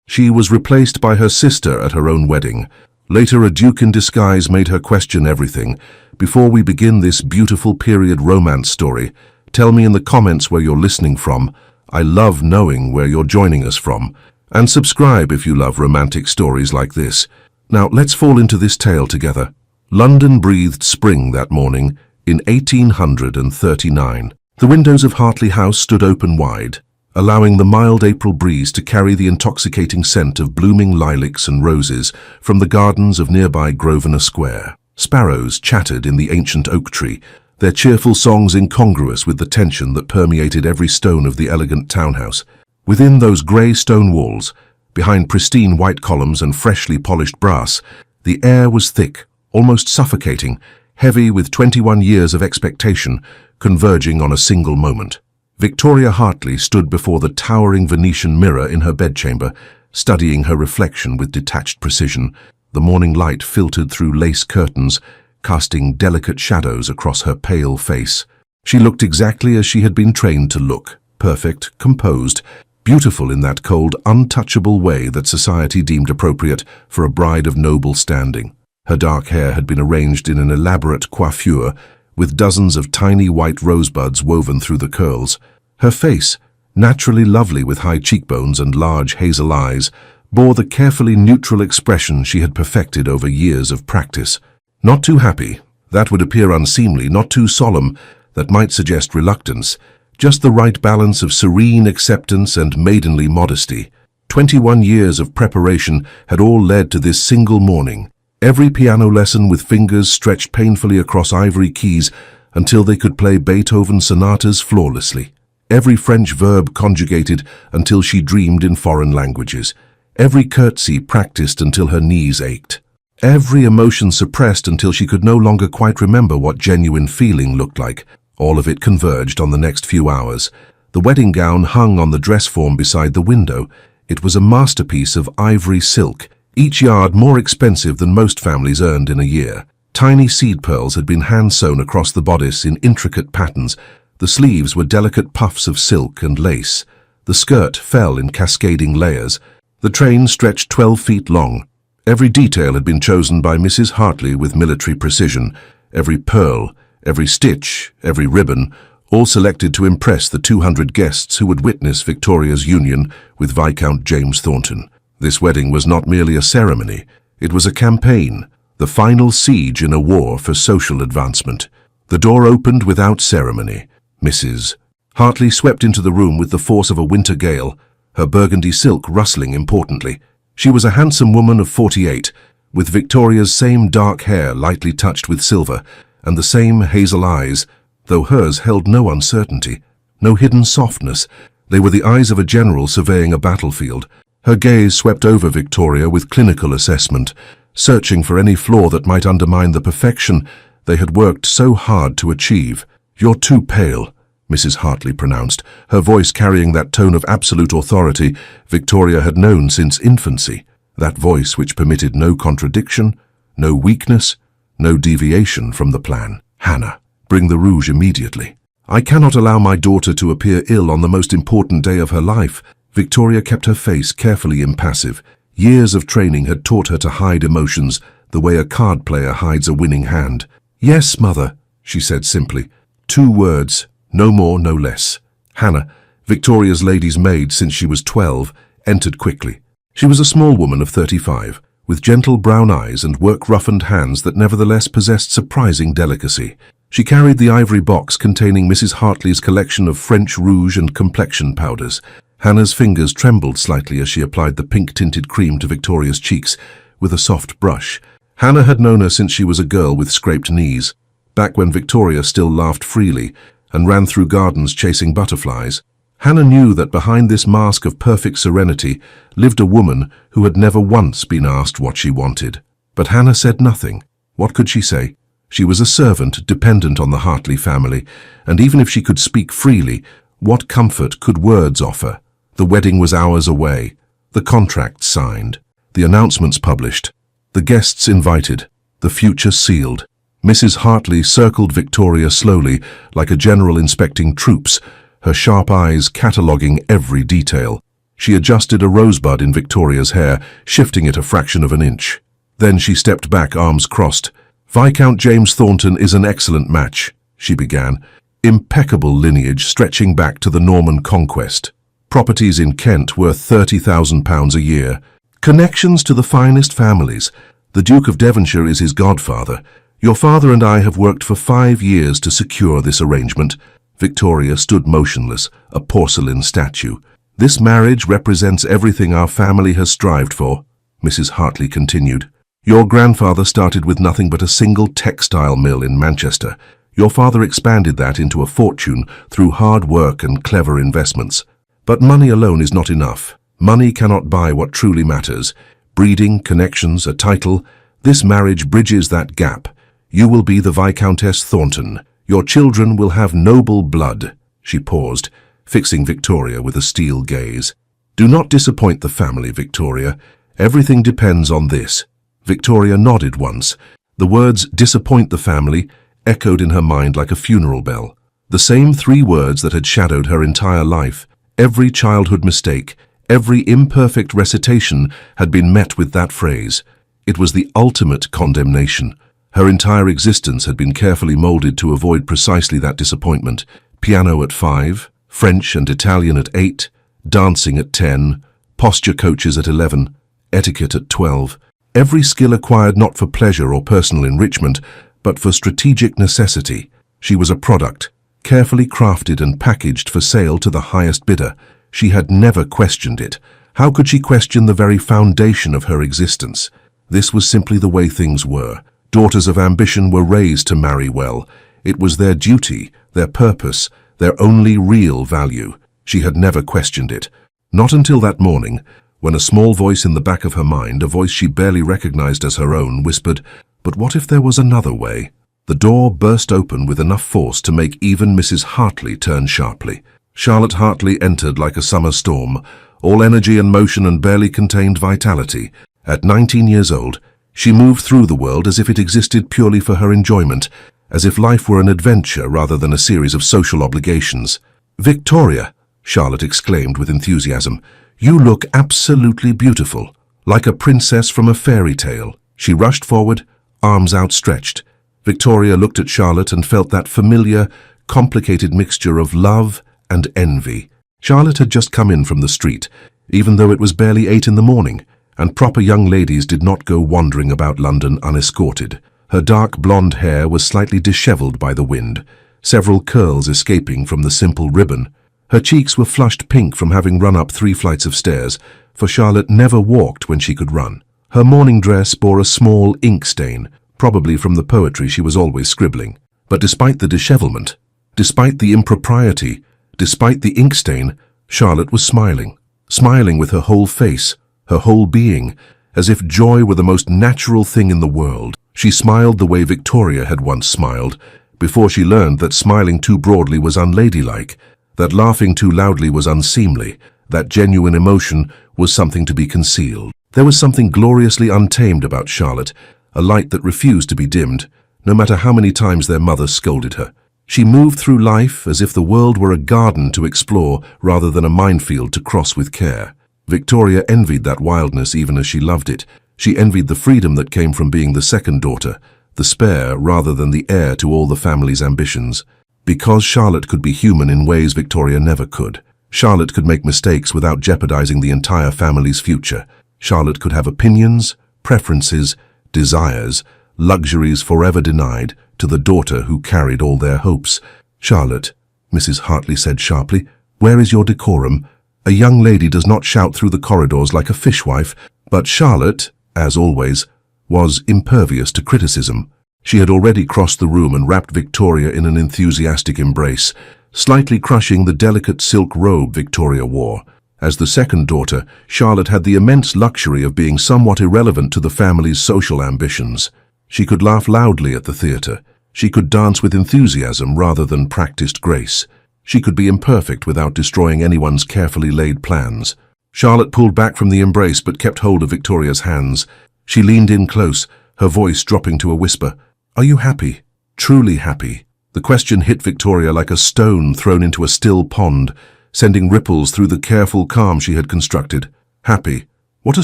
She was replaced by her sister at her own wedding. Later, a duke in disguise made her question everything. Before we begin this beautiful period romance story, tell me in the comments where you're listening from. I love knowing where you're joining us from. And subscribe if you love romantic stories like this. Now, let's fall into this tale together. London breathed spring that morning in 1839. The windows of Hartley House stood open wide, allowing the mild April breeze to carry the intoxicating scent of blooming lilacs and roses from the gardens of nearby Grosvenor Square. Sparrows chattered in the ancient oak tree, their cheerful songs incongruous with the tension that permeated every stone of the elegant townhouse. Within those grey stone walls, behind pristine white columns and freshly polished brass, the air was thick, almost suffocating, heavy with 21 years of expectation converging on a single moment. Victoria Hartley stood before the towering Venetian mirror in her bedchamber, studying her reflection with detached precision. The morning light filtered through lace curtains, casting delicate shadows across her pale face. She looked exactly as she had been trained to look, perfect, composed, beautiful in that cold, untouchable way that society deemed appropriate for a bride of noble standing. Her dark hair had been arranged in an elaborate coiffure, with dozens of tiny white rosebuds woven through the curls. Her face, naturally lovely with high cheekbones and large hazel eyes, bore the carefully neutral expression she had perfected over years of practice. Not too happy, that would appear unseemly, not too solemn, that might suggest reluctance, just the right balance of serene acceptance and maidenly modesty. 21 years of preparation had all led to this single morning. Every piano lesson with fingers stretched painfully across ivory keys until they could play Beethoven sonatas flawlessly. Every French verb conjugated until she dreamed in foreign languages. Every curtsy practiced until her knees ached. Every emotion suppressed until she could no longer quite remember what genuine feeling looked like. All of it converged on the next few hours. The wedding gown hung on the dress form beside the window. It was a masterpiece of ivory silk, each yard more expensive than most families earned in a year. Tiny seed pearls had been hand-sewn across the bodice in intricate patterns. The sleeves were delicate puffs of silk and lace. The skirt fell in cascading layers. The train stretched 12 feet long. Every detail had been chosen by Mrs. Hartley with military precision. Every pearl, every stitch, every ribbon, all selected to impress the 200 guests who would witness Victoria's union with Viscount James Thornton. This wedding was not merely a ceremony. It was a campaign, the final siege in a war for social advancement. The door opened without ceremony. Mrs. Hartley swept into the room with the force of a winter gale, her burgundy silk rustling importantly. She was a handsome woman of 48, with Victoria's same dark hair lightly touched with silver, and the same hazel eyes, though hers held no uncertainty, no hidden softness. They were the eyes of a general surveying a battlefield. Her gaze swept over Victoria with clinical assessment, searching for any flaw that might undermine the perfection they had worked so hard to achieve. "You're too pale," Mrs. Hartley pronounced, her voice carrying that tone of absolute authority Victoria had known since infancy, that voice which permitted no contradiction, no weakness, no deviation from the plan. "Hannah, bring the rouge immediately. I cannot allow my daughter to appear ill on the most important day of her life." Victoria kept her face carefully impassive. Years of training had taught her to hide emotions the way a card player hides a winning hand. "Yes, mother," she said simply. 2 words, no more, no less. Hannah, Victoria's lady's maid since she was 12, entered quickly. She was a small woman of 35, with gentle brown eyes and work-roughened hands that nevertheless possessed surprising delicacy. She carried the ivory box containing Mrs. Hartley's collection of French rouge and complexion powders. Hannah's fingers trembled slightly as she applied the pink-tinted cream to Victoria's cheeks with a soft brush. Hannah had known her since she was a girl with scraped knees, back when Victoria still laughed freely and ran through gardens chasing butterflies. Hannah knew that behind this mask of perfect serenity lived a woman who had never once been asked what she wanted. But Hannah said nothing. What could she say? She was a servant dependent on the Hartley family, and even if she could speak freely, what comfort could words offer? The wedding was hours away, the contract signed, the announcements published, the guests invited, the future sealed. Mrs. Hartley circled Victoria slowly, like a general inspecting troops, her sharp eyes cataloguing every detail. She adjusted a rosebud in Victoria's hair, shifting it a fraction of an inch. Then she stepped back, arms crossed. "Viscount James Thornton is an excellent match," she began. "Impeccable lineage stretching back to the Norman conquest. Properties in Kent worth £30,000 a year. Connections to the finest families. The Duke of Devonshire is his godfather. Your father and I have worked for 5 years to secure this arrangement." Victoria stood motionless, a porcelain statue. "This marriage represents everything our family has strived for," Mrs. Hartley continued. "Your grandfather started with nothing but a single textile mill in Manchester. Your father expanded that into a fortune through hard work and clever investments. But money alone is not enough. Money cannot buy what truly matters. Breeding, connections, a title. This marriage bridges that gap. You will be the Viscountess Thornton. Your children will have noble blood." She paused, fixing Victoria with a steel gaze. "Do not disappoint the family, Victoria. Everything depends on this." Victoria nodded once. The words "disappoint the family" echoed in her mind like a funeral bell. The same 3 words that had shadowed her entire life. Every childhood mistake, every imperfect recitation had been met with that phrase. It was the ultimate condemnation. Her entire existence had been carefully molded to avoid precisely that disappointment. Piano at 5, French and Italian at 8, dancing at 10, posture coaches at 11, etiquette at 12. Every skill acquired not for pleasure or personal enrichment, but for strategic necessity. She was a product, carefully crafted and packaged for sale to the highest bidder. She had never questioned it. How could she question the very foundation of her existence? This was simply the way things were. Daughters of ambition were raised to marry well. It was their duty, their purpose, their only real value. She had never questioned it. Not until that morning, when a small voice in the back of her mind, a voice she barely recognized as her own, whispered, "But what if there was another way?" The door burst open with enough force to make even Mrs. Hartley turn sharply. Charlotte Hartley entered like a summer storm, all energy and motion and barely contained vitality. At 19 years old, she moved through the world as if it existed purely for her enjoyment, as if life were an adventure rather than a series of social obligations. "Victoria," Charlotte exclaimed with enthusiasm, "you look absolutely beautiful, like a princess from a fairy tale." She rushed forward, arms outstretched. Victoria looked at Charlotte and felt that familiar, complicated mixture of love and envy. Charlotte had just come in from the street, even though it was barely 8 in the morning, and proper young ladies did not go wandering about London unescorted. Her dark blonde hair was slightly disheveled by the wind, several curls escaping from the simple ribbon. Her cheeks were flushed pink from having run up 3 flights of stairs, for Charlotte never walked when she could run. Her morning dress bore a small ink stain, probably from the poetry she was always scribbling. But despite the dishevelment, despite the impropriety, despite the ink stain, Charlotte was smiling. Smiling with her whole face, her whole being, as if joy were the most natural thing in the world. She smiled the way Victoria had once smiled, before she learned that smiling too broadly was unladylike, that laughing too loudly was unseemly, that genuine emotion was something to be concealed. There was something gloriously untamed about Charlotte, a light that refused to be dimmed, no matter how many times their mother scolded her. She moved through life as if the world were a garden to explore rather than a minefield to cross with care. Victoria envied that wildness even as she loved it. She envied the freedom that came from being the second daughter, the spare rather than the heir to all the family's ambitions. Because Charlotte could be human in ways Victoria never could. Charlotte could make mistakes without jeopardizing the entire family's future. Charlotte could have opinions, preferences, desires, luxuries forever denied to the daughter who carried all their hopes. "Charlotte," Mrs. Hartley said sharply, "where is your decorum? A young lady does not shout through the corridors like a fishwife." But Charlotte, as always, was impervious to criticism. She had already crossed the room and wrapped Victoria in an enthusiastic embrace, slightly crushing the delicate silk robe Victoria wore. As the second daughter, Charlotte had the immense luxury of being somewhat irrelevant to the family's social ambitions. She could laugh loudly at the theatre. She could dance with enthusiasm rather than practiced grace. She could be imperfect without destroying anyone's carefully laid plans. Charlotte pulled back from the embrace but kept hold of Victoria's hands. She leaned in close, her voice dropping to a whisper. "Are you happy? Truly happy?" The question hit Victoria like a stone thrown into a still pond. sending ripples through the careful calm she had constructed. Happy. What a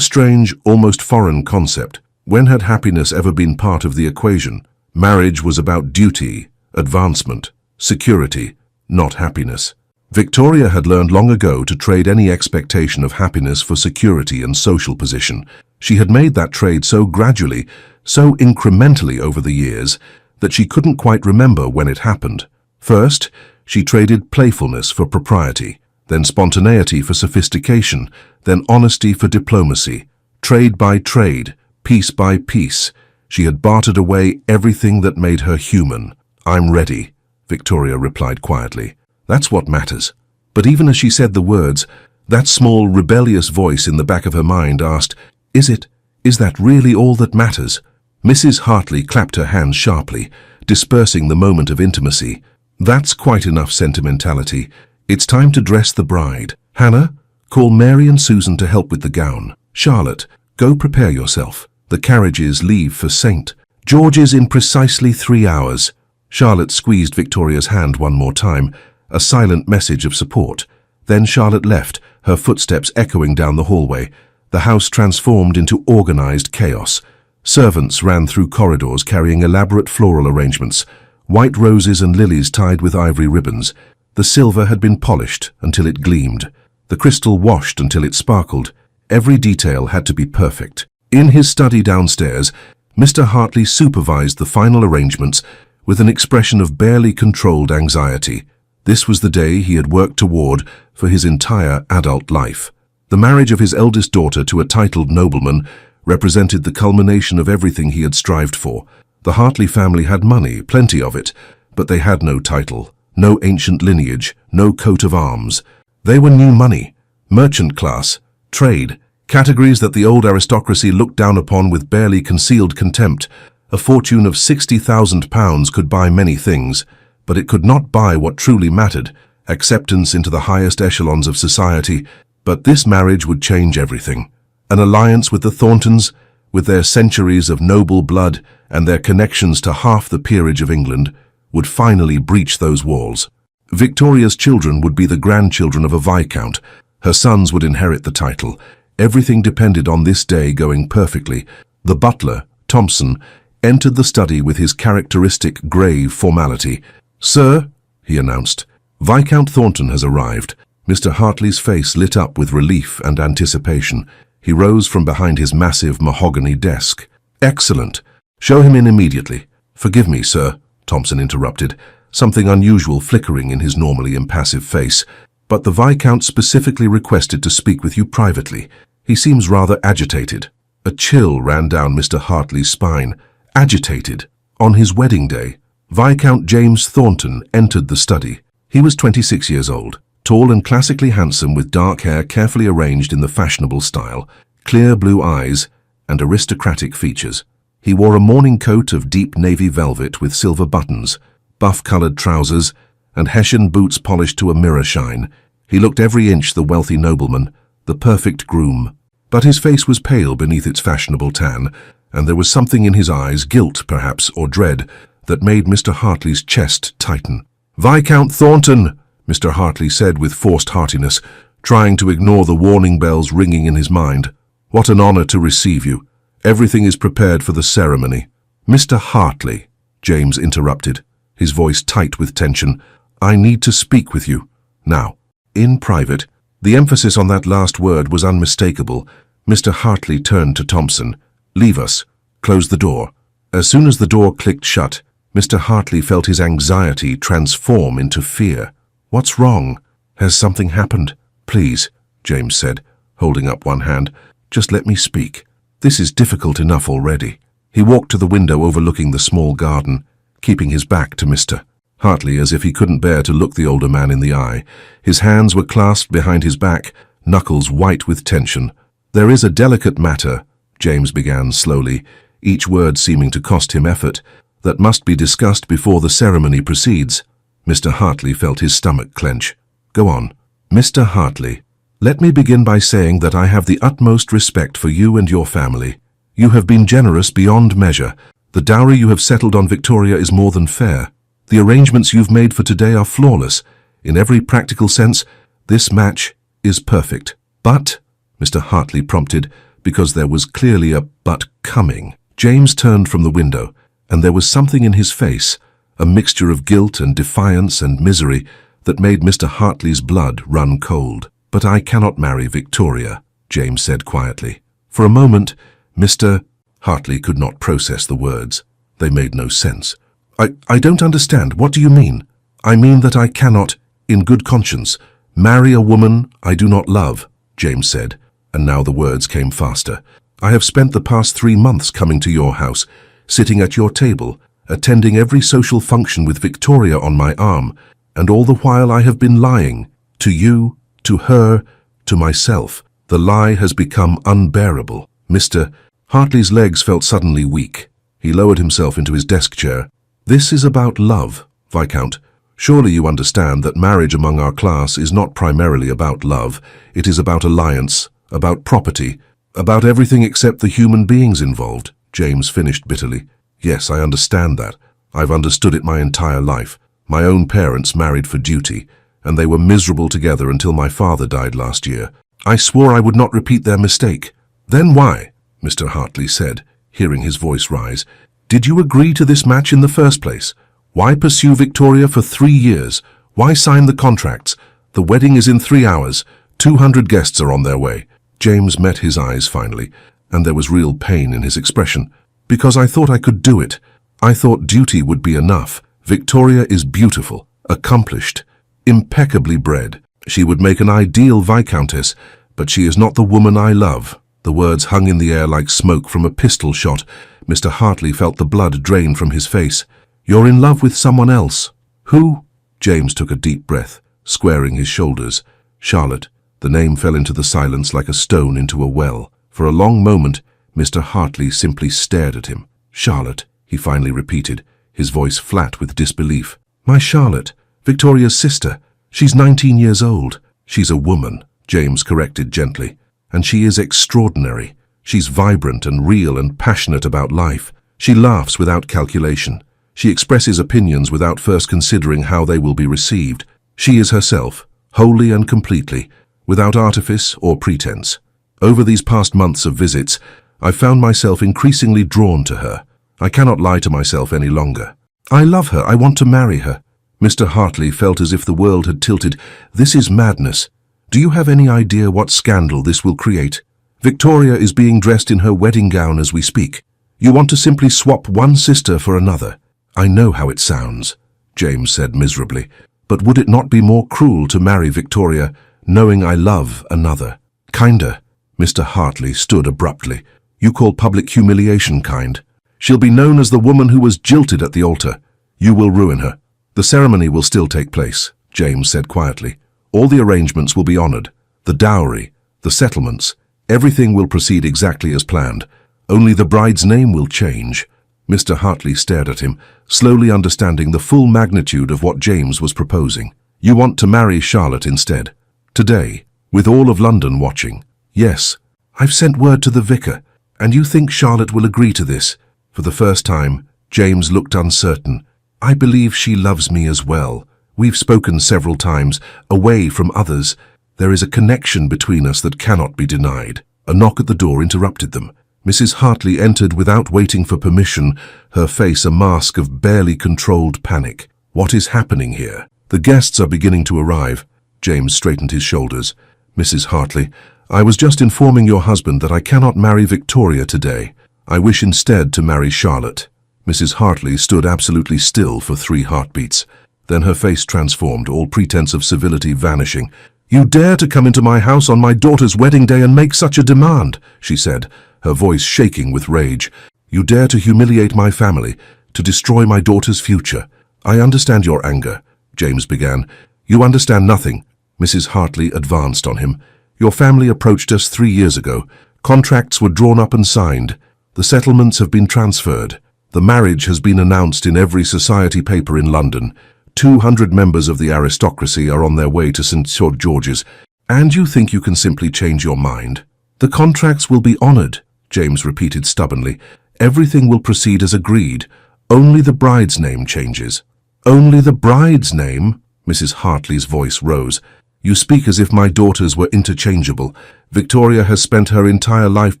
strange, almost foreign concept. When had happiness ever been part of the equation? Marriage was about duty, advancement, security, not happiness. Victoria had learned long ago to trade any expectation of happiness for security and social position. She had made that trade so gradually, so incrementally over the years, that she couldn't quite remember when it happened. First, she traded playfulness for propriety, then spontaneity for sophistication, then honesty for diplomacy. Trade by trade, piece by piece, she had bartered away everything that made her human. "I'm ready," Victoria replied quietly. "That's what matters." But even as she said the words, that small, rebellious voice in the back of her mind asked, Is that really all that matters? Mrs. Hartley clapped her hands sharply, dispersing the moment of intimacy. "That's quite enough sentimentality. It's time to dress the bride. Hannah, call Mary and Susan to help with the gown. Charlotte, go prepare yourself. The carriages leave for St. George's in precisely 3 hours." Charlotte squeezed Victoria's hand one more time, a silent message of support. Then Charlotte left, her footsteps echoing down the hallway. The house transformed into organized chaos. Servants ran through corridors carrying elaborate floral arrangements, white roses and lilies tied with ivory ribbons. The silver had been polished until it gleamed, the crystal washed until it sparkled. Every detail had to be perfect. In his study downstairs, Mr. Hartley supervised the final arrangements with an expression of barely controlled anxiety. This was the day he had worked toward for his entire adult life. The marriage of his eldest daughter to a titled nobleman represented the culmination of everything he had strived for. The Hartley family had money, plenty of it, but they had no title, no ancient lineage, no coat of arms. They were new money, merchant class, trade, categories that the old aristocracy looked down upon with barely concealed contempt. A fortune of £60,000 could buy many things, but it could not buy what truly mattered, acceptance into the highest echelons of society. But this marriage would change everything. An alliance with the Thorntons, with their centuries of noble blood and their connections to half the peerage of England, would finally breach those walls. Victoria's children would be the grandchildren of a viscount. Her sons would inherit the title. Everything depended on this day going perfectly. The butler, Thompson, entered the study with his characteristic grave formality. "Sir," he announced, "Viscount Thornton has arrived." Mr. Hartley's face lit up with relief and anticipation. He rose from behind his massive mahogany desk. "Excellent. Show him in immediately." "Forgive me, sir," Thompson interrupted, something unusual flickering in his normally impassive face. "But the Viscount specifically requested to speak with you privately. He seems rather agitated." A chill ran down Mr. Hartley's spine. Agitated? On his wedding day? Viscount James Thornton entered the study. He was 26 years old, tall and classically handsome with dark hair carefully arranged in the fashionable style, clear blue eyes, and aristocratic features. He wore a morning coat of deep navy velvet with silver buttons, buff-colored trousers, and Hessian boots polished to a mirror shine. He looked every inch the wealthy nobleman, the perfect groom. But his face was pale beneath its fashionable tan, and there was something in his eyes, guilt perhaps, or dread, that made Mr. Hartley's chest tighten. "Viscount Thornton," Mr. Hartley said with forced heartiness, trying to ignore the warning bells ringing in his mind. "What an honor to receive you. Everything is prepared for the ceremony." "Mr. Hartley," James interrupted, his voice tight with tension, "I need to speak with you. Now, in private." The emphasis on that last word was unmistakable. Mr. Hartley turned to Thompson. "Leave us. Close the door." As soon as the door clicked shut, Mr. Hartley felt his anxiety transform into fear. "What's wrong? Has something happened?" "Please," James said, holding up one hand, "just let me speak. This is difficult enough already." He walked to the window overlooking the small garden, keeping his back to Mr. Hartley as if he couldn't bear to look the older man in the eye. His hands were clasped behind his back, knuckles white with tension. "There is a delicate matter," James began slowly, each word seeming to cost him effort, "that must be discussed before the ceremony proceeds." Mr. Hartley felt his stomach clench. "Go on." "Mr. Hartley, let me begin by saying that I have the utmost respect for you and your family. You have been generous beyond measure. The dowry you have settled on Victoria is more than fair. The arrangements you've made for today are flawless. In every practical sense, This match is perfect. But, Mr. Hartley prompted, because there was clearly a but coming. James turned from the window, and there was something in his face, a mixture of guilt and defiance and misery, that made Mr. Hartley's blood run cold. But I cannot marry Victoria, James said quietly. For a moment, Mr. Hartley could not process the words. They made no sense. I don't understand. What do you mean? I mean that I cannot, in good conscience, marry a woman I do not love, James said, and now the words came faster. I have spent the past 3 months coming to your house, sitting at your table, attending every social function with Victoria on my arm, and all the while I have been lying, to you, to her, to myself. The lie has become unbearable. Mr. Hartley's legs felt suddenly weak. He lowered himself into his desk chair. This is about love, Viscount. Surely you understand that marriage among our class is not primarily about love. It is about alliance, about property, about everything except the human beings involved, James finished bitterly. Yes, I understand that. I've understood it my entire life. My own parents married for duty, and they were miserable together until my father died last year. I swore I would not repeat their mistake. Then why? Mr. Hartley said, hearing his voice rise. Did you agree to this match in the first place? Why pursue Victoria for 3 years? Why sign the contracts? The wedding is in 3 hours. 200 guests are on their way. James met his eyes finally, and there was real pain in his expression. Because I thought I could do it. I thought duty would be enough. Victoria is beautiful, accomplished, impeccably bred. She would make an ideal viscountess, but she is not the woman I love. The words hung in the air like smoke from a pistol shot. Mr. Hartley felt the blood drain from his face. You're in love with someone else. Who? James took a deep breath, squaring his shoulders. Charlotte. The name fell into the silence like a stone into a well. For a long moment, Mr. Hartley simply stared at him. Charlotte, he finally repeated, his voice flat with disbelief. My Charlotte, Victoria's sister. She's 19 years old. She's a woman, James corrected gently. And she is extraordinary. She's vibrant and real and passionate about life. She laughs without calculation. She expresses opinions without first considering how they will be received. She is herself, wholly and completely, without artifice or pretense. Over these past months of visits, I've found myself increasingly drawn to her. I cannot lie to myself any longer. I love her. I want to marry her. Mr. Hartley felt as if the world had tilted. This is madness. Do you have any idea what scandal this will create? Victoria is being dressed in her wedding gown as we speak. You want to simply swap one sister for another. I know how it sounds, James said miserably. But would it not be more cruel to marry Victoria, knowing I love another? Kinda. Mr. Hartley stood abruptly. You call public humiliation kind. She'll be known as the woman who was jilted at the altar. You will ruin her. The ceremony will still take place, James said quietly. All the arrangements will be honored. The dowry, the settlements, everything will proceed exactly as planned. Only the bride's name will change. Mr. Hartley stared at him, slowly understanding the full magnitude of what James was proposing. You want to marry Charlotte instead. Today, with all of London watching. Yes, I've sent word to the vicar, and you think Charlotte will agree to this? For the first time, James looked uncertain. I believe she loves me as well. We've spoken several times, away from others. There is a connection between us that cannot be denied. A knock at the door interrupted them. Mrs. Hartley entered without waiting for permission, her face a mask of barely controlled panic. What is happening here? The guests are beginning to arrive. James straightened his shoulders. Mrs. Hartley, I was just informing your husband that I cannot marry Victoria today. I wish instead to marry Charlotte. Mrs. Hartley stood absolutely still for 3 heartbeats. Then her face transformed, all pretense of civility vanishing. You dare to come into my house on my daughter's wedding day and make such a demand, she said, her voice shaking with rage. You dare to humiliate my family, to destroy my daughter's future. I understand your anger, James began. You understand nothing. Mrs. Hartley advanced on him. Your family approached us 3 years ago. Contracts were drawn up and signed. The settlements have been transferred. The marriage has been announced in every society paper in London. 200 members of the aristocracy are on their way to St. George's. And you think you can simply change your mind? The contracts will be honored, James repeated stubbornly. Everything will proceed as agreed. Only the bride's name changes. Only the bride's name? Mrs. Hartley's voice rose. You speak as if my daughters were interchangeable. Victoria has spent her entire life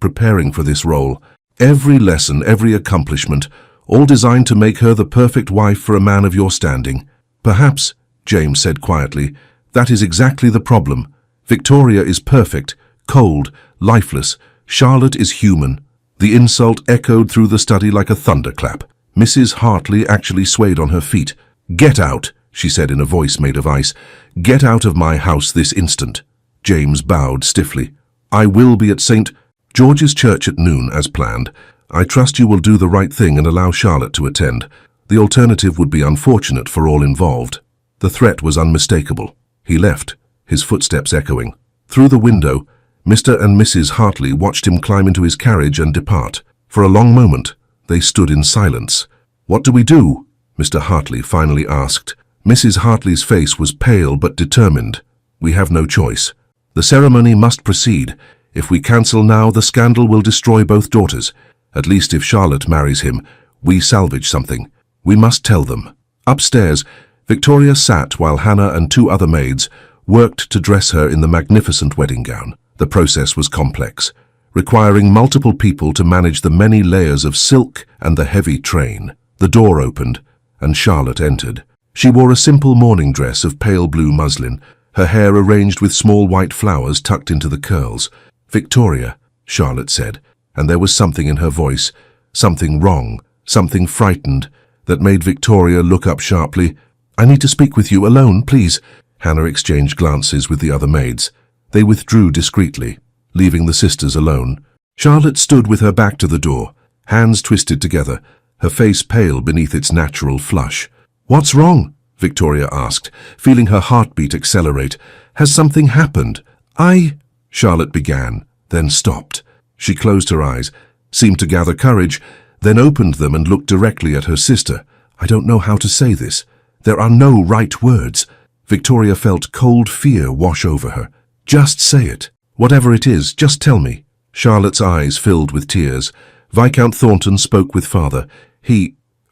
preparing for this role. Every lesson, every accomplishment, all designed to make her the perfect wife for a man of your standing. Perhaps, James said quietly, that is exactly the problem. Victoria is perfect, cold, lifeless. Charlotte is human. The insult echoed through the study like a thunderclap. Mrs. Hartley actually swayed on her feet. "Get out," she said in a voice made of ice. "Get out of my house this instant." James bowed stiffly. "I will be at St. George's Church at noon, as planned. I trust you will do the right thing and allow Charlotte to attend. The alternative would be unfortunate for all involved." The threat was unmistakable. He left, his footsteps echoing. Through the window, Mr. and Mrs. Hartley watched him climb into his carriage and depart. For a long moment, they stood in silence. "What do we do?" Mr. Hartley finally asked. Mrs. Hartley's face was pale but determined. "We have no choice. The ceremony must proceed. If we cancel now, the scandal will destroy both daughters. At least if Charlotte marries him, we salvage something. We must tell them." Upstairs, Victoria sat while Hannah and two other maids worked to dress her in the magnificent wedding gown. The process was complex, requiring multiple people to manage the many layers of silk and the heavy train. The door opened, and Charlotte entered. She wore a simple morning dress of pale blue muslin, her hair arranged with small white flowers tucked into the curls. "Victoria," Charlotte said, and there was something in her voice, something wrong, something frightened, that made Victoria look up sharply. "I need to speak with you alone, please." Hannah exchanged glances with the other maids. They withdrew discreetly, leaving the sisters alone. Charlotte stood with her back to the door, hands twisted together, her face pale beneath its natural flush. "What's wrong?" Victoria asked, feeling her heartbeat accelerate. "Has something happened?" Charlotte began, then stopped. She closed her eyes, seemed to gather courage, then opened them and looked directly at her sister. "I don't know how to say this. There are no right words." Victoria felt cold fear wash over her. "Just say it. Whatever it is, just tell me." Charlotte's eyes filled with tears. Viscount Thornton spoke with father.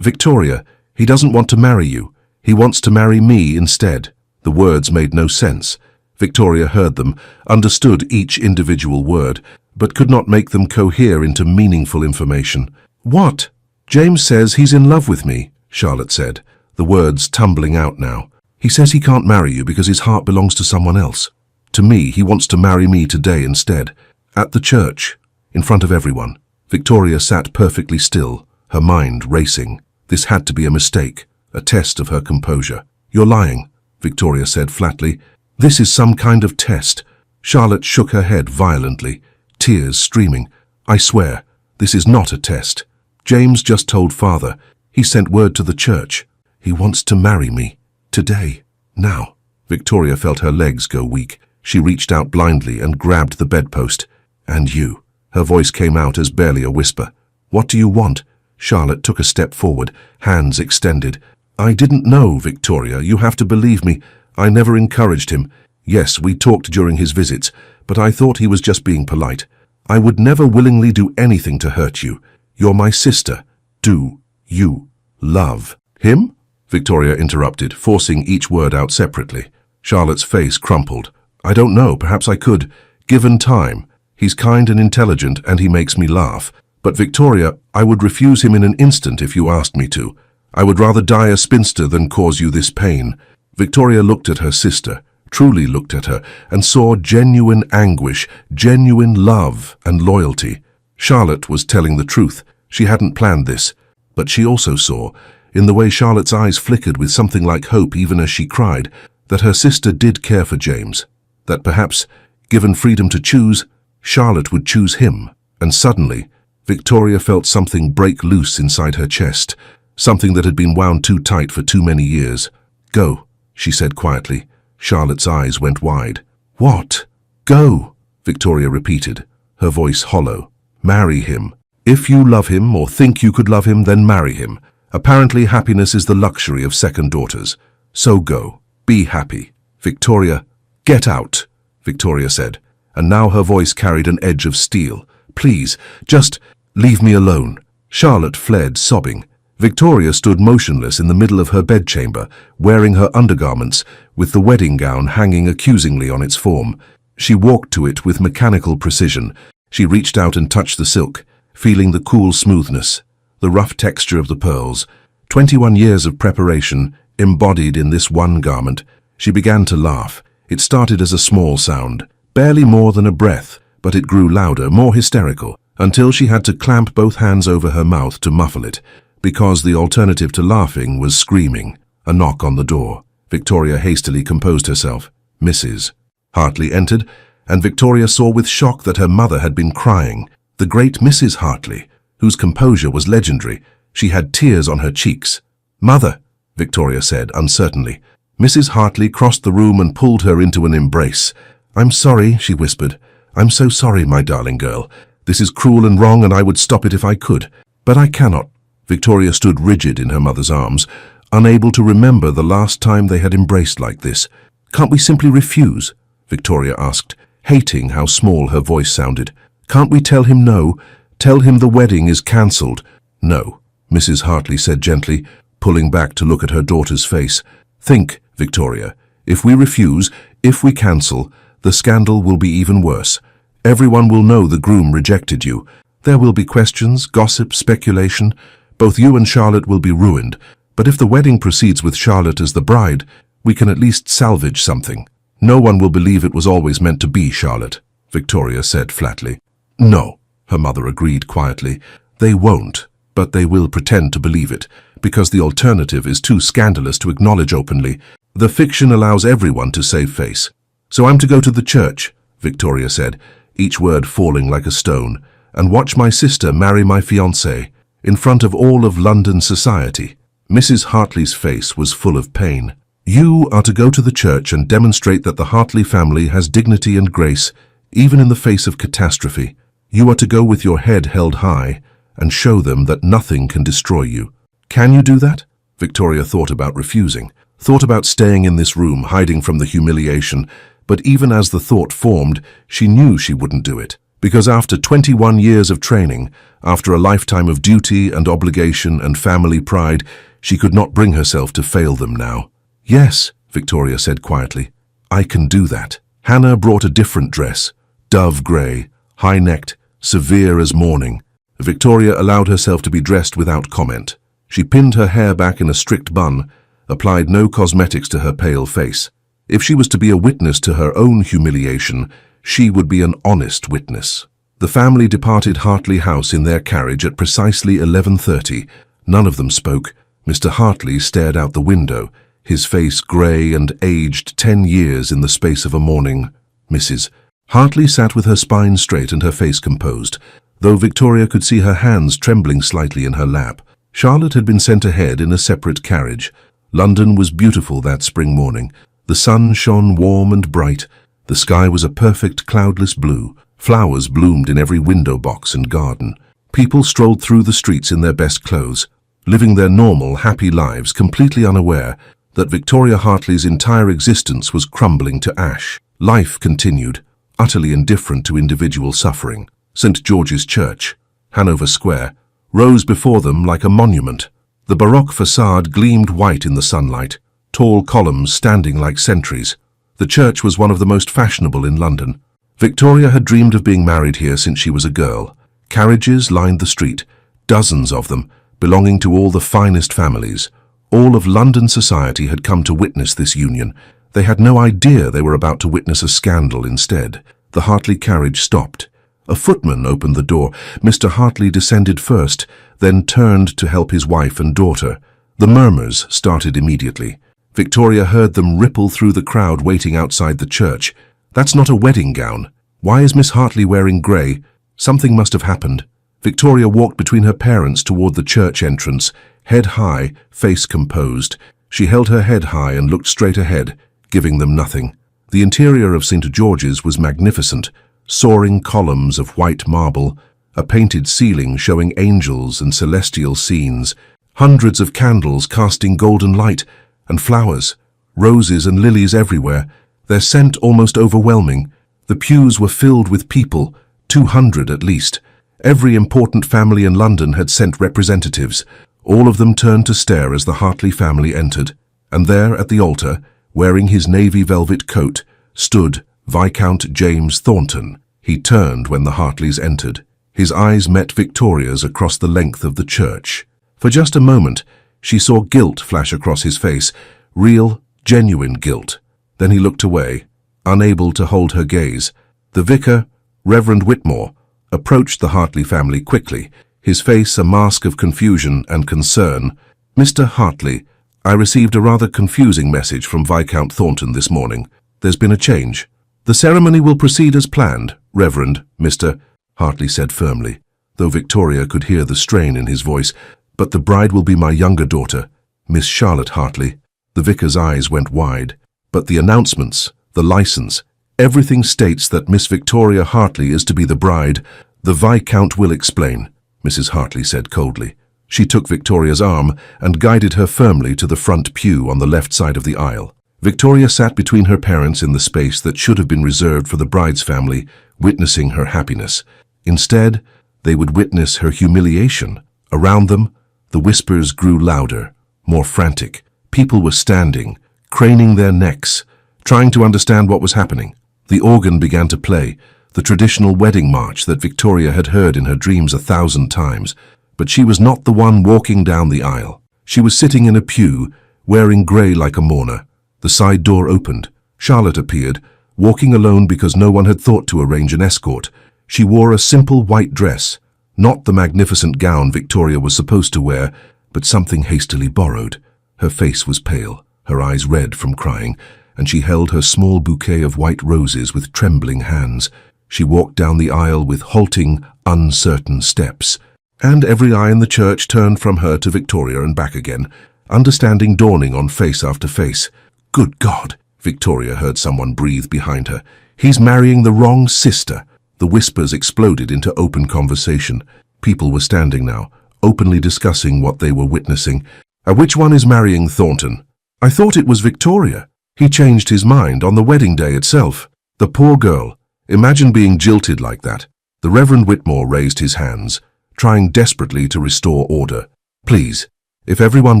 Victoria, he doesn't want to marry you. He wants to marry me instead." The words made no sense. Victoria heard them, understood each individual word, but could not make them cohere into meaningful information. "What?" "James says he's in love with me," Charlotte said, the words tumbling out now. "He says he can't marry you because his heart belongs to someone else. To me, he wants to marry me today instead. At the church, in front of everyone." Victoria sat perfectly still, her mind racing. This had to be a mistake, a test of her composure. "You're lying," Victoria said flatly. "This is some kind of test." Charlotte shook her head violently, tears streaming. "I swear, this is not a test. James just told father. He sent word to the church. He wants to marry me. Today. Now." Victoria felt her legs go weak. She reached out blindly and grabbed the bedpost. "And you." Her voice came out as barely a whisper. "What do you want?" Charlotte took a step forward, hands extended. "I didn't know, Victoria. You have to believe me. I never encouraged him. Yes, we talked during his visits, but I thought he was just being polite. I would never willingly do anything to hurt you. You're my sister. Do you love him?" Victoria interrupted, forcing each word out separately. Charlotte's face crumpled. "I don't know, perhaps I could, given time. He's kind and intelligent, and he makes me laugh. But Victoria, I would refuse him in an instant if you asked me to. I would rather die a spinster than cause you this pain." Victoria looked at her sister, truly looked at her, and saw genuine anguish, genuine love and loyalty. Charlotte was telling the truth. She hadn't planned this. But she also saw, in the way Charlotte's eyes flickered with something like hope even as she cried, that her sister did care for James. That perhaps, given freedom to choose, Charlotte would choose him. And suddenly, Victoria felt something break loose inside her chest, something that had been wound too tight for too many years. "Go," she said quietly. Charlotte's eyes went wide. "What?" "Go," Victoria repeated, her voice hollow. "Marry him. If you love him or think you could love him, then marry him. Apparently happiness is the luxury of second daughters. So go. Be happy." "Victoria, get out," Victoria said, and now her voice carried an edge of steel. "Please, just leave me alone." Charlotte fled, sobbing. Victoria stood motionless in the middle of her bedchamber, wearing her undergarments, with the wedding gown hanging accusingly on its form. She walked to it with mechanical precision. She reached out and touched the silk, feeling the cool smoothness, the rough texture of the pearls. 21 years of preparation, embodied in this one garment. She began to laugh. It started as a small sound, barely more than a breath, but it grew louder, more hysterical, until she had to clamp both hands over her mouth to muffle it, because the alternative to laughing was screaming. A knock on the door. Victoria hastily composed herself. Mrs. Hartley entered, and Victoria saw with shock that her mother had been crying. The great Mrs. Hartley, whose composure was legendary. She had tears on her cheeks. "Mother," Victoria said uncertainly. Mrs. Hartley crossed the room and pulled her into an embrace. "I'm sorry," she whispered. "I'm so sorry, my darling girl. This is cruel and wrong, and I would stop it if I could. But I cannot." Victoria stood rigid in her mother's arms, unable to remember the last time they had embraced like this. "Can't we simply refuse?" Victoria asked, hating how small her voice sounded. "Can't we tell him no? Tell him the wedding is cancelled?" "No," Mrs. Hartley said gently, pulling back to look at her daughter's face. "Think, Victoria. If we refuse, if we cancel, the scandal will be even worse. Everyone will know the groom rejected you. There will be questions, gossip, speculation. Both you and Charlotte will be ruined. But if the wedding proceeds with Charlotte as the bride, we can at least salvage something. No one will believe it was always meant to be Charlotte," Victoria said flatly. "No," her mother agreed quietly. "They won't, but they will pretend to believe it, because the alternative is too scandalous to acknowledge openly. The fiction allows everyone to save face. So I'm to go to the church," Victoria said, each word falling like a stone, "and watch my sister marry my fiancé, in front of all of London society." Mrs. Hartley's face was full of pain. "You are to go to the church and demonstrate that the Hartley family has dignity and grace, even in the face of catastrophe. You are to go with your head held high and show them that nothing can destroy you." "Can you do that?" Victoria thought about refusing, thought about staying in this room, hiding from the humiliation, but even as the thought formed, she knew she wouldn't do it. Because after 21 years of training, after a lifetime of duty and obligation and family pride, she could not bring herself to fail them now. "Yes," Victoria said quietly, "I can do that." Hannah brought a different dress, dove grey, high-necked, severe as mourning. Victoria allowed herself to be dressed without comment. She pinned her hair back in a strict bun, applied no cosmetics to her pale face. If she was to be a witness to her own humiliation, she would be an honest witness. The family departed Hartley House in their carriage at precisely 11:30. None of them spoke. Mr. Hartley stared out the window, his face grey and aged 10 years in the space of a morning. Mrs. Hartley sat with her spine straight and her face composed, though Victoria could see her hands trembling slightly in her lap. Charlotte had been sent ahead in a separate carriage. London was beautiful that spring morning. The sun shone warm and bright. The sky was a perfect cloudless blue. Flowers bloomed in every window box and garden. People strolled through the streets in their best clothes, living their normal, happy lives, completely unaware that Victoria Hartley's entire existence was crumbling to ash. Life continued, utterly indifferent to individual suffering. St. George's Church, Hanover Square, rose before them like a monument. The Baroque facade gleamed white in the sunlight, tall columns standing like sentries. The church was one of the most fashionable in London. Victoria had dreamed of being married here since she was a girl. Carriages lined the street, dozens of them, belonging to all the finest families. All of London society had come to witness this union. They had no idea they were about to witness a scandal instead. The Hartley carriage stopped. A footman opened the door. Mr. Hartley descended first, then turned to help his wife and daughter. The murmurs started immediately. Victoria heard them ripple through the crowd waiting outside the church. "That's not a wedding gown. Why is Miss Hartley wearing grey? Something must have happened." Victoria walked between her parents toward the church entrance, head high, face composed. She held her head high and looked straight ahead, giving them nothing. The interior of St. George's was magnificent, soaring columns of white marble, a painted ceiling showing angels and celestial scenes, hundreds of candles casting golden light, and flowers, roses and lilies everywhere, their scent almost overwhelming. The pews were filled with people, 200 at least. Every important family in London had sent representatives. All of them turned to stare as the Hartley family entered, and there at the altar, wearing his navy velvet coat, stood Viscount James Thornton. He turned when the Hartleys entered. His eyes met Victoria's across the length of the church. For just a moment, she saw guilt flash across his face, real, genuine guilt. Then he looked away, unable to hold her gaze. The vicar, Reverend Whitmore, approached the Hartley family quickly, his face a mask of confusion and concern. "Mr. Hartley, I received a rather confusing message from Viscount Thornton this morning. There's been a change." "The ceremony will proceed as planned, Reverend, Mr. Hartley said firmly, though Victoria could hear the strain in his voice. "But the bride will be my younger daughter, Miss Charlotte Hartley." The vicar's eyes went wide. "But the announcements, the license, everything states that Miss Victoria Hartley is to be the bride." "The Viscount will explain," Mrs. Hartley said coldly. She took Victoria's arm and guided her firmly to the front pew on the left side of the aisle. Victoria sat between her parents in the space that should have been reserved for the bride's family, witnessing her happiness. Instead, they would witness her humiliation. Around them, the whispers grew louder, more frantic. People were standing, craning their necks, trying to understand what was happening. The organ began to play, the traditional wedding march that Victoria had heard in her dreams 1,000 times. But she was not the one walking down the aisle. She was sitting in a pew, wearing grey like a mourner. The side door opened. Charlotte appeared, walking alone because no one had thought to arrange an escort. She wore a simple white dress, not the magnificent gown Victoria was supposed to wear, but something hastily borrowed. Her face was pale, her eyes red from crying, and she held her small bouquet of white roses with trembling hands. She walked down the aisle with halting, uncertain steps, and every eye in the church turned from her to Victoria and back again, understanding dawning on face after face. "Good God!" Victoria heard someone breathe behind her. "He's marrying the wrong sister." The whispers exploded into open conversation. People were standing now, openly discussing what they were witnessing. "Which one is marrying Thornton?" "I thought it was Victoria. He changed his mind on the wedding day itself." "The poor girl. Imagine being jilted like that." The Reverend Whitmore raised his hands, trying desperately to restore order. "Please, if everyone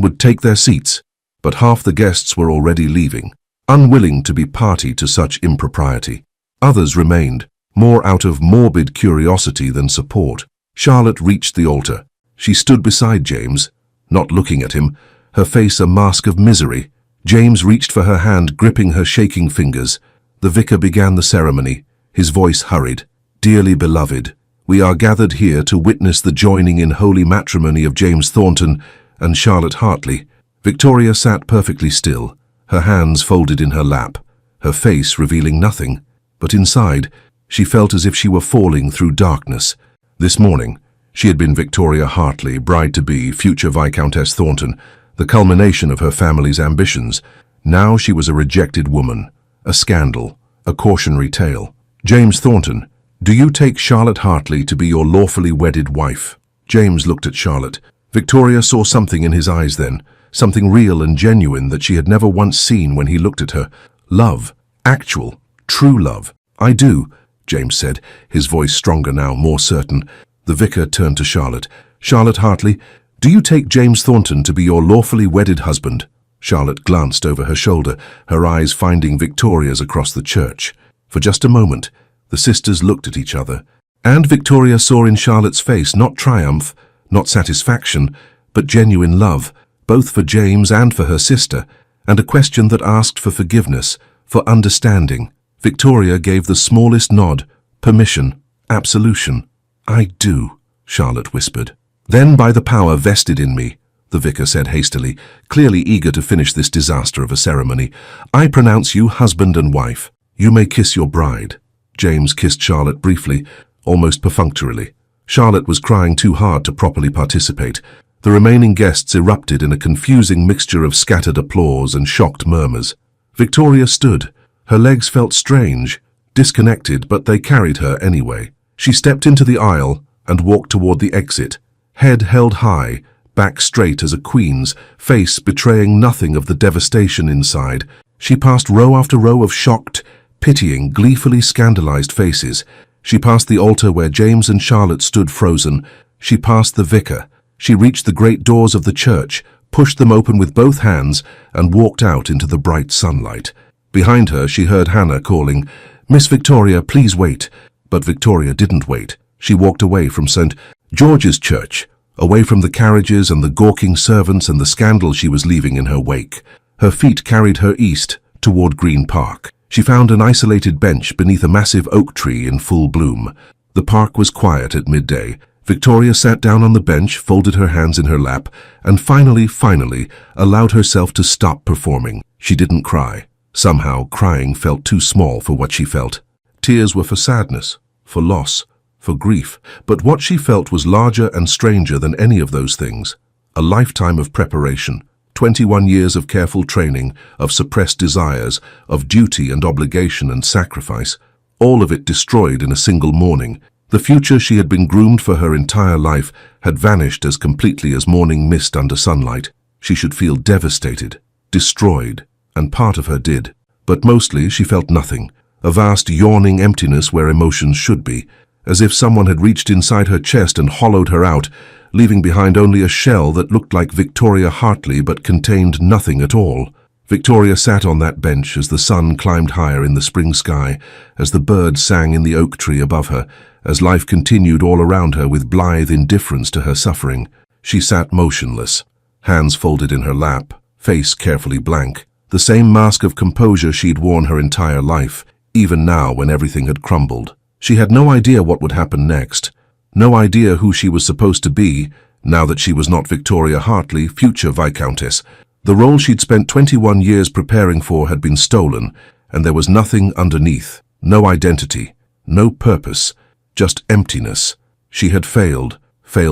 would take their seats." But half the guests were already leaving, unwilling to be party to such impropriety. Others remained, more out of morbid curiosity than support. Charlotte reached the altar. She stood beside James, not looking at him, her face a mask of misery. James reached for her hand, gripping her shaking fingers. The vicar began the ceremony, his voice hurried. "Dearly beloved, we are gathered here to witness the joining in holy matrimony of James Thornton and Charlotte Hartley." Victoria sat perfectly still, her hands folded in her lap, her face revealing nothing. But inside, she felt as if she were falling through darkness. This morning, she had been Victoria Hartley, bride-to-be, future Viscountess Thornton, the culmination of her family's ambitions. Now she was a rejected woman, a scandal, a cautionary tale. "James Thornton, do you take Charlotte Hartley to be your lawfully wedded wife?" James looked at Charlotte. Victoria saw something in his eyes then, something real and genuine that she had never once seen when he looked at her. Love, actual, true love. "I do," James said, his voice stronger now, more certain. The vicar turned to Charlotte. "Charlotte Hartley, do you take James Thornton to be your lawfully wedded husband?" Charlotte glanced over her shoulder, her eyes finding Victoria's across the church. For just a moment, the sisters looked at each other, and Victoria saw in Charlotte's face not triumph, not satisfaction, but genuine love, both for James and for her sister, and a question that asked for forgiveness, for understanding. Victoria gave the smallest nod, permission, absolution. "I do," Charlotte whispered. "Then by the power vested in me," the vicar said hastily, clearly eager to finish this disaster of a ceremony, "I pronounce you husband and wife. You may kiss your bride." James kissed Charlotte briefly, almost perfunctorily. Charlotte was crying too hard to properly participate. The remaining guests erupted in a confusing mixture of scattered applause and shocked murmurs. Victoria stood. Her legs felt strange, disconnected, but they carried her anyway. She stepped into the aisle and walked toward the exit, head held high, back straight as a queen's, face betraying nothing of the devastation inside. She passed row after row of shocked, pitying, gleefully scandalized faces. She passed the altar where James and Charlotte stood frozen. She passed the vicar, She reached the great doors of the church, pushed them open with both hands, and walked out into the bright sunlight. Behind her, she heard Hannah calling, "Miss Victoria, please wait." But Victoria didn't wait. She walked away from St. George's Church, away from the carriages and the gawking servants and the scandal she was leaving in her wake. Her feet carried her east, toward Green Park. She found an isolated bench beneath a massive oak tree in full bloom. The park was quiet at midday. Victoria sat down on the bench, folded her hands in her lap, and finally, allowed herself to stop performing. She didn't cry. Somehow, crying felt too small for what she felt. Tears were for sadness, for loss, for grief. But what she felt was larger and stranger than any of those things. A lifetime of preparation, 21 years of careful training, of suppressed desires, of duty and obligation and sacrifice, all of it destroyed in a single morning. The future she had been groomed for her entire life had vanished as completely as morning mist under sunlight. She should feel devastated, destroyed, and part of her did. But mostly she felt nothing, a vast yawning emptiness where emotions should be, as if someone had reached inside her chest and hollowed her out, leaving behind only a shell that looked like Victoria Hartley but contained nothing at all. Victoria sat on that bench as the sun climbed higher in the spring sky, as the birds sang in the oak tree above her, as life continued all around her with blithe indifference to her suffering. She sat motionless, hands folded in her lap, face carefully blank, the same mask of composure she'd worn her entire life, even now when everything had crumbled. She had no idea what would happen next, no idea who she was supposed to be, now that she was not Victoria Hartley, future Viscountess. The role she'd spent 21 years preparing for had been stolen, and there was nothing underneath, no identity, no purpose, just emptiness. She had failed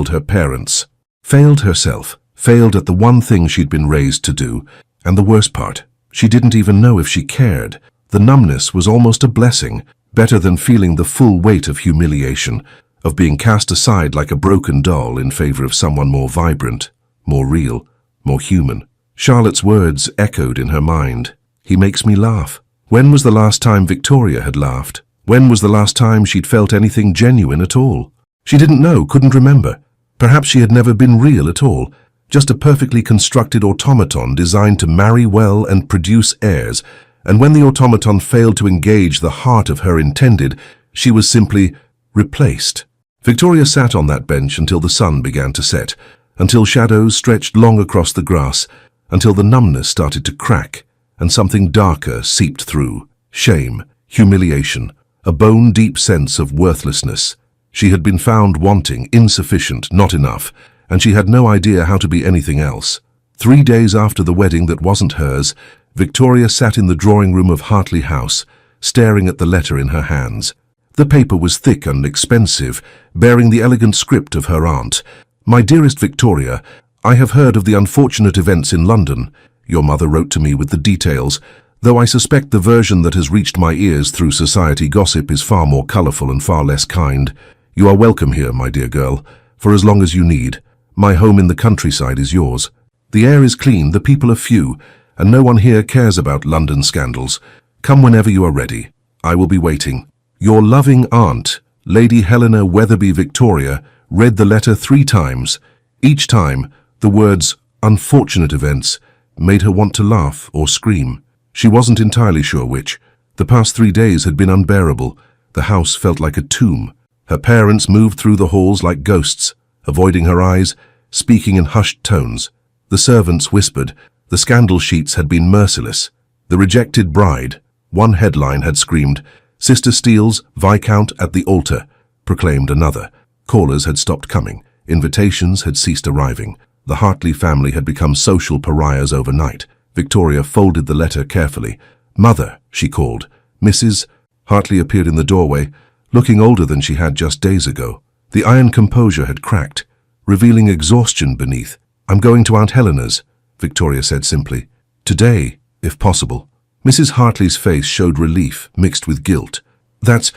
her parents, failed herself, failed at the one thing she'd been raised to do, and the worst part, she didn't even know if she cared. The numbness was almost a blessing, better than feeling the full weight of humiliation, of being cast aside like a broken doll in favor of someone more vibrant, more real, more human. Charlotte's words echoed in her mind. He makes me laugh. When was the last time Victoria had laughed? When was the last time she'd felt anything genuine at all? She didn't know, couldn't remember. Perhaps she had never been real at all, just a perfectly constructed automaton designed to marry well and produce heirs, and when the automaton failed to engage the heart of her intended, she was simply replaced. Victoria sat on that bench until the sun began to set, until shadows stretched long across the grass, until the numbness started to crack, and something darker seeped through. Shame, humiliation, a bone-deep sense of worthlessness. She had been found wanting, insufficient, not enough, and she had no idea how to be anything else. 3 days after the wedding that wasn't hers, Victoria sat in the drawing room of Hartley House, staring at the letter in her hands. The paper was thick and expensive, bearing the elegant script of her aunt. "My dearest Victoria, I have heard of the unfortunate events in London. Your mother wrote to me with the details, though I suspect the version that has reached my ears through society gossip is far more colourful and far less kind. You are welcome here, my dear girl, for as long as you need. My home in the countryside is yours. The air is clean, the people are few, and no one here cares about London scandals. Come whenever you are ready. I will be waiting." Your loving aunt, Lady Helena Weatherby Victoria, read the letter 3 times. Each time, the words "unfortunate events" made her want to laugh or scream. She wasn't entirely sure which. The past 3 days had been unbearable. The house felt like a tomb. Her parents moved through the halls like ghosts, avoiding her eyes, speaking in hushed tones. The servants whispered. The scandal sheets had been merciless. The rejected bride, one headline had screamed, "Sister Steele's Viscount at the altar," proclaimed another. Callers had stopped coming. Invitations had ceased arriving. The Hartley family had become social pariahs overnight. Victoria folded the letter carefully. "Mother," she called. "Mrs." Hartley appeared in the doorway, looking older than she had just days ago. The iron composure had cracked, revealing exhaustion beneath. "I'm going to Aunt Helena's," Victoria said simply. "Today, if possible." Mrs. Hartley's face showed relief mixed with guilt. That's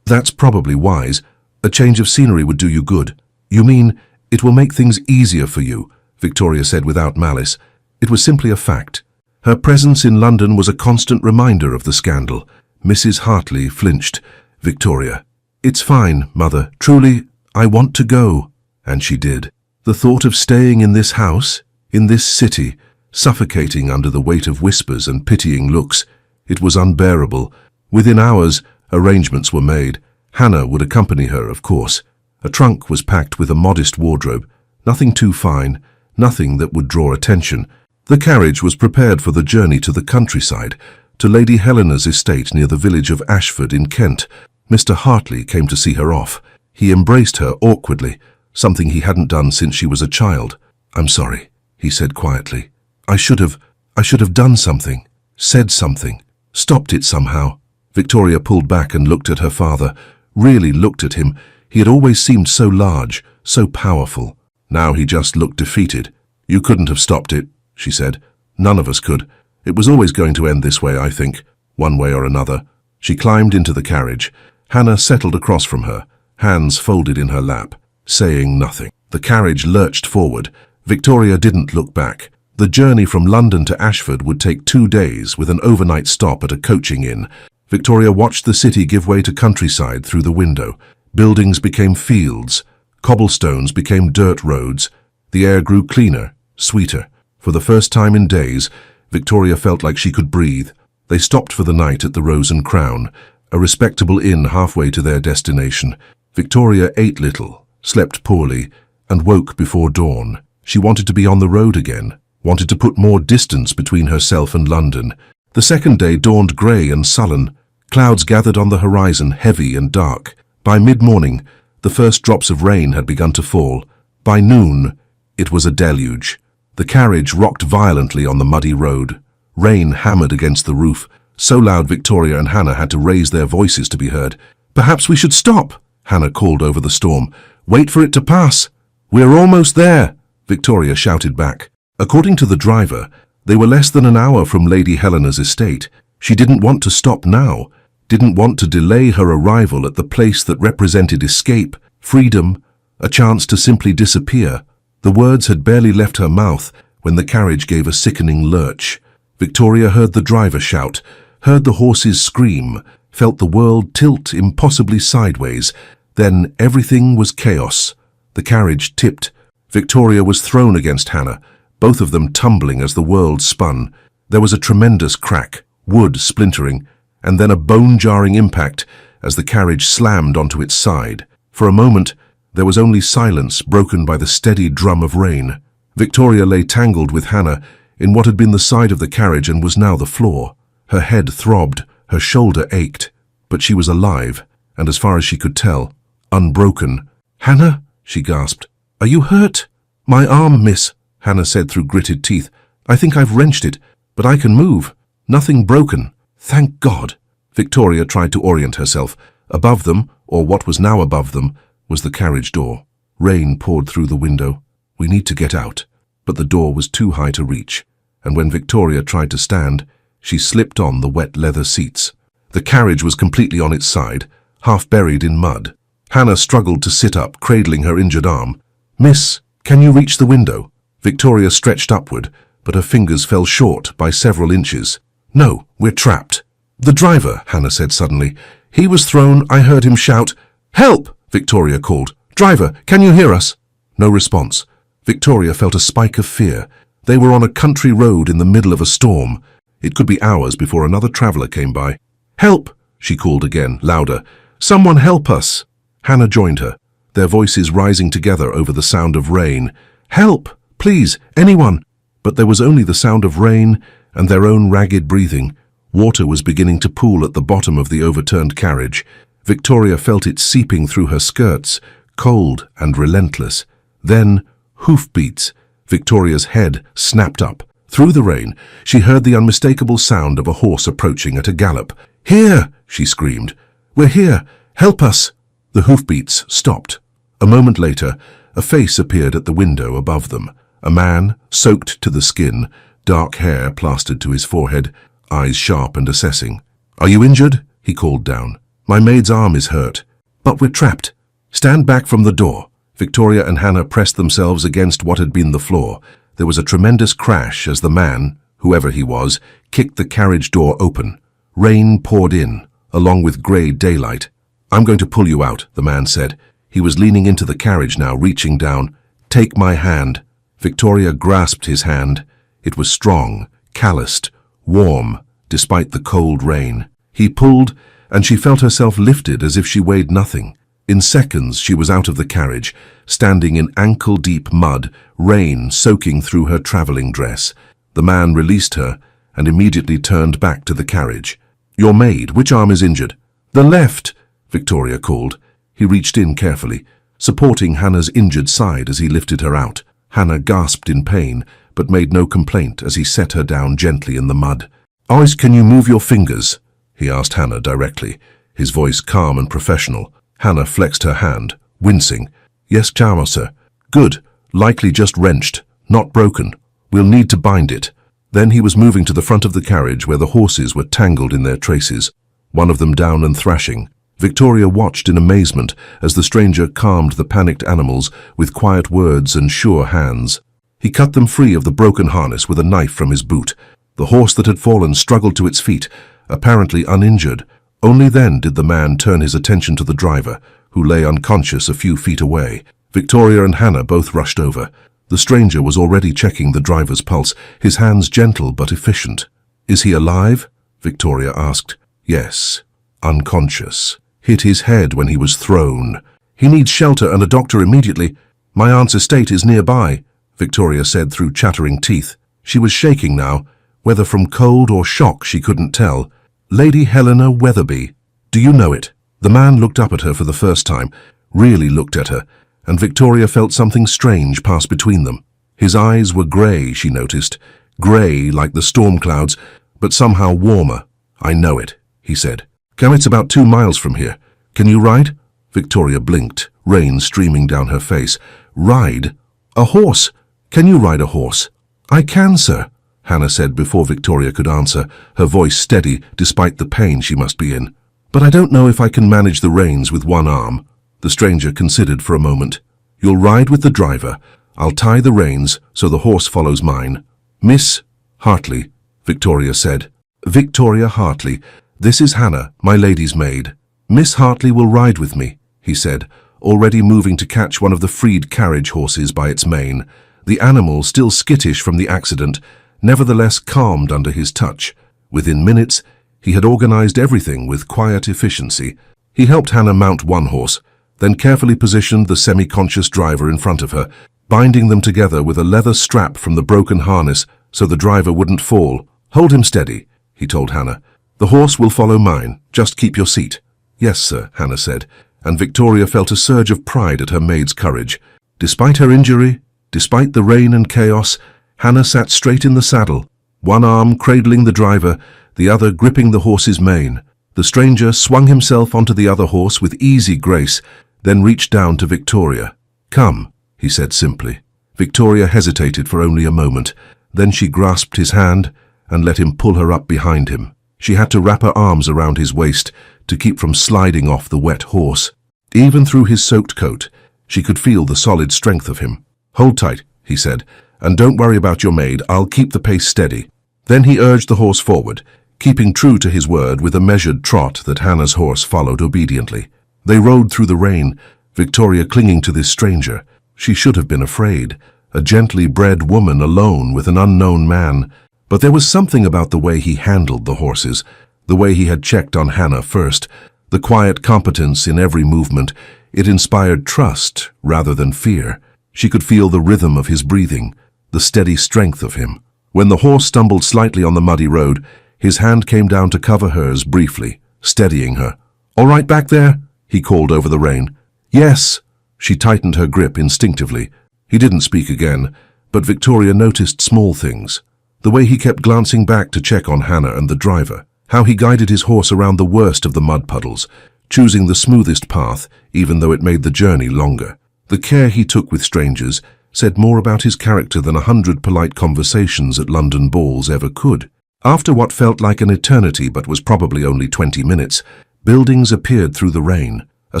probably wise. A change of scenery would do you good." "You mean it will make things easier for you," Victoria said without malice. It was simply a fact. Her presence in London was a constant reminder of the scandal. Mrs. Hartley flinched. "Victoria." "It's fine, Mother. Truly, I want to go." And she did. The thought of staying in this house, in this city, suffocating under the weight of whispers and pitying looks, it was unbearable. Within hours, arrangements were made. Hannah would accompany her, of course. A trunk was packed with a modest wardrobe, nothing too fine, nothing that would draw attention. The carriage was prepared for the journey to the countryside, to Lady Helena's estate near the village of Ashford in Kent. Mr. Hartley came to see her off. He embraced her awkwardly, something he hadn't done since she was a child. "I'm sorry," he said quietly. I should have done something, said something, stopped it somehow." Victoria pulled back and looked at her father, really looked at him. He had always seemed so large, so powerful. Now he just looked defeated. "You couldn't have stopped it," she said. "None of us could. It was always going to end this way, I think, one way or another." She climbed into the carriage. Hannah settled across from her, hands folded in her lap, saying nothing. The carriage lurched forward. Victoria didn't look back. The journey from London to Ashford would take 2 days with an overnight stop at a coaching inn. Victoria watched the city give way to countryside through the window. Buildings became fields. Cobblestones became dirt roads. The air grew cleaner, sweeter. For the first time in days, Victoria felt like she could breathe. They stopped for the night at the Rose and Crown, a respectable inn halfway to their destination. Victoria ate little, slept poorly, and woke before dawn. She wanted to be on the road again, wanted to put more distance between herself and London. The second day dawned grey and sullen. Clouds gathered on the horizon, heavy and dark. By mid-morning, the first drops of rain had begun to fall. By noon, it was a deluge. The carriage rocked violently on the muddy road. Rain hammered against the roof, so loud Victoria and Hannah had to raise their voices to be heard. "Perhaps we should stop," Hannah called over the storm. "Wait for it to pass." "We're almost there," Victoria shouted back. According to the driver, they were less than an hour from Lady Helena's estate. She didn't want to stop now, didn't want to delay her arrival at the place that represented escape, freedom, a chance to simply disappear. The words had barely left her mouth when the carriage gave a sickening lurch. Victoria heard the driver shout, heard the horses scream, felt the world tilt impossibly sideways. Then everything was chaos. The carriage tipped. Victoria was thrown against Hannah, both of them tumbling as the world spun. There was a tremendous crack, wood splintering, and then a bone-jarring impact as the carriage slammed onto its side. For a moment, there was only silence broken by the steady drum of rain. Victoria lay tangled with Hannah in what had been the side of the carriage and was now the floor. Her head throbbed, her shoulder ached, but she was alive, and as far as she could tell, unbroken. "Hannah?" she gasped. "Are you hurt?" "My arm, miss," Hannah said through gritted teeth. "I think I've wrenched it, but I can move. Nothing broken. Thank God." Victoria tried to orient herself. Above them, or what was now above them, was the carriage door. Rain poured through the window. "We need to get out." But the door was too high to reach, and when Victoria tried to stand, she slipped on the wet leather seats. The carriage was completely on its side, half buried in mud. Hannah struggled to sit up, cradling her injured arm. "Miss, can you reach the window?" Victoria stretched upward, but her fingers fell short by several inches. "No, we're trapped." "The driver," Hannah said suddenly. "He was thrown. I heard him shout." "Help!" Victoria called. "Driver, can you hear us?" No response. Victoria felt a spike of fear. They were on a country road in the middle of a storm. It could be hours before another traveller came by. "Help!" she called again, louder. "Someone help us!" Hannah joined her, their voices rising together over the sound of rain. "Help! Please, anyone!" But there was only the sound of rain and their own ragged breathing. Water was beginning to pool at the bottom of the overturned carriage. Victoria felt it seeping through her skirts, cold and relentless. Then, hoofbeats. Victoria's head snapped up. Through the rain, she heard the unmistakable sound of a horse approaching at a gallop. "Here!" she screamed. "We're here! Help us!" The hoofbeats stopped. A moment later, a face appeared at the window above them. A man, soaked to the skin, dark hair plastered to his forehead, eyes sharp and assessing. "Are you injured?" he called down. "My maid's arm is hurt." "But we're trapped." "Stand back from the door." Victoria and Hannah pressed themselves against what had been the floor. There was a tremendous crash as the man, whoever he was, kicked the carriage door open. Rain poured in, along with grey daylight. "I'm going to pull you out," the man said. He was leaning into the carriage now, reaching down. Take my hand." Victoria grasped his hand. It was strong, calloused, warm, despite the cold rain. He pulled, and she felt herself lifted as if she weighed nothing. In seconds, she was out of the carriage, standing in ankle-deep mud, rain soaking through her traveling dress. The man released her and immediately turned back to the carriage. "Your maid, which arm is injured?" "The left," Victoria called. He reached in carefully, supporting Hannah's injured side as he lifted her out. Hannah gasped in pain, but made no complaint as he set her down gently in the mud. "Ois, can you move your fingers?" he asked Hannah directly, his voice calm and professional. Hannah flexed her hand, wincing. "Yes, chamo, sir." "Good. Likely just wrenched, not broken. We'll need to bind it." Then he was moving to the front of the carriage where the horses were tangled in their traces, one of them down and thrashing. Victoria watched in amazement as the stranger calmed the panicked animals with quiet words and sure hands. He cut them free of the broken harness with a knife from his boot. The horse that had fallen struggled to its feet, apparently uninjured. Only then did the man turn his attention to the driver, who lay unconscious a few feet away. Victoria and Hannah both rushed over. The stranger was already checking the driver's pulse, his hands gentle but efficient. "Is he alive?" Victoria asked. "Yes. Unconscious. Hit his head when he was thrown. He needs shelter and a doctor immediately. My aunt's estate is nearby," Victoria said through chattering teeth. She was shaking now, whether from cold or shock she couldn't tell. "Lady Helena Weatherby. Do you know it?" The man looked up at her for the first time, really looked at her, and Victoria felt something strange pass between them. His eyes were grey, she noticed, grey like the storm clouds, but somehow warmer. "I know it," he said. "Come, it's about 2 miles from here. Can you ride?" Victoria blinked, rain streaming down her face. "Ride? A horse? Can you ride a horse?" "I can, sir," Hannah said before Victoria could answer, her voice steady despite the pain she must be in. "But I don't know if I can manage the reins with one arm." The stranger considered for a moment. "You'll ride with the driver. I'll tie the reins so the horse follows mine." "Miss Hartley," Victoria said. "Victoria Hartley. This is Hannah, my lady's maid." "Miss Hartley will ride with me," he said, already moving to catch one of the freed carriage horses by its mane. The animal, still skittish from the accident, nevertheless calmed under his touch. Within minutes, he had organized everything with quiet efficiency. He helped Hannah mount one horse, then carefully positioned the semi-conscious driver in front of her, binding them together with a leather strap from the broken harness so the driver wouldn't fall. "Hold him steady," he told Hannah. "The horse will follow mine. Just keep your seat." "Yes, sir," Hannah said, and Victoria felt a surge of pride at her maid's courage. Despite her injury, despite the rain and chaos, Hannah sat straight in the saddle, one arm cradling the driver, the other gripping the horse's mane. The stranger swung himself onto the other horse with easy grace, then reached down to Victoria. "Come," he said simply. Victoria hesitated for only a moment. Then she grasped his hand and let him pull her up behind him. She had to wrap her arms around his waist to keep from sliding off the wet horse. Even through his soaked coat, she could feel the solid strength of him. "Hold tight," he said, "and don't worry about your maid. I'll keep the pace steady." Then he urged the horse forward, keeping true to his word with a measured trot that Hannah's horse followed obediently. They rode through the rain, Victoria clinging to this stranger. She should have been afraid, a gently bred woman alone with an unknown man. But there was something about the way he handled the horses, the way he had checked on Hannah first, the quiet competence in every movement. It inspired trust rather than fear. She could feel the rhythm of his breathing, the steady strength of him. When the horse stumbled slightly on the muddy road, his hand came down to cover hers briefly, steadying her. "All right back there?" he called over the rain. "Yes." She tightened her grip instinctively. He didn't speak again, but Victoria noticed small things. The way he kept glancing back to check on Hannah and the driver, how he guided his horse around the worst of the mud puddles, choosing the smoothest path, even though it made the journey longer. The care he took with strangers said more about his character than 100 polite conversations at London balls ever could. After what felt like an eternity but was probably only 20 minutes, buildings appeared through the rain. A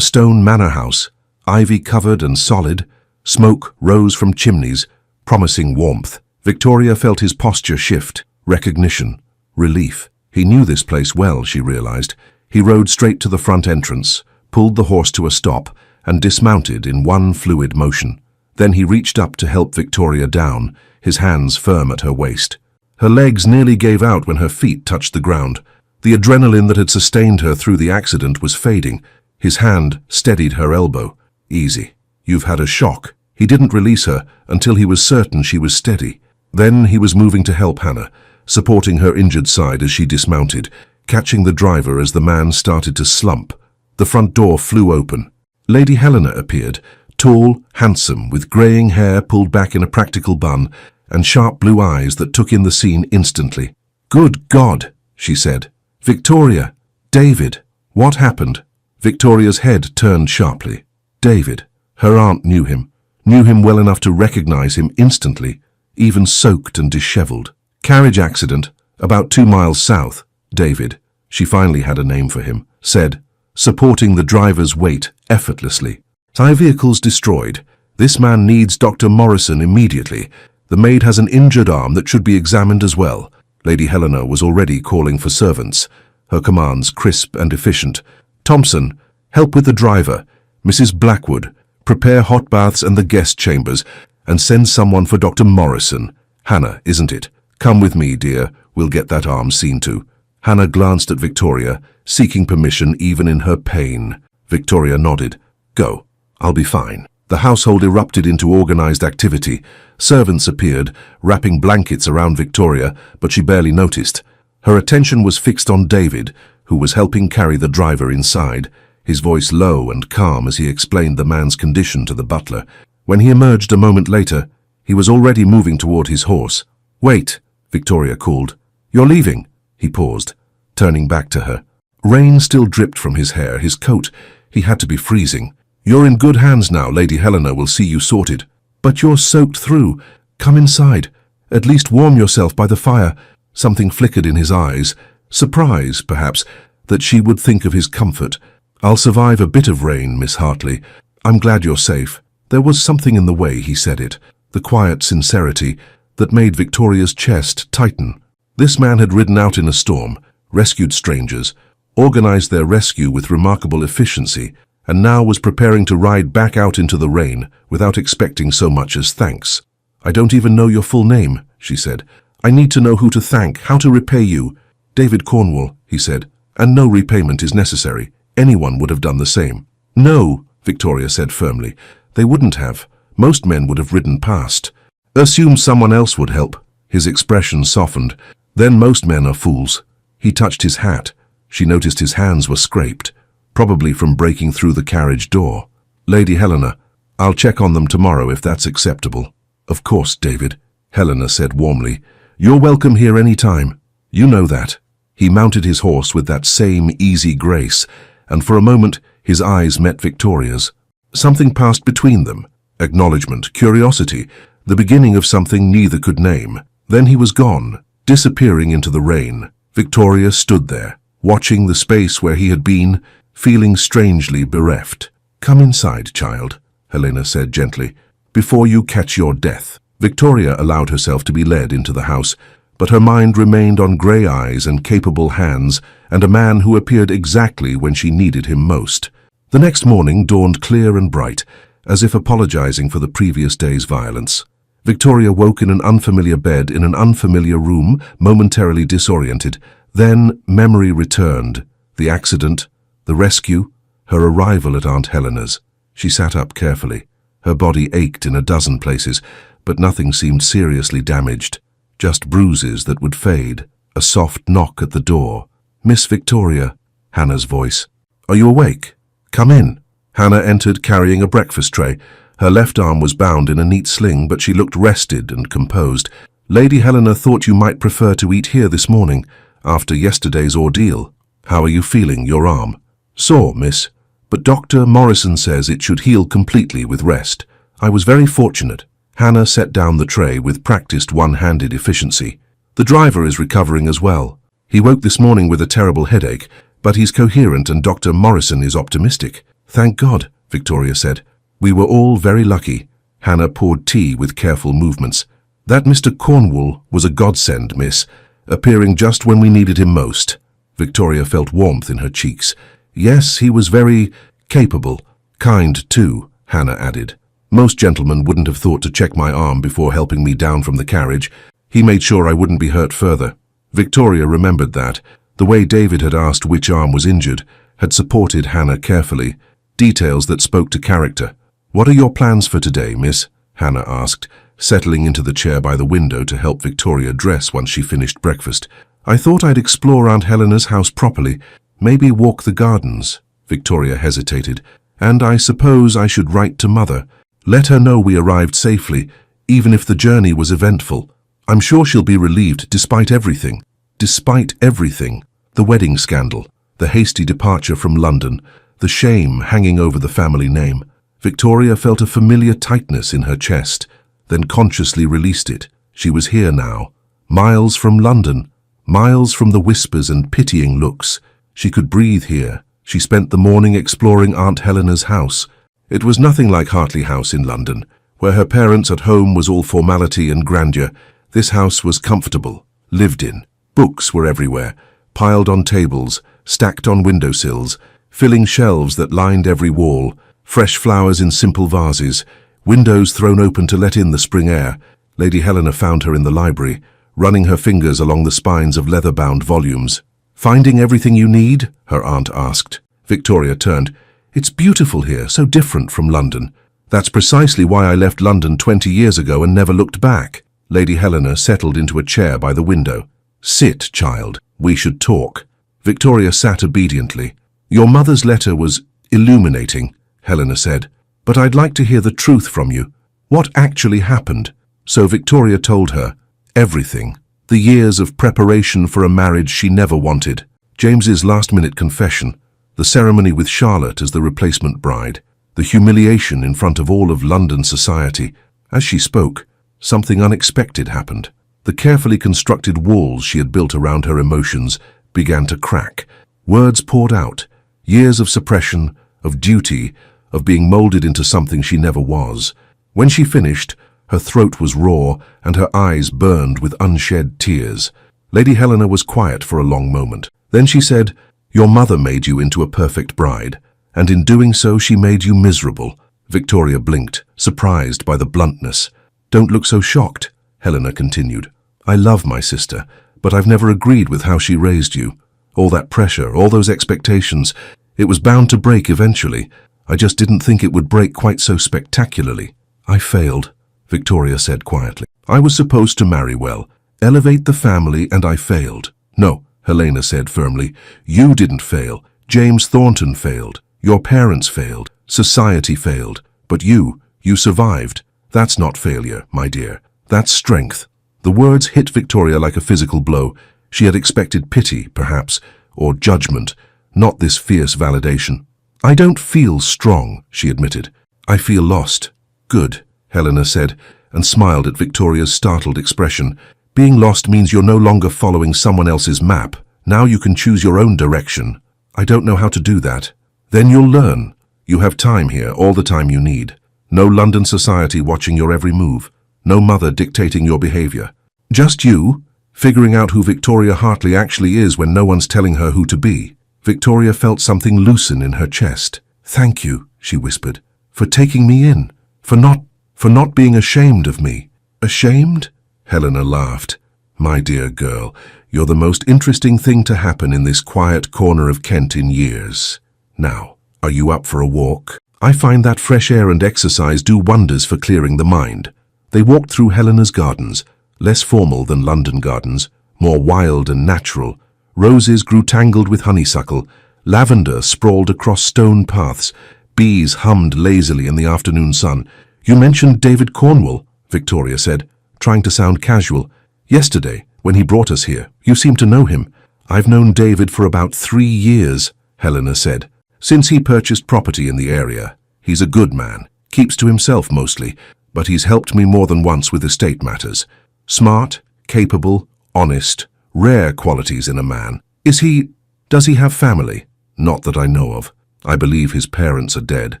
stone manor house, ivy-covered and solid. Smoke rose from chimneys, promising warmth. Victoria felt his posture shift, recognition, relief. He knew this place well, she realized. He rode straight to the front entrance, pulled the horse to a stop, and dismounted in one fluid motion. Then he reached up to help Victoria down, his hands firm at her waist. Her legs nearly gave out when her feet touched the ground. The adrenaline that had sustained her through the accident was fading. His hand steadied her elbow. Easy. You've had a shock. He didn't release her until he was certain she was steady. Then he was moving to help Hannah, supporting her injured side as she dismounted, catching the driver as the man started to slump. The front door flew open. Lady Helena appeared, tall, handsome, with greying hair pulled back in a practical bun, and sharp blue eyes that took in the scene instantly. "Good God," she said. "Victoria! David! What happened?" Victoria's head turned sharply. David. Her aunt knew him well enough to recognize him instantly, even soaked and disheveled. "Carriage accident, about 2 miles south." David, she finally had a name for him, said, supporting the driver's weight effortlessly. "Tire vehicles destroyed. This man needs Dr. Morrison immediately. The maid has an injured arm that should be examined as well." Lady Helena was already calling for servants, her commands crisp and efficient. "Thompson, help with the driver. Mrs. Blackwood, prepare hot baths and the guest chambers, and send someone for Dr. Morrison. Hannah, isn't it? Come with me, dear. We'll get that arm seen to." Hannah glanced at Victoria, seeking permission even in her pain. Victoria nodded. "Go. I'll be fine." The household erupted into organized activity. Servants appeared, wrapping blankets around Victoria, but she barely noticed. Her attention was fixed on David, who was helping carry the driver inside, his voice low and calm as he explained the man's condition to the butler. When he emerged a moment later, he was already moving toward his horse. "Wait," Victoria called. "You're leaving." He paused, turning back to her. Rain still dripped from his hair, his coat. He had to be freezing. "You're in good hands now. Lady Helena will see you sorted." "But you're soaked through. Come inside. At least warm yourself by the fire." Something flickered in his eyes. Surprise, perhaps, that she would think of his comfort. "I'll survive a bit of rain, Miss Hartley. I'm glad you're safe." There was something in the way he said it, the quiet sincerity, that made Victoria's chest tighten. This man had ridden out in a storm, rescued strangers, organized their rescue with remarkable efficiency, and now was preparing to ride back out into the rain without expecting so much as thanks. "I don't even know your full name," she said. "I need to know who to thank, how to repay you." "David Cornwall," he said, "and no repayment is necessary. Anyone would have done the same." "No," Victoria said firmly. "They wouldn't have. Most men would have ridden past. Assume someone else would help." His expression softened. "Then most men are fools." He touched his hat. She noticed his hands were scraped, probably from breaking through the carriage door. "Lady Helena, I'll check on them tomorrow if that's acceptable." "Of course, David," Helena said warmly. "You're welcome here any time. You know that." He mounted his horse with that same easy grace, and for a moment his eyes met Victoria's. Something passed between them. Acknowledgement, curiosity, the beginning of something neither could name. Then he was gone, disappearing into the rain. Victoria stood there, watching the space where he had been, feeling strangely bereft. "Come inside, child," Helena said gently, "before you catch your death." Victoria allowed herself to be led into the house, but her mind remained on grey eyes and capable hands, and a man who appeared exactly when she needed him most. The next morning dawned clear and bright, as if apologizing for the previous day's violence. Victoria woke in an unfamiliar bed in an unfamiliar room, momentarily disoriented. Then memory returned. The accident, the rescue, her arrival at Aunt Helena's. She sat up carefully. Her body ached in a dozen places, but nothing seemed seriously damaged. Just bruises that would fade. A soft knock at the door. "Miss Victoria," Hannah's voice. "Are you awake? Come in." Hannah entered carrying a breakfast tray. Her left arm was bound in a neat sling, but she looked rested and composed. "Lady Helena thought you might prefer to eat here this morning, after yesterday's ordeal. How are you feeling, your arm?" "Sore, miss, but Dr. Morrison says it should heal completely with rest. I was very fortunate." Hannah set down the tray with practiced one-handed efficiency. "The driver is recovering as well. He woke this morning with a terrible headache, but he's coherent and Dr. Morrison is optimistic." "Thank God," Victoria said. "We were all very lucky." Hannah poured tea with careful movements. "That Mr. Cornwall was a godsend, miss, appearing just when we needed him most." Victoria felt warmth in her cheeks. "Yes, he was very capable. Kind, too," Hannah added. Most gentlemen wouldn't have thought to check my arm before helping me down from the carriage. He made sure I wouldn't be hurt further. Victoria remembered that. The way David had asked which arm was injured had supported Hannah carefully. Details that spoke to character. "What are your plans for today, miss?" Hannah asked, settling into the chair by the window to help Victoria dress once she finished breakfast. "I thought I'd explore Aunt Helena's house properly. Maybe walk the gardens." Victoria hesitated. "And I suppose I should write to Mother. Let her know we arrived safely, even if the journey was eventful. I'm sure she'll be relieved despite everything." Despite everything. The wedding scandal, the hasty departure from London, the shame hanging over the family name. Victoria felt a familiar tightness in her chest, then consciously released it. She was here now, miles from London, miles from the whispers and pitying looks. She could breathe here. She spent the morning exploring Aunt Helena's house. It was nothing like Hartley House in London, where her parents at home was all formality and grandeur. This house was comfortable, lived in. Books were everywhere, piled on tables, stacked on windowsills, filling shelves that lined every wall, fresh flowers in simple vases, windows thrown open to let in the spring air. Lady Helena found her in the library, running her fingers along the spines of leather-bound volumes. "Finding everything you need?" her aunt asked. Victoria turned. "It's beautiful here, so different from London. That's precisely why I left London 20 years ago and never looked back." Lady Helena settled into a chair by the window. "Sit, child. We should talk." Victoria sat obediently. "Your mother's letter was illuminating," Helena said, "but I'd like to hear the truth from you. What actually happened?" So Victoria told her everything. The years of preparation for a marriage she never wanted. James's last-minute confession, the ceremony with Charlotte as the replacement bride, the humiliation in front of all of London society. As she spoke, something unexpected happened. The carefully constructed walls she had built around her emotions began to crack. Words poured out, years of suppression, of duty, of being molded into something she never was. When she finished, her throat was raw and her eyes burned with unshed tears. Lady Helena was quiet for a long moment. Then she said, "Your mother made you into a perfect bride, and in doing so she made you miserable." Victoria blinked, surprised by the bluntness. "Don't look so shocked," Helena continued. "I love my sister, but I've never agreed with how she raised you. All that pressure, all those expectations, it was bound to break eventually. I just didn't think it would break quite so spectacularly." "I failed," Victoria said quietly. "I was supposed to marry well, elevate the family, and I failed." "No," Helena said firmly, "you didn't fail. James Thornton failed. Your parents failed. Society failed. But you survived. That's not failure, my dear. That's strength." The words hit Victoria like a physical blow. She had expected pity, perhaps, or judgment, not this fierce validation. "I don't feel strong," she admitted. "I feel lost." "Good," Helena said, and smiled at Victoria's startled expression. "Being lost means you're no longer following someone else's map. Now you can choose your own direction." "I don't know how to do that." "Then you'll learn. You have time here, all the time you need. No London society watching your every move. No mother dictating your behavior. Just you, figuring out who Victoria Hartley actually is when no one's telling her who to be." Victoria felt something loosen in her chest. "Thank you," she whispered, "for taking me in, for not being ashamed of me." "Ashamed?" Helena laughed. "My dear girl, you're the most interesting thing to happen in this quiet corner of Kent in years. Now, are you up for a walk? I find that fresh air and exercise do wonders for clearing the mind." They walked through Helena's gardens, less formal than London gardens, more wild and natural. Roses grew tangled with honeysuckle, lavender sprawled across stone paths, bees hummed lazily in the afternoon sun. "You mentioned David Cornwall," Victoria said, trying to sound casual. "Yesterday, when he brought us here, you seemed to know him." "I've known David for about 3 years," Helena said, "since he purchased property in the area. He's a good man, keeps to himself mostly, but he's helped me more than once with estate matters. Smart, capable, honest, rare qualities in a man. Does he have family?" "Not that I know of. I believe his parents are dead.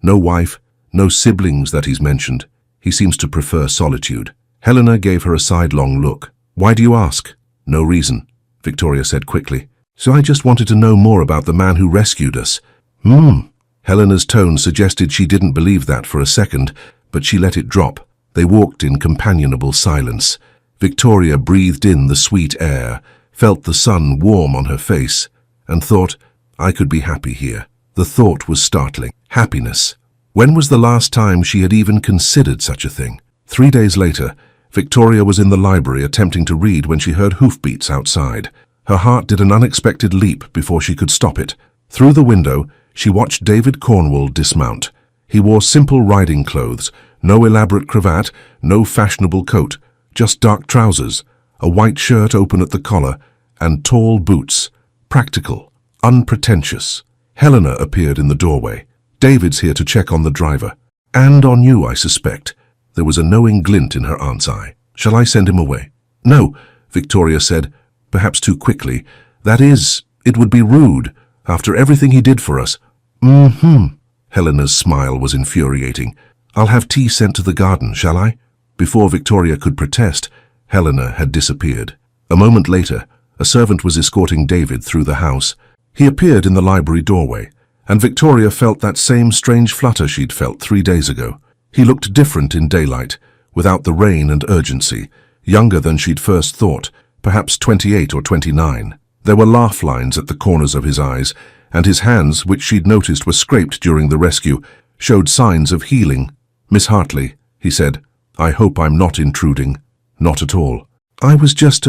No wife, no siblings that he's mentioned. He seems to prefer solitude." Helena gave her a sidelong look. "Why do you ask?" "No reason," Victoria said quickly. "So I just wanted to know more about the man who rescued us." Helena's tone suggested she didn't believe that for a second, but she let it drop. They walked in companionable silence. Victoria breathed in the sweet air, felt the sun warm on her face, and thought, I could be happy here. The thought was startling. Happiness. When was the last time she had even considered such a thing? 3 days later, Victoria was in the library attempting to read when she heard hoofbeats outside. Her heart did an unexpected leap before she could stop it. Through the window, she watched David Cornwall dismount. He wore simple riding clothes, no elaborate cravat, no fashionable coat, just dark trousers, a white shirt open at the collar, and tall boots. Practical, unpretentious. Helena appeared in the doorway. David's here to check on the driver. And on you, I suspect. There was a knowing glint in her aunt's eye. Shall I send him away? No, Victoria said, perhaps too quickly. That is, it would be rude, after everything he did for us. Helena's smile was infuriating. I'll have tea sent to the garden, shall I? Before Victoria could protest, Helena had disappeared. A moment later, a servant was escorting David through the house. He appeared in the library doorway, and Victoria felt that same strange flutter she'd felt 3 days ago. He looked different in daylight, without the rain and urgency, younger than she'd first thought, perhaps 28 or 29. There were laugh lines at the corners of his eyes, and his hands, which she'd noticed were scraped during the rescue, showed signs of healing. Miss Hartley, he said, I hope I'm not intruding. Not at all. I was just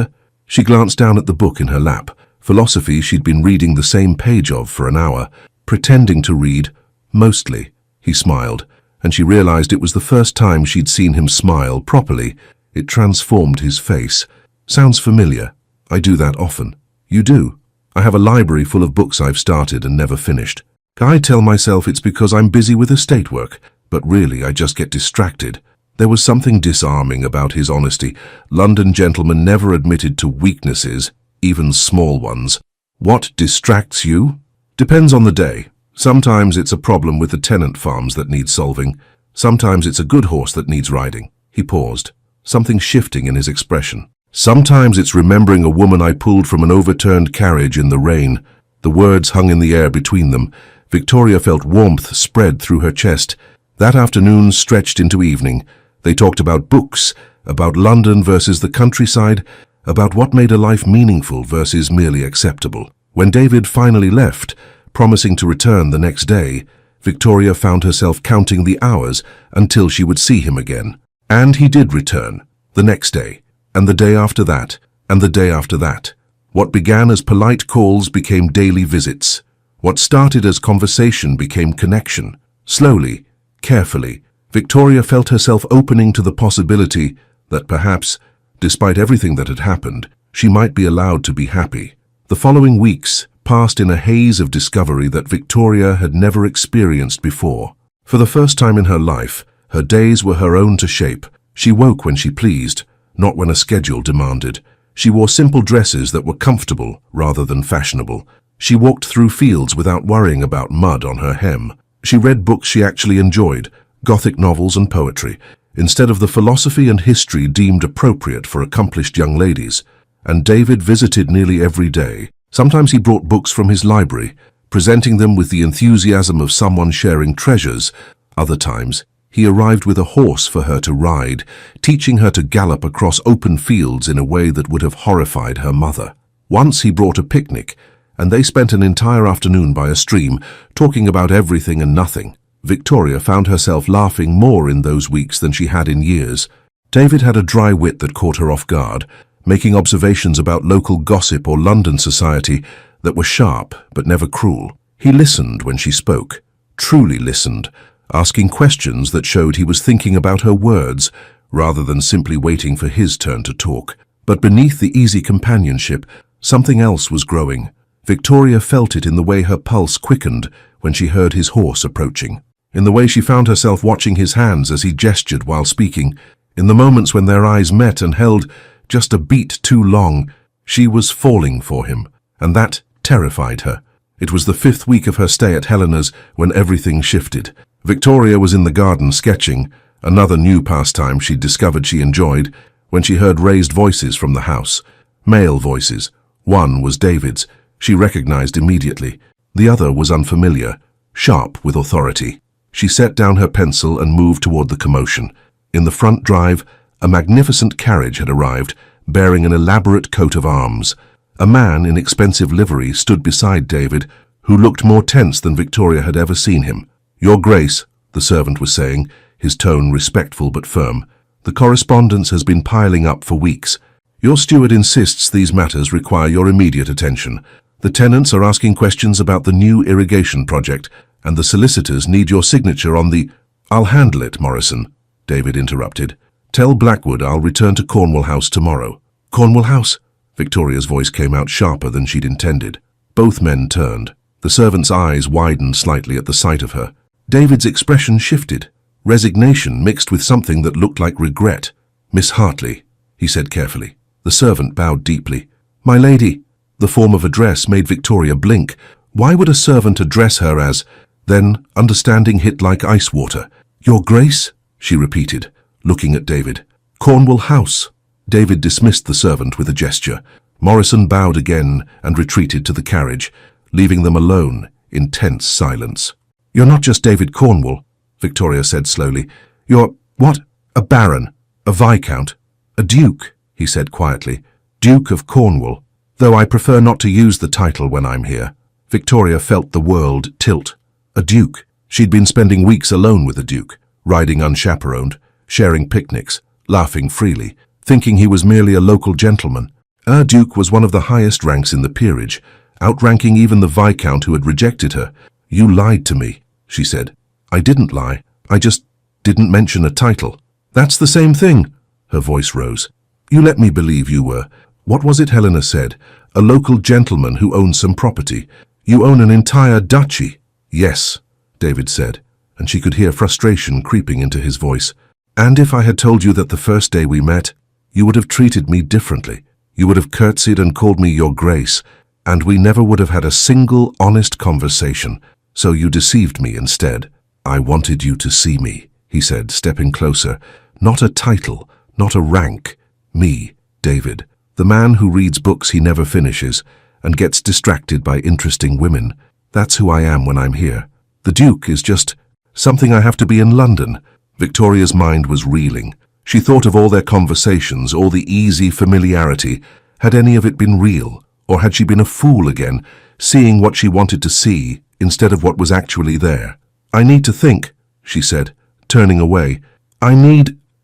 She glanced down at the book in her lap, philosophy she'd been reading the same page of for an hour, pretending to read, mostly. He smiled, and she realized it was the first time she'd seen him smile properly. It transformed his face. Sounds familiar. I do that often. You do? I have a library full of books I've started and never finished. I tell myself it's because I'm busy with estate work, but really I just get distracted. There was something disarming about his honesty. London gentlemen never admitted to weaknesses, even small ones. What distracts you? Depends on the day. Sometimes it's a problem with the tenant farms that needs solving. Sometimes it's a good horse that needs riding. He paused, something shifting in his expression. Sometimes it's remembering a woman I pulled from an overturned carriage in the rain. The words hung in the air between them. Victoria felt warmth spread through her chest. That afternoon stretched into evening. They talked about books, about London versus the countryside, about what made a life meaningful versus merely acceptable. When David finally left, promising to return the next day, Victoria found herself counting the hours until she would see him again. And he did return, the next day, and the day after that, and the day after that. What began as polite calls became daily visits. What started as conversation became connection. Slowly, carefully, Victoria felt herself opening to the possibility that perhaps, despite everything that had happened, she might be allowed to be happy. The following weeks passed in a haze of discovery that Victoria had never experienced before. For the first time in her life, her days were her own to shape. She woke when she pleased, not when a schedule demanded. She wore simple dresses that were comfortable rather than fashionable. She walked through fields without worrying about mud on her hem. She read books she actually enjoyed, Gothic novels and poetry, instead of the philosophy and history deemed appropriate for accomplished young ladies. And David visited nearly every day. Sometimes he brought books from his library, presenting them with the enthusiasm of someone sharing treasures. Other times, he arrived with a horse for her to ride, teaching her to gallop across open fields in a way that would have horrified her mother. Once he brought a picnic, and they spent an entire afternoon by a stream, talking about everything and nothing. Victoria found herself laughing more in those weeks than she had in years. David had a dry wit that caught her off guard, making observations about local gossip or London society that were sharp but never cruel. He listened when she spoke, truly listened, asking questions that showed he was thinking about her words rather than simply waiting for his turn to talk. But beneath the easy companionship, something else was growing. Victoria felt it in the way her pulse quickened when she heard his horse approaching, in the way she found herself watching his hands as he gestured while speaking, in the moments when their eyes met and held just a beat too long. She was falling for him, and that terrified her. It was the 5th week of her stay at Helena's when everything shifted. Victoria was in the garden sketching, another new pastime she'd discovered she enjoyed, when she heard raised voices from the house. Male voices. One was David's. She recognized immediately. The other was unfamiliar, sharp with authority. She set down her pencil and moved toward the commotion. In the front drive, a magnificent carriage had arrived, bearing an elaborate coat of arms. A man in expensive livery stood beside David, who looked more tense than Victoria had ever seen him. "Your Grace," the servant was saying, his tone respectful but firm, "the correspondence has been piling up for weeks. Your steward insists these matters require your immediate attention. The tenants are asking questions about the new irrigation project, and the solicitors need your signature on the—" "I'll handle it, Morrison," David interrupted. "Tell Blackwood I'll return to Cornwall House tomorrow." "Cornwall House?" Victoria's voice came out sharper than she'd intended. Both men turned. The servant's eyes widened slightly at the sight of her. David's expression shifted, resignation mixed with something that looked like regret. "Miss Hartley," he said carefully. The servant bowed deeply. "My lady." The form of address made Victoria blink. Why would a servant address her as— Then, understanding hit like ice water. "Your Grace?" she repeated, looking at David. "Cornwall House." David dismissed the servant with a gesture. Morrison bowed again and retreated to the carriage, leaving them alone in tense silence. "You're not just David Cornwall," Victoria said slowly. "You're— what? A baron? A viscount? A duke?" he said quietly. "Duke of Cornwall. Though I prefer not to use the title when I'm here." Victoria felt the world tilt. A duke. She'd been spending weeks alone with a duke, riding unchaperoned, sharing picnics, laughing freely, thinking he was merely a local gentleman. Her duke was one of the highest ranks in the peerage, outranking even the viscount who had rejected her. "You lied to me," she said. "I didn't lie. I just didn't mention a title." "That's the same thing." Her voice rose. "You let me believe you were— what was it Helena said? A local gentleman who owns some property. You own an entire duchy." "Yes," David said, and she could hear frustration creeping into his voice. "And if I had told you that the first day we met, you would have treated me differently. You would have curtsied and called me Your Grace, and we never would have had a single honest conversation. So you deceived me instead." "I wanted you to see me," he said, stepping closer. "Not a title, not a rank. Me, David, the man who reads books he never finishes and gets distracted by interesting women. That's who I am when I'm here. The Duke is just something I have to be in London." Victoria's mind was reeling. She thought of all their conversations, all the easy familiarity. Had any of it been real, or had she been a fool again, seeing what she wanted to see instead of what was actually there? "I need to think," she said, turning away.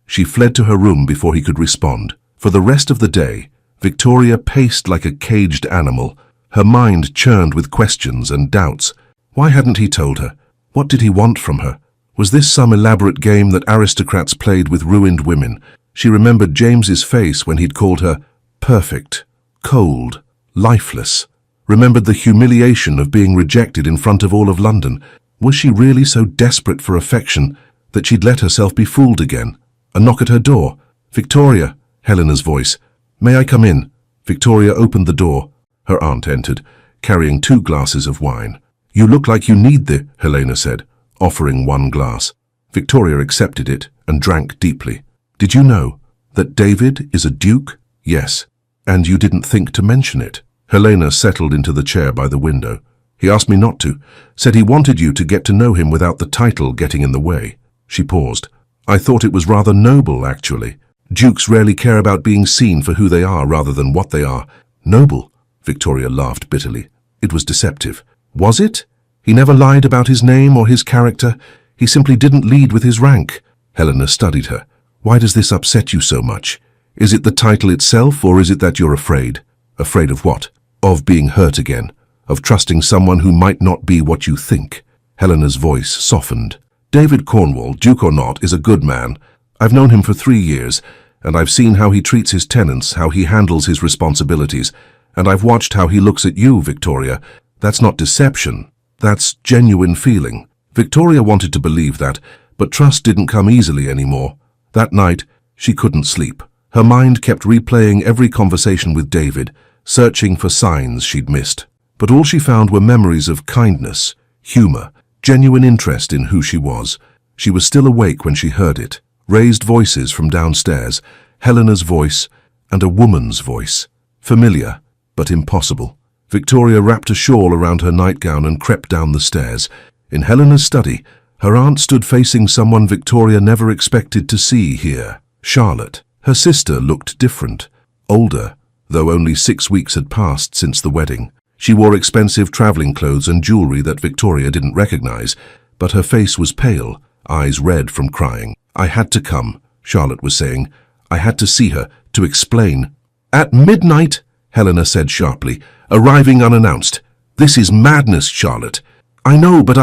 She fled to her room before he could respond. For the rest of the day, Victoria paced like a caged animal. Her mind churned with questions and doubts. Why hadn't he told her? What did he want from her? Was this some elaborate game that aristocrats played with ruined women? She remembered James's face when he'd called her perfect, cold, lifeless. Remembered the humiliation of being rejected in front of all of London. Was she really so desperate for affection that she'd let herself be fooled again? A knock at her door. "Victoria," Helena's voice. "May I come in?" Victoria opened the door. Her aunt entered, carrying 2 glasses of wine. "You look like you need the," Helena said, offering 1 glass. Victoria accepted it and drank deeply. "Did you know that David is a duke?" "Yes. And you didn't think to mention it." Helena settled into the chair by the window. "He asked me not to. Said he wanted you to get to know him without the title getting in the way." She paused. "I thought it was rather noble, actually. Dukes rarely care about being seen for who they are rather than what they are." "Noble?" Victoria laughed bitterly. It was deceptive. Was it? He never lied about his name or his character. He simply didn't lead with his rank. Helena studied her. "Why does this upset you so much? Is it the title itself, or is it that you're afraid?" "Afraid of what?" "Of being hurt again. Of trusting someone who might not be what you think." Helena's voice softened. "David Cornwall, Duke or not, is a good man. I've known him for 3 years, and I've seen how he treats his tenants, how he handles his responsibilities, and I've watched how he looks at you, Victoria. That's not deception. That's genuine feeling." Victoria wanted to believe that, but trust didn't come easily anymore. That night, she couldn't sleep. Her mind kept replaying every conversation with David, searching for signs she'd missed. But all she found were memories of kindness, humor, genuine interest in who she was. She was still awake when she heard it. Raised voices from downstairs, Helena's voice and a woman's voice. Familiar, but impossible. Victoria wrapped a shawl around her nightgown and crept down the stairs. In Helena's study, Her aunt stood facing someone Victoria never expected to see here, Charlotte. Her sister looked different, older, though only 6 weeks had passed since the wedding. She wore expensive traveling clothes and jewelry that Victoria didn't recognize, but her face was pale, eyes red from crying. "I had to come," Charlotte was saying. "I had to see her, to explain." "At midnight," Helena said sharply, "arriving unannounced. This is madness, Charlotte." "I know, but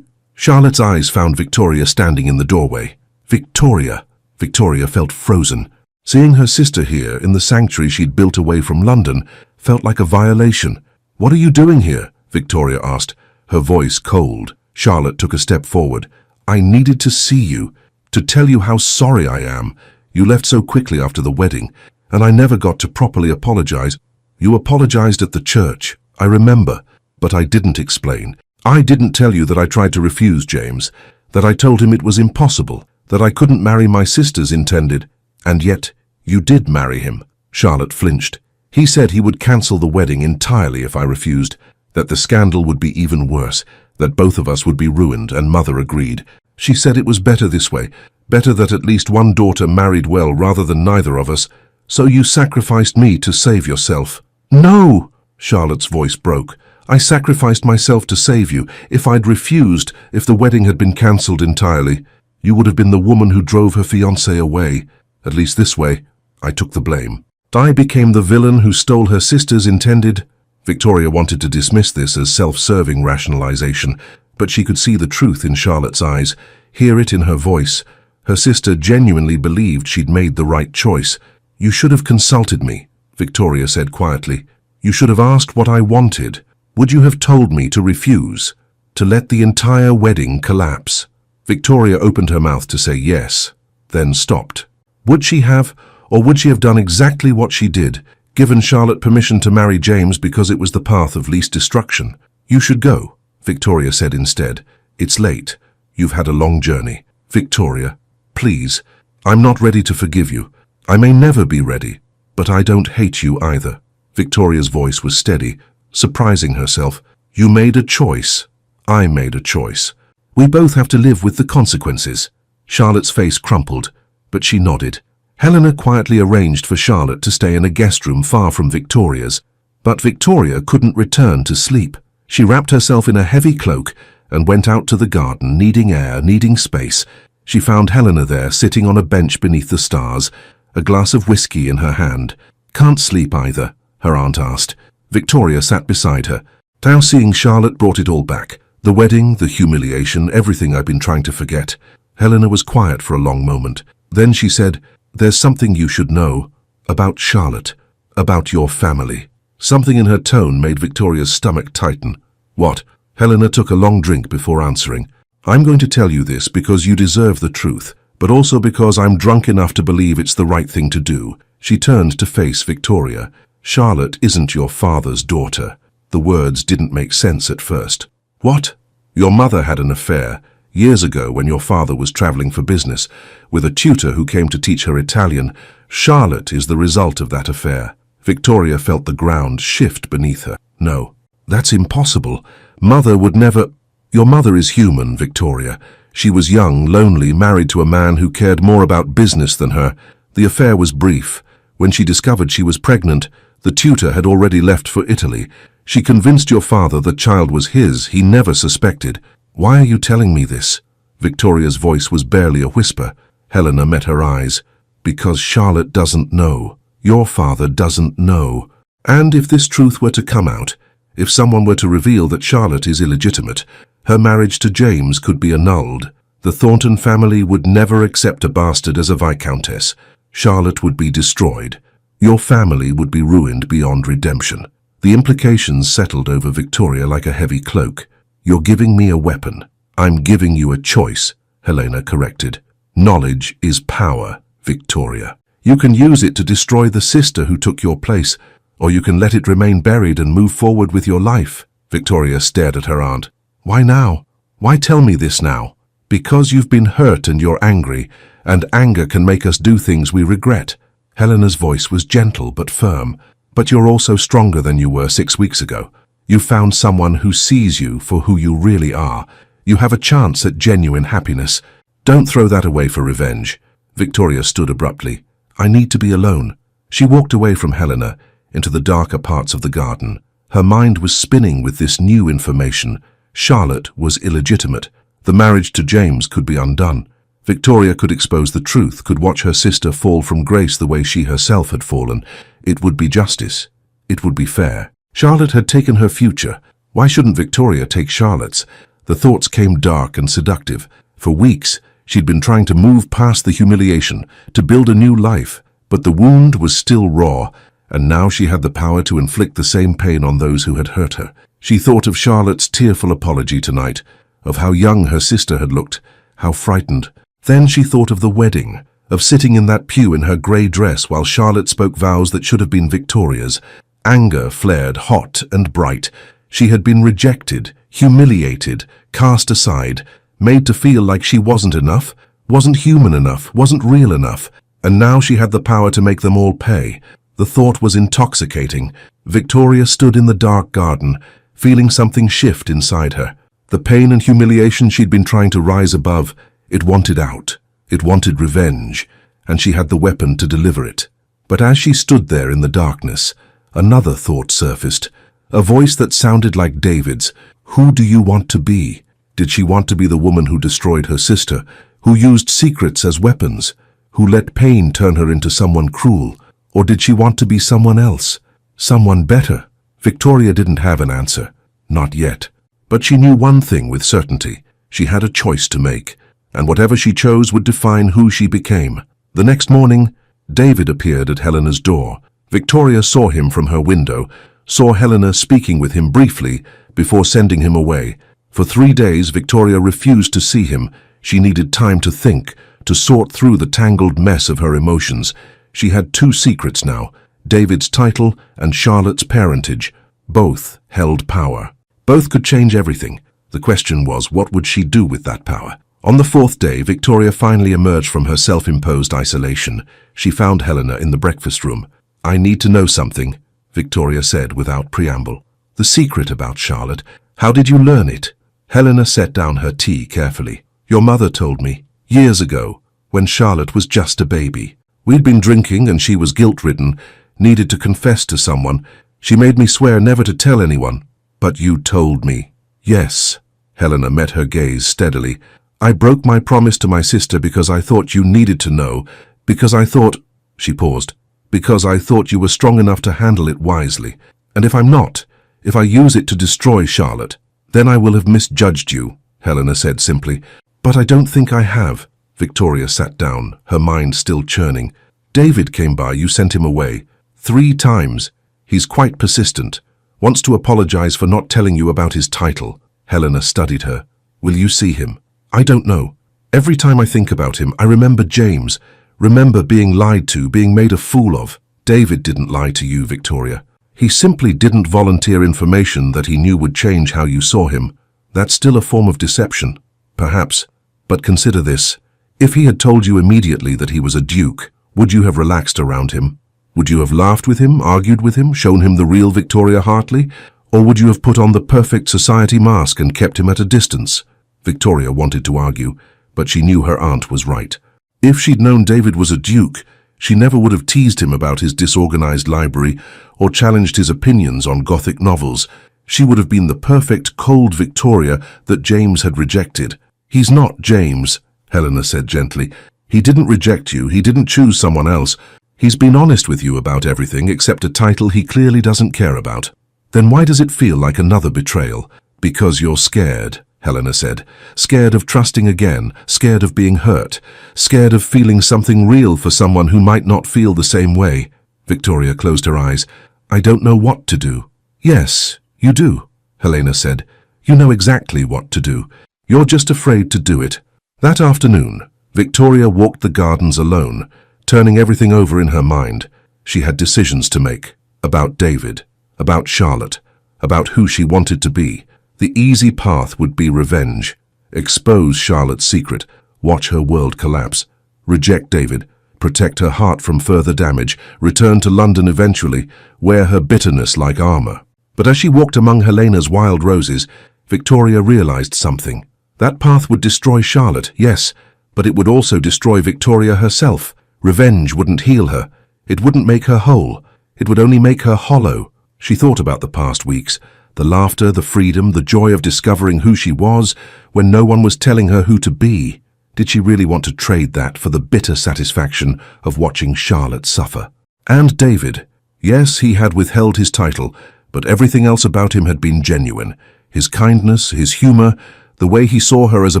Charlotte's eyes found Victoria standing in the doorway. Victoria. Victoria felt frozen. Seeing her sister here in the sanctuary she'd built away from London felt like a violation. "What are you doing here?" Victoria asked, her voice cold. Charlotte took a step forward. "I needed to see you, to tell you how sorry I am. You left so quickly after the wedding, and I never got to properly apologize. You apologized at the church, I remember, but I didn't explain. I didn't tell you that I tried to refuse James, that I told him it was impossible, that I couldn't marry my sister's intended, and yet you did marry him." Charlotte flinched. "He said he would cancel the wedding entirely if I refused, that the scandal would be even worse, that both of us would be ruined, and Mother agreed. She said it was better this way, better that at least one daughter married well rather than neither of us. So you sacrificed me to save yourself." "No!" Charlotte's voice broke. "I sacrificed myself to save you. If I'd refused, if the wedding had been cancelled entirely, you would have been the woman who drove her fiancé away. At least this way, I took the blame. I became the villain who stole her sister's intended." Victoria wanted to dismiss this as self-serving rationalization, but she could see the truth in Charlotte's eyes, hear it in her voice. Her sister genuinely believed she'd made the right choice. "You should have consulted me," Victoria said quietly. "You should have asked what I wanted. Would you have told me to refuse, to let the entire wedding collapse?" Victoria opened her mouth to say yes, then stopped. Would she have, or would she have done exactly what she did, given Charlotte permission to marry James because it was the path of least destruction? "You should go," Victoria said instead. "It's late. You've had a long journey." "Victoria, please, I'm not ready to forgive you. I may never be ready, but I don't hate you either." Victoria's voice was steady, surprising herself. "You made a choice. I made a choice. We both have to live with the consequences." Charlotte's face crumpled, but she nodded. Helena quietly arranged for Charlotte to stay in a guest room far from Victoria's, but Victoria couldn't return to sleep. She wrapped herself in a heavy cloak and went out to the garden, needing air, needing space. She found Helena there, sitting on a bench beneath the stars, a glass of whiskey in her hand. "Can't sleep either?" her aunt asked. Victoria sat beside her. Now seeing Charlotte brought it all back. The wedding, the humiliation, everything I'd been trying to forget. Helena was quiet for a long moment. Then she said, "There's something you should know about Charlotte, about your family." Something in her tone made Victoria's stomach tighten. "What?" Helena took a long drink before answering. "I'm going to tell you this because you deserve the truth, but also because I'm drunk enough to believe it's the right thing to do." She turned to face Victoria. "Charlotte isn't your father's daughter." The words didn't make sense at first. "What?" "Your mother had an affair years ago when your father was traveling for business with a tutor who came to teach her Italian. Charlotte is the result of that affair." Victoria felt the ground shift beneath her. "No, that's impossible. Mother would never—" "Your mother is human, Victoria. She was young, lonely, married to a man who cared more about business than her. The affair was brief. When she discovered she was pregnant, the tutor had already left for Italy. She convinced your father the child was his. He never suspected." "Why are you telling me this?" Victoria's voice was barely a whisper. Helena met her eyes. "Because Charlotte doesn't know. Your father doesn't know. And if this truth were to come out, if someone were to reveal that Charlotte is illegitimate, her marriage to James could be annulled. The Thornton family would never accept a bastard as a viscountess. Charlotte would be destroyed. Your family would be ruined beyond redemption." The implications settled over Victoria like a heavy cloak. "You're giving me a weapon. I'm giving you a choice," Helena corrected. "Knowledge is power, Victoria. You can use it to destroy the sister who took your place, or you can let it remain buried and move forward with your life." Victoria stared at her aunt. "Why now? Why tell me this now?" "Because you've been hurt and you're angry, and anger can make us do things we regret." Helena's voice was gentle but firm. "But you're also stronger than you were 6 weeks ago. You found someone who sees you for who you really are. You have a chance at genuine happiness. Don't throw that away for revenge. Victoria stood abruptly. I need to be alone. She walked away from Helena into the darker parts of the garden. Her mind was spinning with this new information. Charlotte was illegitimate. The marriage to James could be undone. Victoria could expose the truth, could watch her sister fall from grace the way she herself had fallen. It would be justice. It would be fair. Charlotte had taken her future. Why shouldn't Victoria take Charlotte's? The thoughts came dark and seductive. For weeks, she'd been trying to move past the humiliation, to build a new life. But the wound was still raw, and now she had the power to inflict the same pain on those who had hurt her. She thought of Charlotte's tearful apology tonight, of how young her sister had looked, how frightened. Then she thought of the wedding, of sitting in that pew in her grey dress while Charlotte spoke vows that should have been Victoria's. Anger flared hot and bright. She had been rejected, humiliated, cast aside, made to feel like she wasn't enough, wasn't human enough, wasn't real enough. And now she had the power to make them all pay. The thought was intoxicating. Victoria stood in the dark garden, feeling something shift inside her. The pain and humiliation she'd been trying to rise above, it wanted out. It wanted revenge, and she had the weapon to deliver it. But as she stood there in the darkness, another thought surfaced, a voice that sounded like David's. Who do you want to be? Did she want to be the woman who destroyed her sister, who used secrets as weapons, who let pain turn her into someone cruel? Or did she want to be someone else, someone better? Victoria didn't have an answer, not yet. But she knew one thing with certainty. She had a choice to make, and whatever she chose would define who she became. The next morning, David appeared at Helena's door. Victoria saw him from her window, saw Helena speaking with him briefly before sending him away. For 3 days, Victoria refused to see him. She needed time to think, to sort through the tangled mess of her emotions. She had 2 secrets now, David's title and Charlotte's parentage. Both held power. Both could change everything. The question was, what would she do with that power? On the 4th day, Victoria finally emerged from her self-imposed isolation. She found Helena in the breakfast room. I need to know something, Victoria said without preamble. The secret about Charlotte. How did you learn it? Helena set down her tea carefully. Your mother told me, years ago, when Charlotte was just a baby. We'd been drinking and she was guilt-ridden, needed to confess to someone. She made me swear never to tell anyone. But you told me. Yes. Helena met her gaze steadily. I broke my promise to my sister because I thought you needed to know, because I thought... She paused. Because I thought you were strong enough to handle it wisely. And if I'm not, if I use it to destroy Charlotte, then I will have misjudged you, Helena said simply. But I don't think I have. Victoria sat down, her mind still churning. David came by, you sent him away. 3 times. He's quite persistent. Wants to apologize for not telling you about his title. Helena studied her. Will you see him? I don't know. Every time I think about him, I remember James. Remember being lied to, being made a fool of. David didn't lie to you, Victoria. He simply didn't volunteer information that he knew would change how you saw him. That's still a form of deception. Perhaps. But consider this. If he had told you immediately that he was a duke, would you have relaxed around him? Would you have laughed with him, argued with him, shown him the real Victoria Hartley? Or would you have put on the perfect society mask and kept him at a distance? Victoria wanted to argue, but she knew her aunt was right. If she'd known David was a duke, she never would have teased him about his disorganized library or challenged his opinions on Gothic novels. She would have been the perfect cold Victoria that James had rejected. He's not James, Helena said gently. He didn't reject you, he didn't choose someone else. He's been honest with you about everything except a title he clearly doesn't care about. Then why does it feel like another betrayal? Because you're scared, Helena said. Scared of trusting again, scared of being hurt, scared of feeling something real for someone who might not feel the same way. Victoria closed her eyes. I don't know what to do. Yes, you do, Helena said. You know exactly what to do. You're just afraid to do it. That afternoon, Victoria walked the gardens alone, turning everything over in her mind. She had decisions to make, about David, about Charlotte, about who she wanted to be. The easy path would be revenge. Expose Charlotte's secret, watch her world collapse. Reject David, protect her heart from further damage, return to London eventually, wear her bitterness like armor. But as she walked among Helena's wild roses, Victoria realized something. That path would destroy Charlotte, yes, but it would also destroy Victoria herself. Revenge wouldn't heal her. It wouldn't make her whole. It would only make her hollow. She thought about the past weeks, the laughter, the freedom, the joy of discovering who she was when no one was telling her who to be. Did she really want to trade that for the bitter satisfaction of watching Charlotte suffer? And David. Yes, he had withheld his title, but everything else about him had been genuine. His kindness, his humor, the way he saw her as a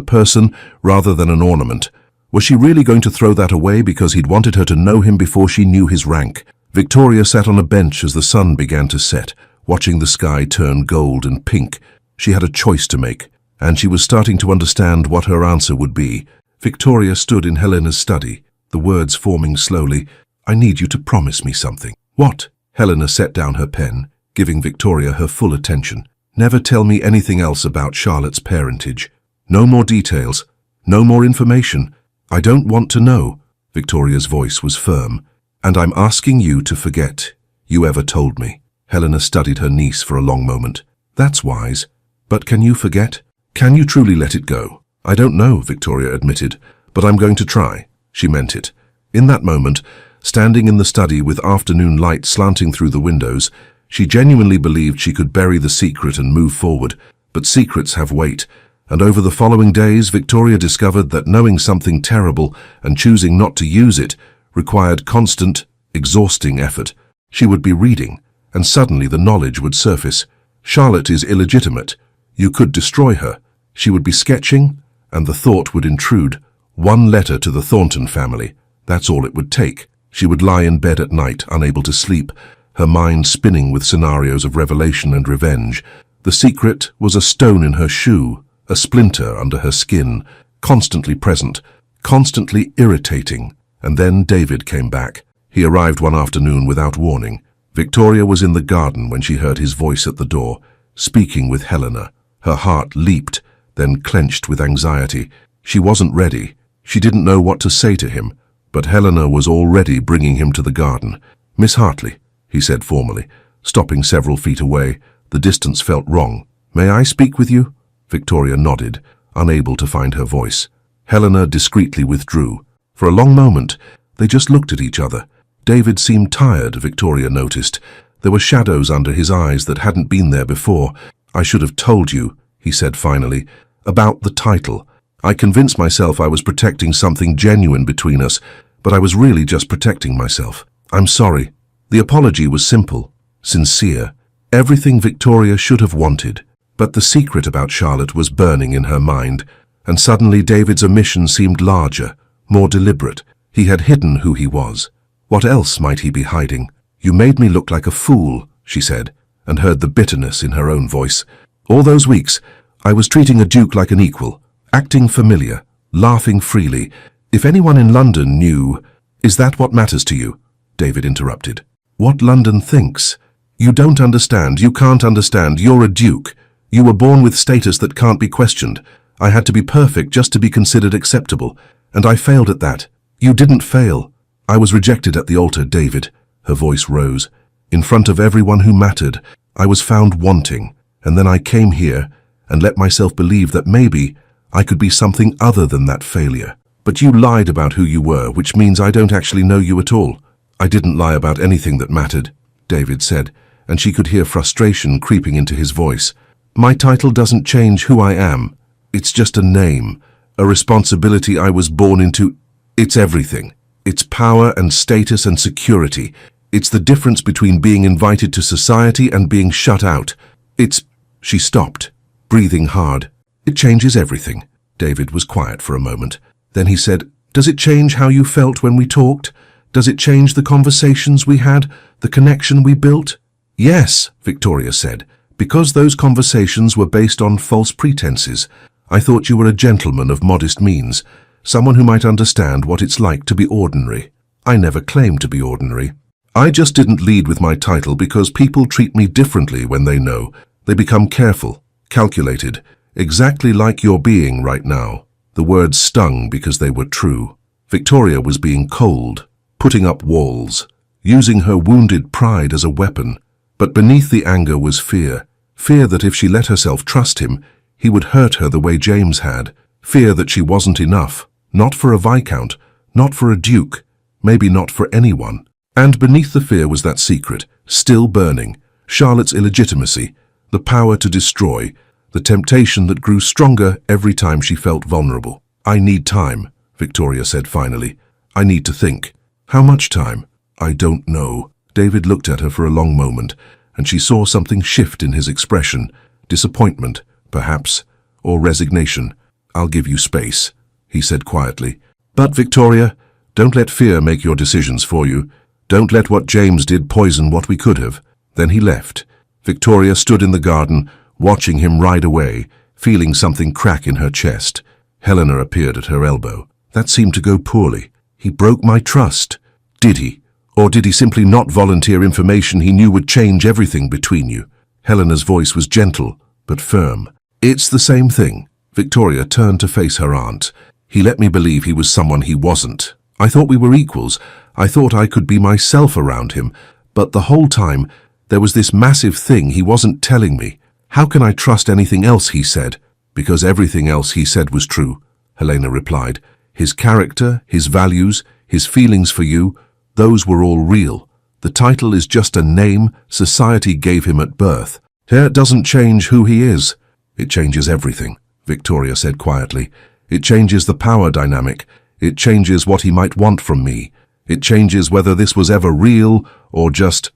person rather than an ornament. Was she really going to throw that away because he'd wanted her to know him before she knew his rank? Victoria sat on a bench as the sun began to set, watching the sky turn gold and pink. She had a choice to make, and she was starting to understand what her answer would be. Victoria stood in Helena's study, the words forming slowly. "I need you to promise me something." "What?" Helena set down her pen, giving Victoria her full attention. "Never tell me anything else about Charlotte's parentage. No more details. No more information. I don't want to know." Victoria's voice was firm. "And I'm asking you to forget you ever told me." Helena studied her niece for a long moment. "That's wise. But can you forget? Can you truly let it go?" "I don't know," Victoria admitted, "but I'm going to try." She meant it. In that moment, standing in the study with afternoon light slanting through the windows, she genuinely believed she could bury the secret and move forward. But secrets have weight, and over the following days, Victoria discovered that knowing something terrible and choosing not to use it required constant, exhausting effort. She would be reading, and suddenly the knowledge would surface. Charlotte is illegitimate. You could destroy her. She would be sketching, and the thought would intrude. One letter to the Thornton family. That's all it would take. She would lie in bed at night, unable to sleep, her mind spinning with scenarios of revelation and revenge. The secret was a stone in her shoe, a splinter under her skin, constantly present, constantly irritating. And then David came back. He arrived one afternoon without warning. Victoria was in the garden when she heard his voice at the door, speaking with Helena. Her heart leaped, then clenched with anxiety. She wasn't ready. She didn't know what to say to him, but Helena was already bringing him to the garden. "Miss Hartley," he said formally, stopping several feet away. The distance felt wrong. "May I speak with you?" Victoria nodded, unable to find her voice. Helena discreetly withdrew. For a long moment, they just looked at each other. David seemed tired, Victoria noticed. There were shadows under his eyes that hadn't been there before. "I should have told you," he said finally, "about the title. I convinced myself I was protecting something genuine between us, but I was really just protecting myself. I'm sorry." The apology was simple, sincere, everything Victoria should have wanted. But the secret about Charlotte was burning in her mind, and suddenly David's omission seemed larger, more deliberate. He had hidden who he was. What else might he be hiding? "You made me look like a fool," she said, and heard the bitterness in her own voice. "All those weeks, I was treating a duke like an equal, acting familiar, laughing freely. If anyone in London knew—" "Is that what matters to you?" David interrupted. "What London thinks? You don't understand. You can't understand. You're a duke. You were born with status that can't be questioned. I had to be perfect just to be considered acceptable, and I failed at that. You didn't fail. I was rejected at the altar, David." Her voice rose. "In front of everyone who mattered, I was found wanting, and then I came here and let myself believe that maybe I could be something other than that failure. But you lied about who you were, which means I don't actually know you at all." "I didn't lie about anything that mattered," David said, and she could hear frustration creeping into his voice. "My title doesn't change who I am. It's just a name, a responsibility I was born into. It's everything. It's power and status and security. It's the difference between being invited to society and being shut out. It's—" She stopped, breathing hard. "It changes everything." David was quiet for a moment. Then he said, "Does it change how you felt when we talked? Does it change the conversations we had, the connection we built?" "Yes," Victoria said, "because those conversations were based on false pretenses. I thought you were a gentleman of modest means, someone who might understand what it's like to be ordinary. I never claimed to be ordinary. I just didn't lead with my title because people treat me differently when they know. They become careful, calculated, exactly like you're being right now." The words stung because they were true. Victoria was being cold, putting up walls, using her wounded pride as a weapon. But beneath the anger was fear. Fear that if she let herself trust him, He would hurt her the way James had. Fear that she wasn't enough. Not for a viscount, not for a duke, maybe not for anyone. And beneath the fear was that secret, still burning. Charlotte's illegitimacy, the power to destroy, the temptation that grew stronger every time she felt vulnerable. "I need time," Victoria said finally. "I need to think." "How much time?" "I don't know." David looked at her for a long moment, and she saw something shift in his expression. Disappointment, perhaps, or resignation. "I'll give you space," he said quietly. "But Victoria, don't let fear make your decisions for you. Don't let what James did poison what we could have." Then he left. Victoria stood in the garden, watching him ride away, feeling something crack in her chest. Helena appeared at her elbow. "That seemed to go poorly. He broke my trust." "Did he? Or did he simply not volunteer information he knew would change everything between you?" Helena's voice was gentle, but firm. "It's the same thing." Victoria turned to face her aunt. "He let me believe he was someone he wasn't. I thought we were equals. I thought I could be myself around him. But the whole time, there was this massive thing he wasn't telling me. How can I trust anything else he said?" "Because everything else he said was true," Helena replied. "His character, his values, his feelings for you, those were all real. The title is just a name society gave him at birth. It doesn't change who he is." "It changes everything," Victoria said quietly. "It changes the power dynamic. It changes what he might want from me. It changes whether this was ever real or just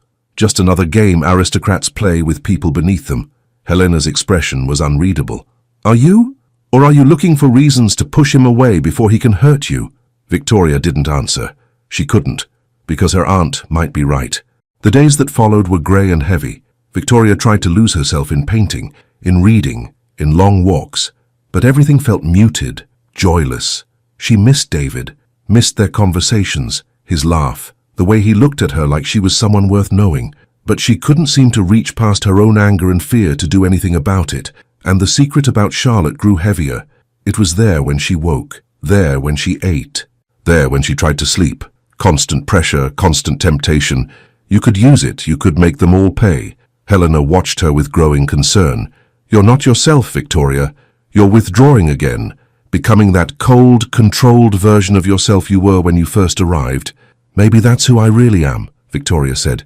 another game aristocrats play with people beneath them." Helena's expression was unreadable. "Are you? Or are you looking for reasons to push him away before he can hurt you?" Victoria didn't answer. She couldn't, because her aunt might be right. The days that followed were grey and heavy. Victoria tried to lose herself in painting, in reading, in long walks, but everything felt muted, joyless. She missed David, missed their conversations, his laugh, the way he looked at her like she was someone worth knowing. But she couldn't seem to reach past her own anger and fear to do anything about it, and the secret about Charlotte grew heavier. It was there when she woke, there when she ate, there when she tried to sleep. Constant pressure, constant temptation. You could use it, you could make them all pay. Helena watched her with growing concern. "You're not yourself, Victoria. You're withdrawing again, becoming that cold, controlled version of yourself you were when you first arrived." "Maybe that's who I really am," Victoria said.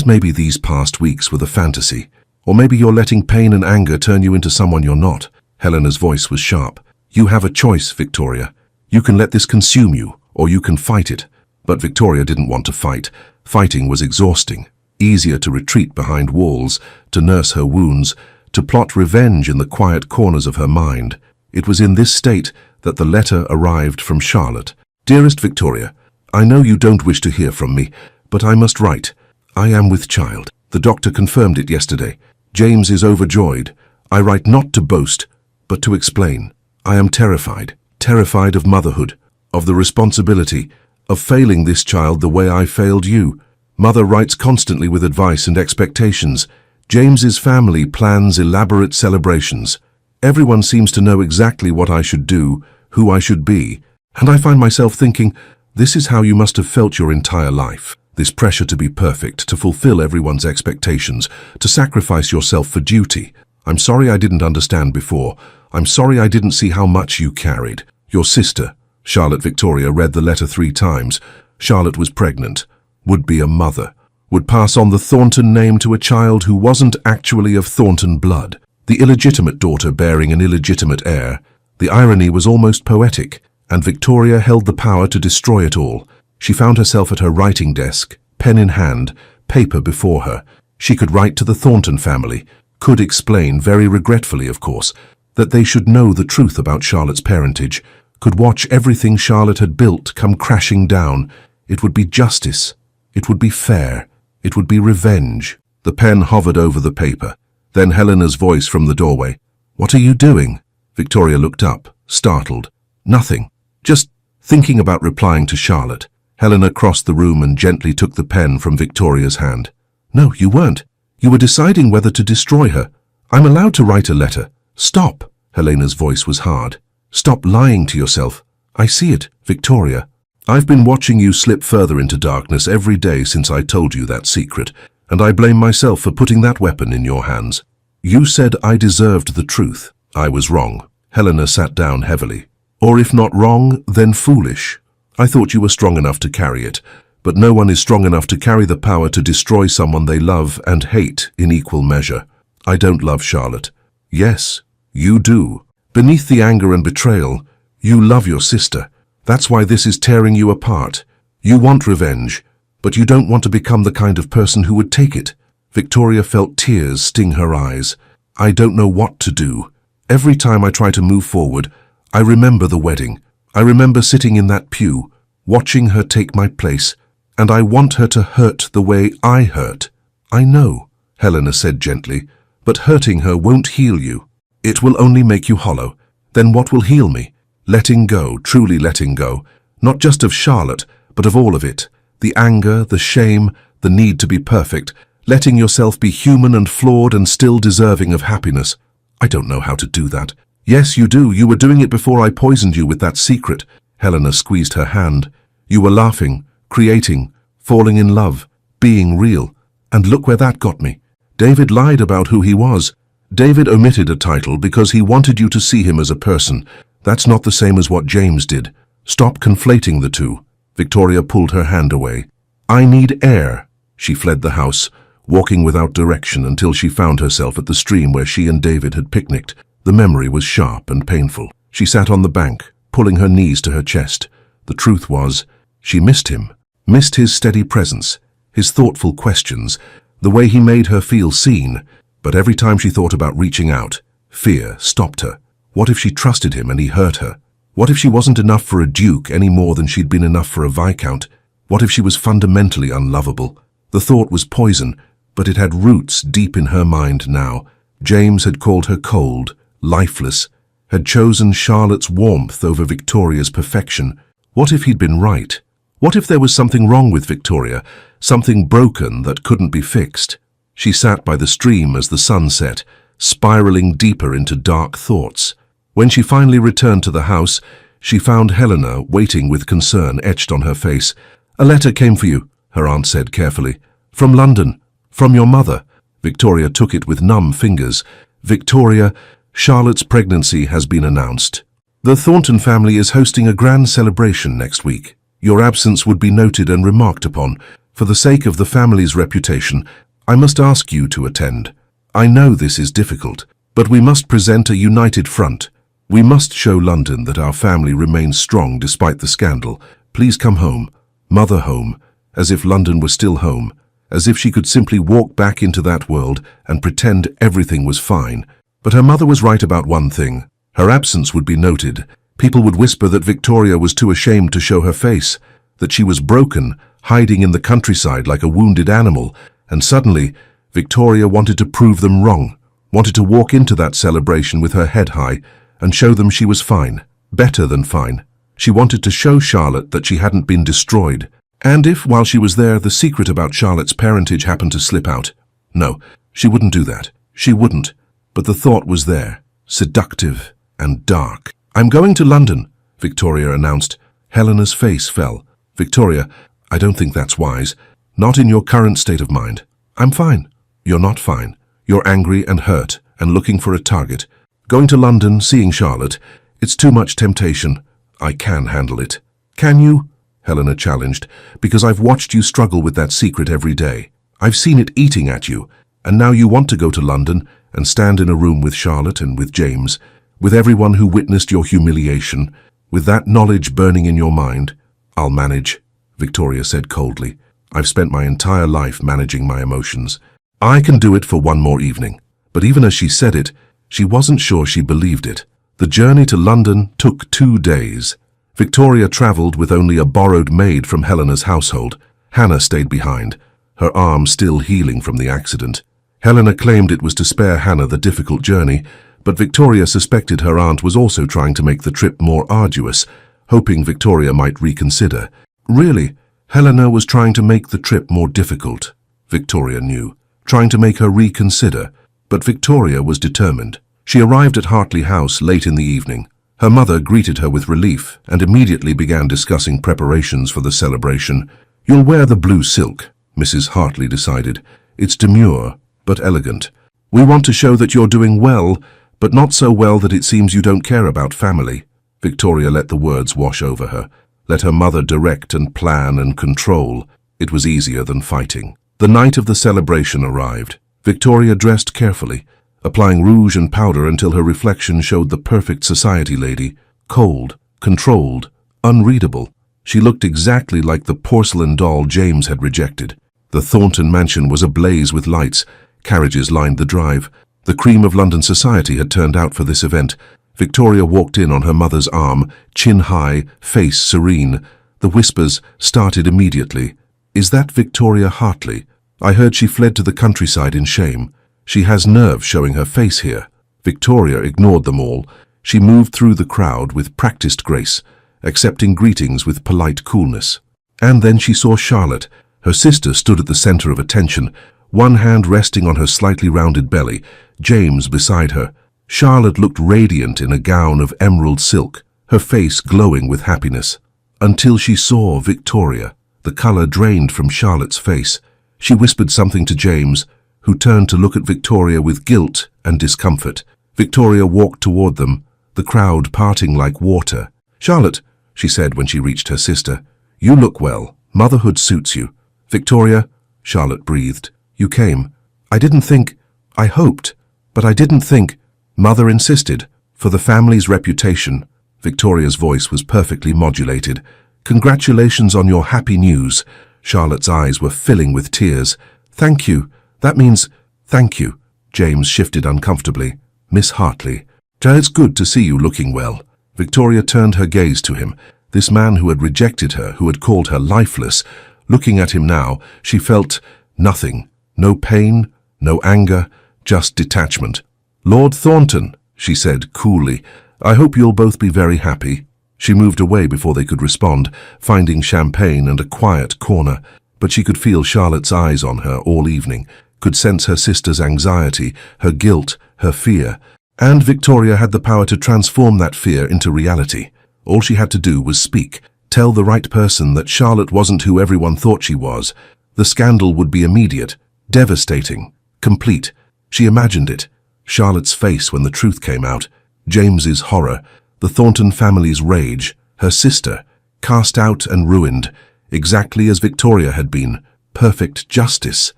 "Maybe these past weeks were the fantasy. Or maybe you're letting pain and anger turn you into someone you're not." Helena's voice was sharp. "You have a choice, Victoria. You can let this consume you, or you can fight it." But Victoria didn't want to fight. Fighting was exhausting. Easier to retreat behind walls, to nurse her wounds, to plot revenge in the quiet corners of her mind. It was in this state that the letter arrived from Charlotte. "Dearest Victoria, I know you don't wish to hear from me, but I must write. I am with child. The doctor confirmed it yesterday. James is overjoyed. I write not to boast, but to explain. I am terrified of motherhood, of the responsibility, of failing this child the way I failed you. Mother writes constantly with advice and expectations. James's family plans elaborate celebrations. Everyone seems to know exactly what I should do, who I should be, and I find myself thinking, this is how you must have felt your entire life. This pressure to be perfect, to fulfill everyone's expectations, to sacrifice yourself for duty. I'm sorry I didn't understand before. I'm sorry I didn't see how much you carried. Your sister." Charlotte Victoria read the letter 3 times. Charlotte was pregnant, would be a mother, would pass on the Thornton name to a child who wasn't actually of Thornton blood. The illegitimate daughter bearing an illegitimate heir. The irony was almost poetic, and Victoria held the power to destroy it all. She found herself at her writing desk, pen in hand, paper before her. She could write to the Thornton family, could explain, very regretfully of course, that they should know the truth about Charlotte's parentage, could watch everything Charlotte had built come crashing down. It would be justice. It would be fair. It would be revenge. The pen hovered over the paper. Then Helena's voice from the doorway. "What are you doing?" Victoria looked up, startled. "Nothing. Just thinking about replying to Charlotte." Helena crossed the room and gently took the pen from Victoria's hand. "No, you weren't. You were deciding whether to destroy her. I'm allowed to write a letter. Stop." Helena's voice was hard. "Stop lying to yourself. I see it, Victoria. I've been watching you slip further into darkness every day since I told you that secret, and I blame myself for putting that weapon in your hands. You said I deserved the truth. I was wrong. Helena sat down heavily. Or if not wrong, then foolish. I thought you were strong enough to carry it, but no one is strong enough to carry the power to destroy someone they love and hate in equal measure. I don't love Charlotte. Yes, you do. Beneath the anger and betrayal, you love your sister. That's why this is tearing you apart. You want revenge, but you don't want to become the kind of person who would take it. Victoria felt tears sting her eyes. I don't know what to do. Every time I try to move forward, I remember the wedding. I remember sitting in that pew, watching her take my place, and I want her to hurt the way I hurt. I know, Helena said gently, but hurting her won't heal you. It will only make you hollow. Then what will heal me? Letting go, truly letting go, not just of Charlotte, but of all of it. The anger, the shame, the need to be perfect, letting yourself be human and flawed and still deserving of happiness. I don't know how to do that. Yes, you do. You were doing it before I poisoned you with that secret. Helena squeezed her hand. You were laughing, creating, falling in love, being real. And look where that got me. David lied about who he was. David omitted a title because he wanted you to see him as a person. That's not the same as what James did. Stop conflating the two. Victoria pulled her hand away. I need air. She fled the house, walking without direction until she found herself at the stream where she and David had picnicked. The memory was sharp and painful. She sat on the bank, pulling her knees to her chest. The truth was, she missed him, missed his steady presence, his thoughtful questions, the way he made her feel seen. But every time she thought about reaching out, fear stopped her. What if she trusted him and he hurt her? What if she wasn't enough for a duke any more than she'd been enough for a viscount? What if she was fundamentally unlovable? The thought was poison, but it had roots deep in her mind now. James had called her cold, lifeless, had chosen Charlotte's warmth over Victoria's perfection. What if he'd been right? What if there was something wrong with Victoria, something broken that couldn't be fixed? She sat by the stream as the sun set, spiraling deeper into dark thoughts. When she finally returned to the house, she found Helena waiting with concern etched on her face. A letter came for you, her aunt said carefully. From London. From your mother. Victoria took it with numb fingers. Victoria, Charlotte's pregnancy has been announced. The Thornton family is hosting a grand celebration next week. Your absence would be noted and remarked upon. For the sake of the family's reputation, I must ask you to attend. I know this is difficult, but we must present a united front. We must show London that our family remains strong despite the scandal. Please come home, mother home, as if London were still home, as if she could simply walk back into that world and pretend everything was fine. But her mother was right about one thing. Her absence would be noted. People would whisper that Victoria was too ashamed to show her face, that she was broken, hiding in the countryside like a wounded animal, and suddenly Victoria wanted to prove them wrong, wanted to walk into that celebration with her head high and show them she was fine, better than fine. She wanted to show Charlotte that she hadn't been destroyed. And if, while she was there, the secret about Charlotte's parentage happened to slip out? No, she wouldn't do that. She wouldn't. But the thought was there, seductive and dark. I'm going to London, Victoria announced. Helena's face fell. Victoria, I don't think that's wise. Not in your current state of mind. I'm fine. You're not fine. You're angry and hurt and looking for a target. Going to London, seeing Charlotte, it's too much temptation. I can handle it. Can you? Helena challenged, because I've watched you struggle with that secret every day. I've seen it eating at you, and now you want to go to London and stand in a room with Charlotte and with James, with everyone who witnessed your humiliation, with that knowledge burning in your mind. I'll manage, Victoria said coldly. I've spent my entire life managing my emotions. I can do it for one more evening. But even as she said it, she wasn't sure she believed it. The journey to London took 2 days. Victoria travelled with only a borrowed maid from Helena's household. Hannah stayed behind, her arm still healing from the accident. Helena claimed it was to spare Hannah the difficult journey, but Victoria suspected her aunt was also trying to make the trip more arduous, hoping Victoria might reconsider. Really, Helena was trying to make the trip more difficult, Victoria knew, trying to make her reconsider. But Victoria was determined. She arrived at Hartley House late in the evening. Her mother greeted her with relief and immediately began discussing preparations for the celebration. You'll wear the blue silk, Mrs. Hartley decided. It's demure, but elegant. We want to show that you're doing well, but not so well that it seems you don't care about family." Victoria let the words wash over her. Let her mother direct and plan and control. It was easier than fighting. The night of the celebration arrived. Victoria dressed carefully, applying rouge and powder until her reflection showed the perfect society lady, cold, controlled, unreadable. She looked exactly like the porcelain doll James had rejected. The Thornton mansion was ablaze with lights. Carriages lined the drive. The cream of London society had turned out for this event. Victoria walked in on her mother's arm, chin high, face serene. The whispers started immediately. "Is that Victoria Hartley? I heard she fled to the countryside in shame. She has nerve showing her face here." Victoria ignored them all. She moved through the crowd with practiced grace, accepting greetings with polite coolness. And then she saw Charlotte. Her sister stood at the center of attention, one hand resting on her slightly rounded belly, James beside her. Charlotte looked radiant in a gown of emerald silk, her face glowing with happiness. Until she saw Victoria. The color drained from Charlotte's face. She whispered something to James, who turned to look at Victoria with guilt and discomfort. Victoria walked toward them, the crowd parting like water. "Charlotte," she said when she reached her sister, "you look well. Motherhood suits you." "Victoria," Charlotte breathed, "you came. I didn't think, I hoped, but I didn't think." Mother insisted, "For the family's reputation." Victoria's voice was perfectly modulated. "Congratulations on your happy news." Charlotte's eyes were filling with tears. "Thank you. That means, thank you." James shifted uncomfortably. "Miss Hartley, it's good to see you looking well." Victoria turned her gaze to him, this man who had rejected her, who had called her lifeless. Looking at him now, she felt nothing. No pain, no anger, just detachment. "Lord Thornton," she said coolly, "I hope you'll both be very happy." She moved away before they could respond, finding champagne and a quiet corner. But she could feel Charlotte's eyes on her all evening, could sense her sister's anxiety, her guilt, her fear. And Victoria had the power to transform that fear into reality. All she had to do was speak, tell the right person that Charlotte wasn't who everyone thought she was. The scandal would be immediate, devastating, complete. She imagined it. Charlotte's face when the truth came out, James's horror, the Thornton family's rage, her sister, cast out and ruined, exactly as Victoria had been. Perfect justice,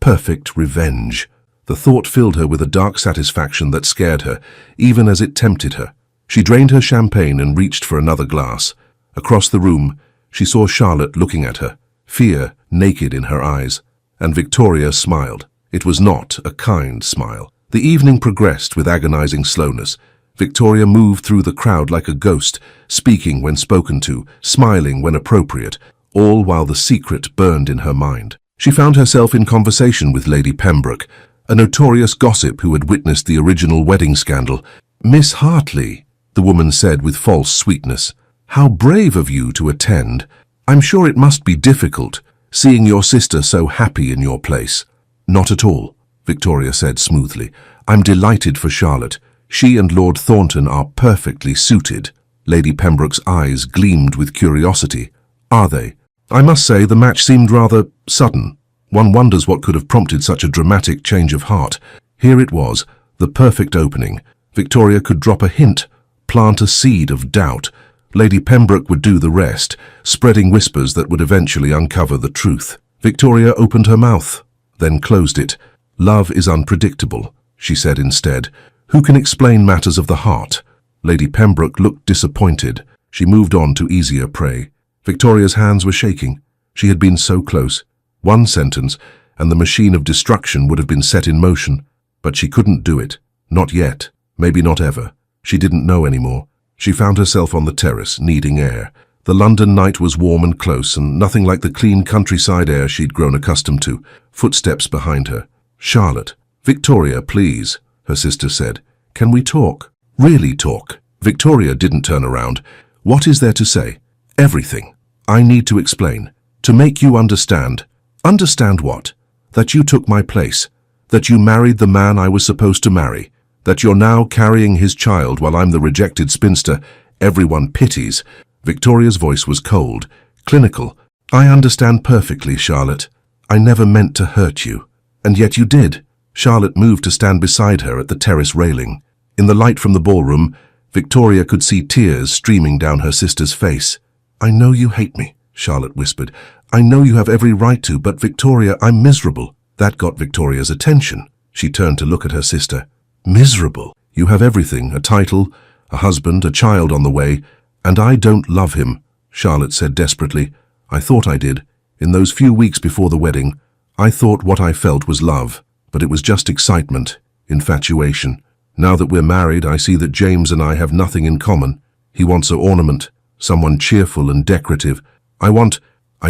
perfect revenge. The thought filled her with a dark satisfaction that scared her, even as it tempted her. She drained her champagne and reached for another glass. Across the room, she saw Charlotte looking at her, fear naked in her eyes. And Victoria smiled. It was not a kind smile. The evening progressed with agonizing slowness. Victoria moved through the crowd like a ghost, speaking when spoken to, smiling when appropriate, all while the secret burned in her mind. She found herself in conversation with Lady Pembroke, a notorious gossip who had witnessed the original wedding scandal. "Miss Hartley," the woman said with false sweetness, "how brave of you to attend. I'm sure it must be difficult, seeing your sister so happy in your place." "Not at all," Victoria said smoothly. "I'm delighted for Charlotte. She and Lord Thornton are perfectly suited." Lady Pembroke's eyes gleamed with curiosity. "Are they? I must say the match seemed rather sudden. One wonders what could have prompted such a dramatic change of heart. Here it was, the perfect opening. Victoria could drop a hint, plant a seed of doubt. Lady Pembroke would do the rest, spreading whispers that would eventually uncover the truth. Victoria opened her mouth, then closed it. "Love is unpredictable," she said instead. "Who can explain matters of the heart?" Lady Pembroke looked disappointed. She moved on to easier prey. Victoria's hands were shaking. She had been so close. One sentence, and the machine of destruction would have been set in motion. But she couldn't do it. Not yet. Maybe not ever. She didn't know anymore. She found herself on the terrace, needing air. The London night was warm and close, and nothing like the clean countryside air she'd grown accustomed to. Footsteps behind her. "Charlotte." "Victoria, please," her sister said. "Can we talk? Really talk?" Victoria didn't turn around. "What is there to say?" "Everything. I need to explain. To make you understand." "Understand what?" "That you took my place. That you married the man I was supposed to marry. That you're now carrying his child while I'm the rejected spinster everyone pities." Victoria's voice was cold, clinical. "I understand perfectly, Charlotte. I never meant to hurt you. And yet you did." Charlotte moved to stand beside her at the terrace railing. In the light from the ballroom, Victoria could see tears streaming down her sister's face. "I know you hate me," Charlotte whispered. "I know you have every right to, but Victoria, I'm miserable." That got Victoria's attention. She turned to look at her sister. "Miserable? You have everything, a title, a husband, a child on the way, and I don't love him," Charlotte said desperately. "I thought I did. In those few weeks before the wedding, I thought what I felt was love, but it was just excitement, infatuation. Now that we're married, I see that James and I have nothing in common. He wants an ornament, someone cheerful and decorative. I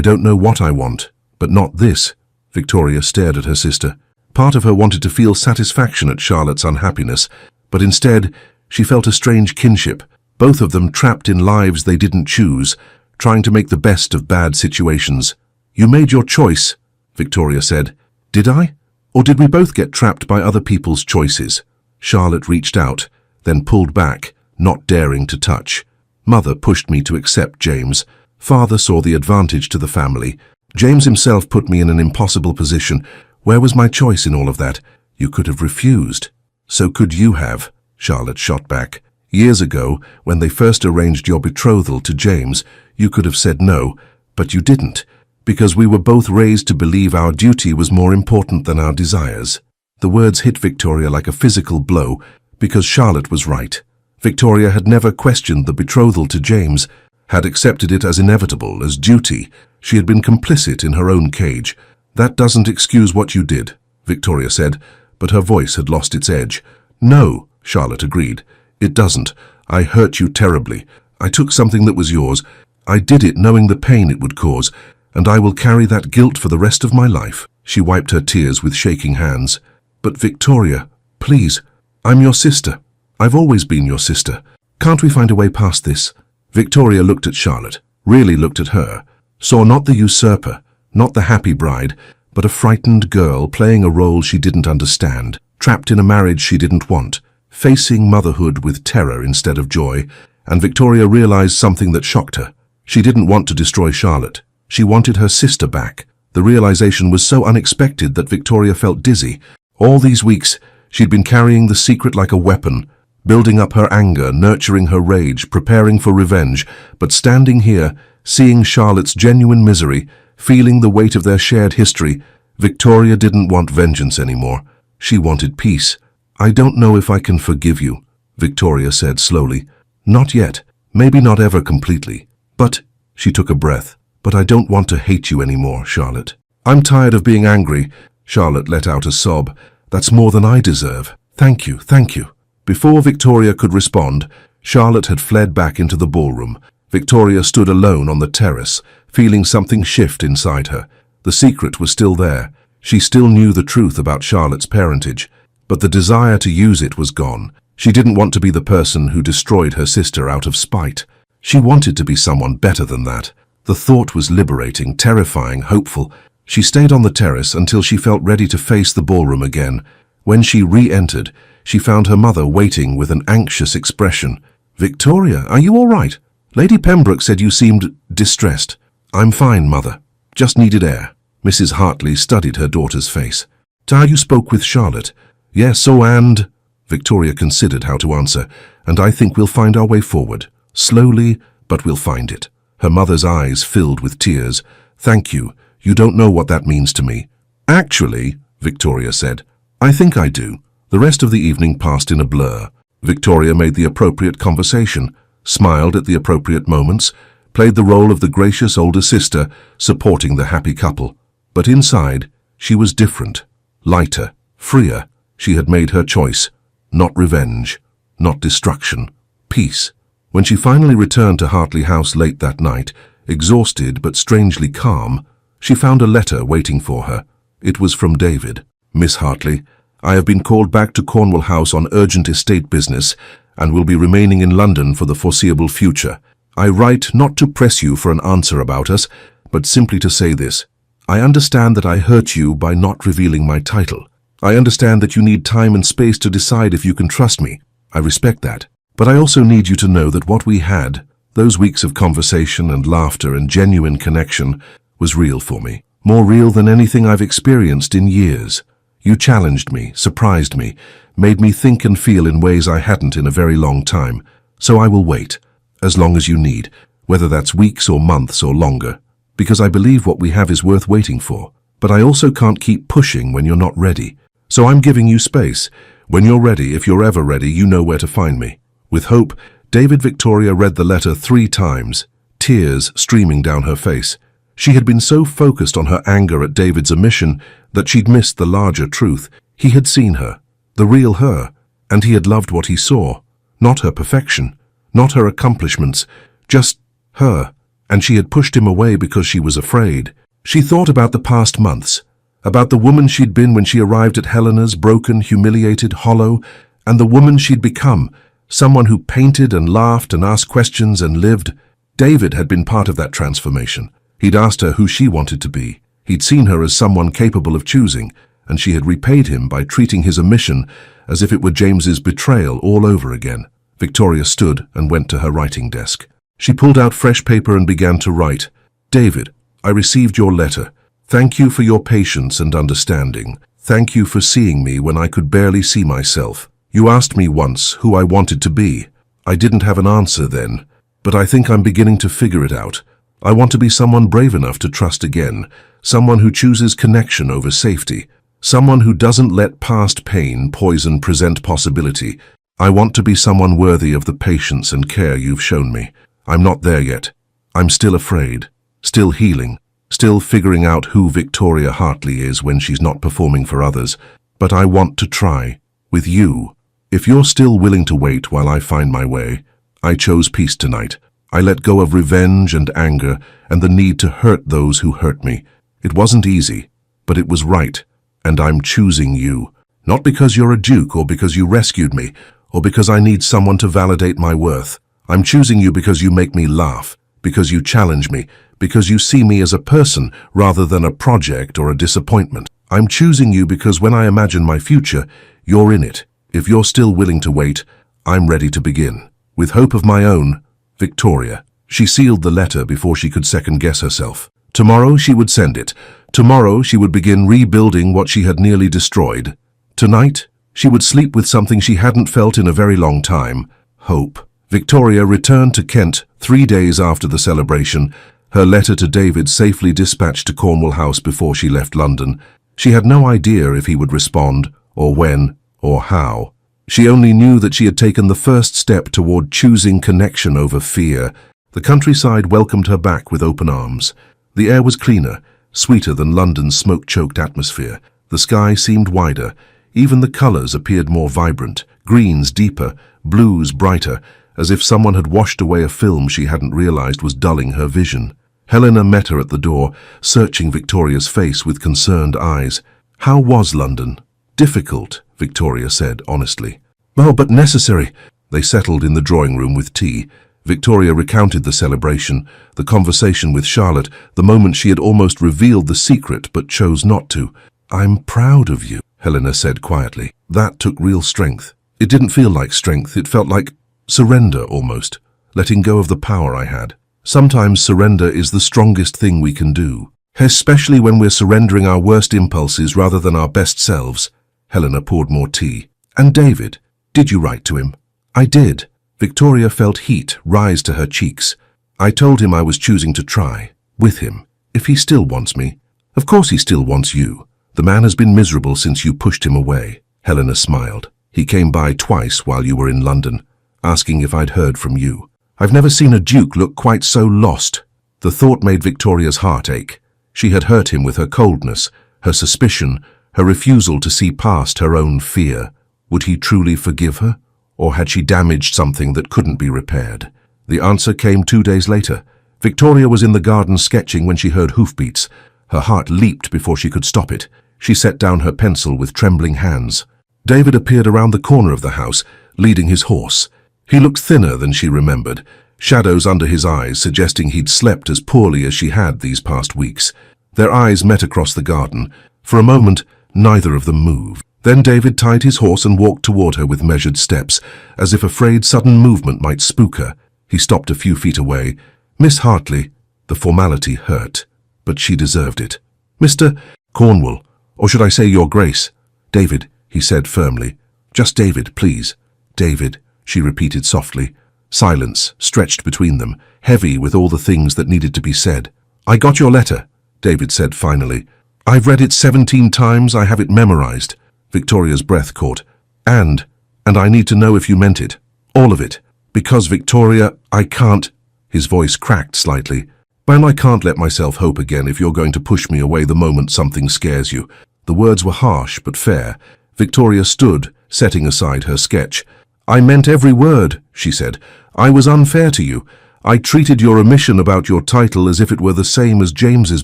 don't know what I want, but not this." Victoria stared at her sister. Part of her wanted to feel satisfaction at Charlotte's unhappiness, but instead, she felt a strange kinship, both of them trapped in lives they didn't choose, trying to make the best of bad situations. "You made your choice," Victoria said. "Did I? Or did we both get trapped by other people's choices?" Charlotte reached out, then pulled back, not daring to touch. "Mother pushed me to accept James. Father saw the advantage to the family. James himself put me in an impossible position. Where was my choice in all of that? You could have refused." "So could you have," Charlotte shot back. "Years ago, when they first arranged your betrothal to James, you could have said no, but you didn't, because we were both raised to believe our duty was more important than our desires." The words hit Victoria like a physical blow, because Charlotte was right. Victoria had never questioned the betrothal to James, had accepted it as inevitable, as duty. She had been complicit in her own cage. "That doesn't excuse what you did," Victoria said, but her voice had lost its edge. "No," Charlotte agreed. "It doesn't. I hurt you terribly. I took something that was yours. I did it knowing the pain it would cause, and I will carry that guilt for the rest of my life." She wiped her tears with shaking hands. "But Victoria, please, I'm your sister. I've always been your sister. Can't we find a way past this?" Victoria looked at Charlotte, really looked at her, saw not the usurper, not the happy bride, but a frightened girl playing a role she didn't understand, trapped in a marriage she didn't want, facing motherhood with terror instead of joy, and Victoria realized something that shocked her. She didn't want to destroy Charlotte. She wanted her sister back. The realization was so unexpected that Victoria felt dizzy. All these weeks, she'd been carrying the secret like a weapon, building up her anger, nurturing her rage, preparing for revenge, but standing here, seeing Charlotte's genuine misery, feeling the weight of their shared history, Victoria didn't want vengeance anymore. She wanted peace. "I don't know if I can forgive you," Victoria said slowly. "Not yet. Maybe not ever completely. But," she took a breath, "but I don't want to hate you anymore, Charlotte. I'm tired of being angry." Charlotte let out a sob. "That's more than I deserve. Thank you, thank you." Before Victoria could respond, Charlotte had fled back into the ballroom. Victoria stood alone on the terrace, feeling something shift inside her. The secret was still there. She still knew the truth about Charlotte's parentage, but the desire to use it was gone. She didn't want to be the person who destroyed her sister out of spite. She wanted to be someone better than that. The thought was liberating, terrifying, hopeful. She stayed on the terrace until she felt ready to face the ballroom again. When she re-entered, she found her mother waiting with an anxious expression. "Victoria, are you all right? Lady Pembroke said you seemed distressed." "I'm fine, Mother. Just needed air." Mrs. Hartley studied her daughter's face. "You spoke with Charlotte?" "Yes, and..." Victoria considered how to answer. "And I think we'll find our way forward. Slowly, but we'll find it." Her mother's eyes filled with tears. "Thank you. You don't know what that means to me." "Actually," Victoria said, "I think I do." The rest of the evening passed in a blur. Victoria made the appropriate conversation, smiled at the appropriate moments, played the role of the gracious older sister, supporting the happy couple. But inside, she was different, lighter, freer. She had made her choice. Not revenge, not destruction, peace. When she finally returned to Hartley House late that night, exhausted but strangely calm, she found a letter waiting for her. It was from David. "Miss Hartley, I have been called back to Cornwall House on urgent estate business and will be remaining in London for the foreseeable future. I write not to press you for an answer about us, but simply to say this. I understand that I hurt you by not revealing my title. I understand that you need time and space to decide if you can trust me. I respect that. But I also need you to know that what we had, those weeks of conversation and laughter and genuine connection, was real for me. More real than anything I've experienced in years. You challenged me, surprised me, made me think and feel in ways I hadn't in a very long time. So I will wait, as long as you need, whether that's weeks or months or longer, because I believe what we have is worth waiting for. But I also can't keep pushing when you're not ready. So I'm giving you space. When you're ready, if you're ever ready, you know where to find me. With hope, David Victoria read the letter 3 times, tears streaming down her face. She had been so focused on her anger at David's omission that she'd missed the larger truth. He had seen her, the real her, and he had loved what he saw. Not her perfection, not her accomplishments, just her. And she had pushed him away because she was afraid. She thought about the past months, about the woman she'd been when she arrived at Helena's, broken, humiliated, hollow, and the woman she'd become, someone who painted and laughed and asked questions and lived. David had been part of that transformation. He'd asked her who she wanted to be. He'd seen her as someone capable of choosing, and she had repaid him by treating his omission as if it were James's betrayal all over again. Victoria stood and went to her writing desk. She pulled out fresh paper and began to write. David, I received your letter. Thank you for your patience and understanding. Thank you for seeing me when I could barely see myself. You asked me once who I wanted to be. I didn't have an answer then, but I think I'm beginning to figure it out. I want to be someone brave enough to trust again, someone who chooses connection over safety, someone who doesn't let past pain poison present possibility. I want to be someone worthy of the patience and care you've shown me. I'm not there yet. I'm still afraid, still healing, still figuring out who Victoria Hartley is when she's not performing for others. But I want to try, with you. If you're still willing to wait while I find my way, I chose peace tonight. I let go of revenge and anger and the need to hurt those who hurt me. It wasn't easy, but it was right, and I'm choosing you. Not because you're a duke or because you rescued me, or because I need someone to validate my worth. I'm choosing you because you make me laugh, because you challenge me, because you see me as a person rather than a project or a disappointment. I'm choosing you because when I imagine my future, you're in it. If you're still willing to wait, I'm ready to begin. With hope of my own, Victoria. She sealed the letter before she could second-guess herself. Tomorrow she would send it. Tomorrow she would begin rebuilding what she had nearly destroyed. Tonight, she would sleep with something she hadn't felt in a very long time, hope. Victoria returned to Kent 3 days after the celebration, her letter to David safely dispatched to Cornwall House before she left London. She had no idea if he would respond, or when, or how. She only knew that she had taken the first step toward choosing connection over fear. The countryside welcomed her back with open arms. The air was cleaner, sweeter than London's smoke-choked atmosphere. The sky seemed wider. Even the colors appeared more vibrant, greens deeper, blues brighter, as if someone had washed away a film she hadn't realized was dulling her vision. Helena met her at the door, searching Victoria's face with concerned eyes. How was London? Difficult, Victoria said honestly. Oh, but necessary. They settled in the drawing room with tea. Victoria recounted the celebration, the conversation with Charlotte, the moment she had almost revealed the secret but chose not to. I'm proud of you, Helena said quietly. That took real strength. It didn't feel like strength, it felt like surrender almost, letting go of the power I had. Sometimes surrender is the strongest thing we can do, especially when we're surrendering our worst impulses rather than our best selves. Helena poured more tea. And David, did you write to him? I did. Victoria felt heat rise to her cheeks. I told him I was choosing to try, with him, if he still wants me. Of course he still wants you. The man has been miserable since you pushed him away. Helena smiled. He came by twice while you were in London, asking if I'd heard from you. I've never seen a duke look quite so lost. The thought made Victoria's heart ache. She had hurt him with her coldness, her suspicion, her refusal to see past her own fear. Would he truly forgive her? Or had she damaged something that couldn't be repaired? The answer came 2 days later. Victoria was in the garden sketching when she heard hoofbeats. Her heart leaped before she could stop it. She set down her pencil with trembling hands. David appeared around the corner of the house, leading his horse. He looked thinner than she remembered, shadows under his eyes suggesting he'd slept as poorly as she had these past weeks. Their eyes met across the garden. For a moment, neither of them moved. Then David tied his horse and walked toward her with measured steps, as if afraid sudden movement might spook her. He stopped a few feet away. Miss Hartley. The formality hurt, but she deserved it. Mr. Cornwall, or should I say Your Grace? David, he said firmly. Just David, please. David, she repeated softly. Silence stretched between them, heavy with all the things that needed to be said. I got your letter, David said finally. I've read it 17 times, I have it memorized. Victoria's breath caught. And I need to know if you meant it. All of it. Because, Victoria, I can't. His voice cracked slightly. Well, I can't let myself hope again if you're going to push me away the moment something scares you. The words were harsh but fair. Victoria stood, setting aside her sketch. I meant every word, she said. I was unfair to you. I treated your omission about your title as if it were the same as James's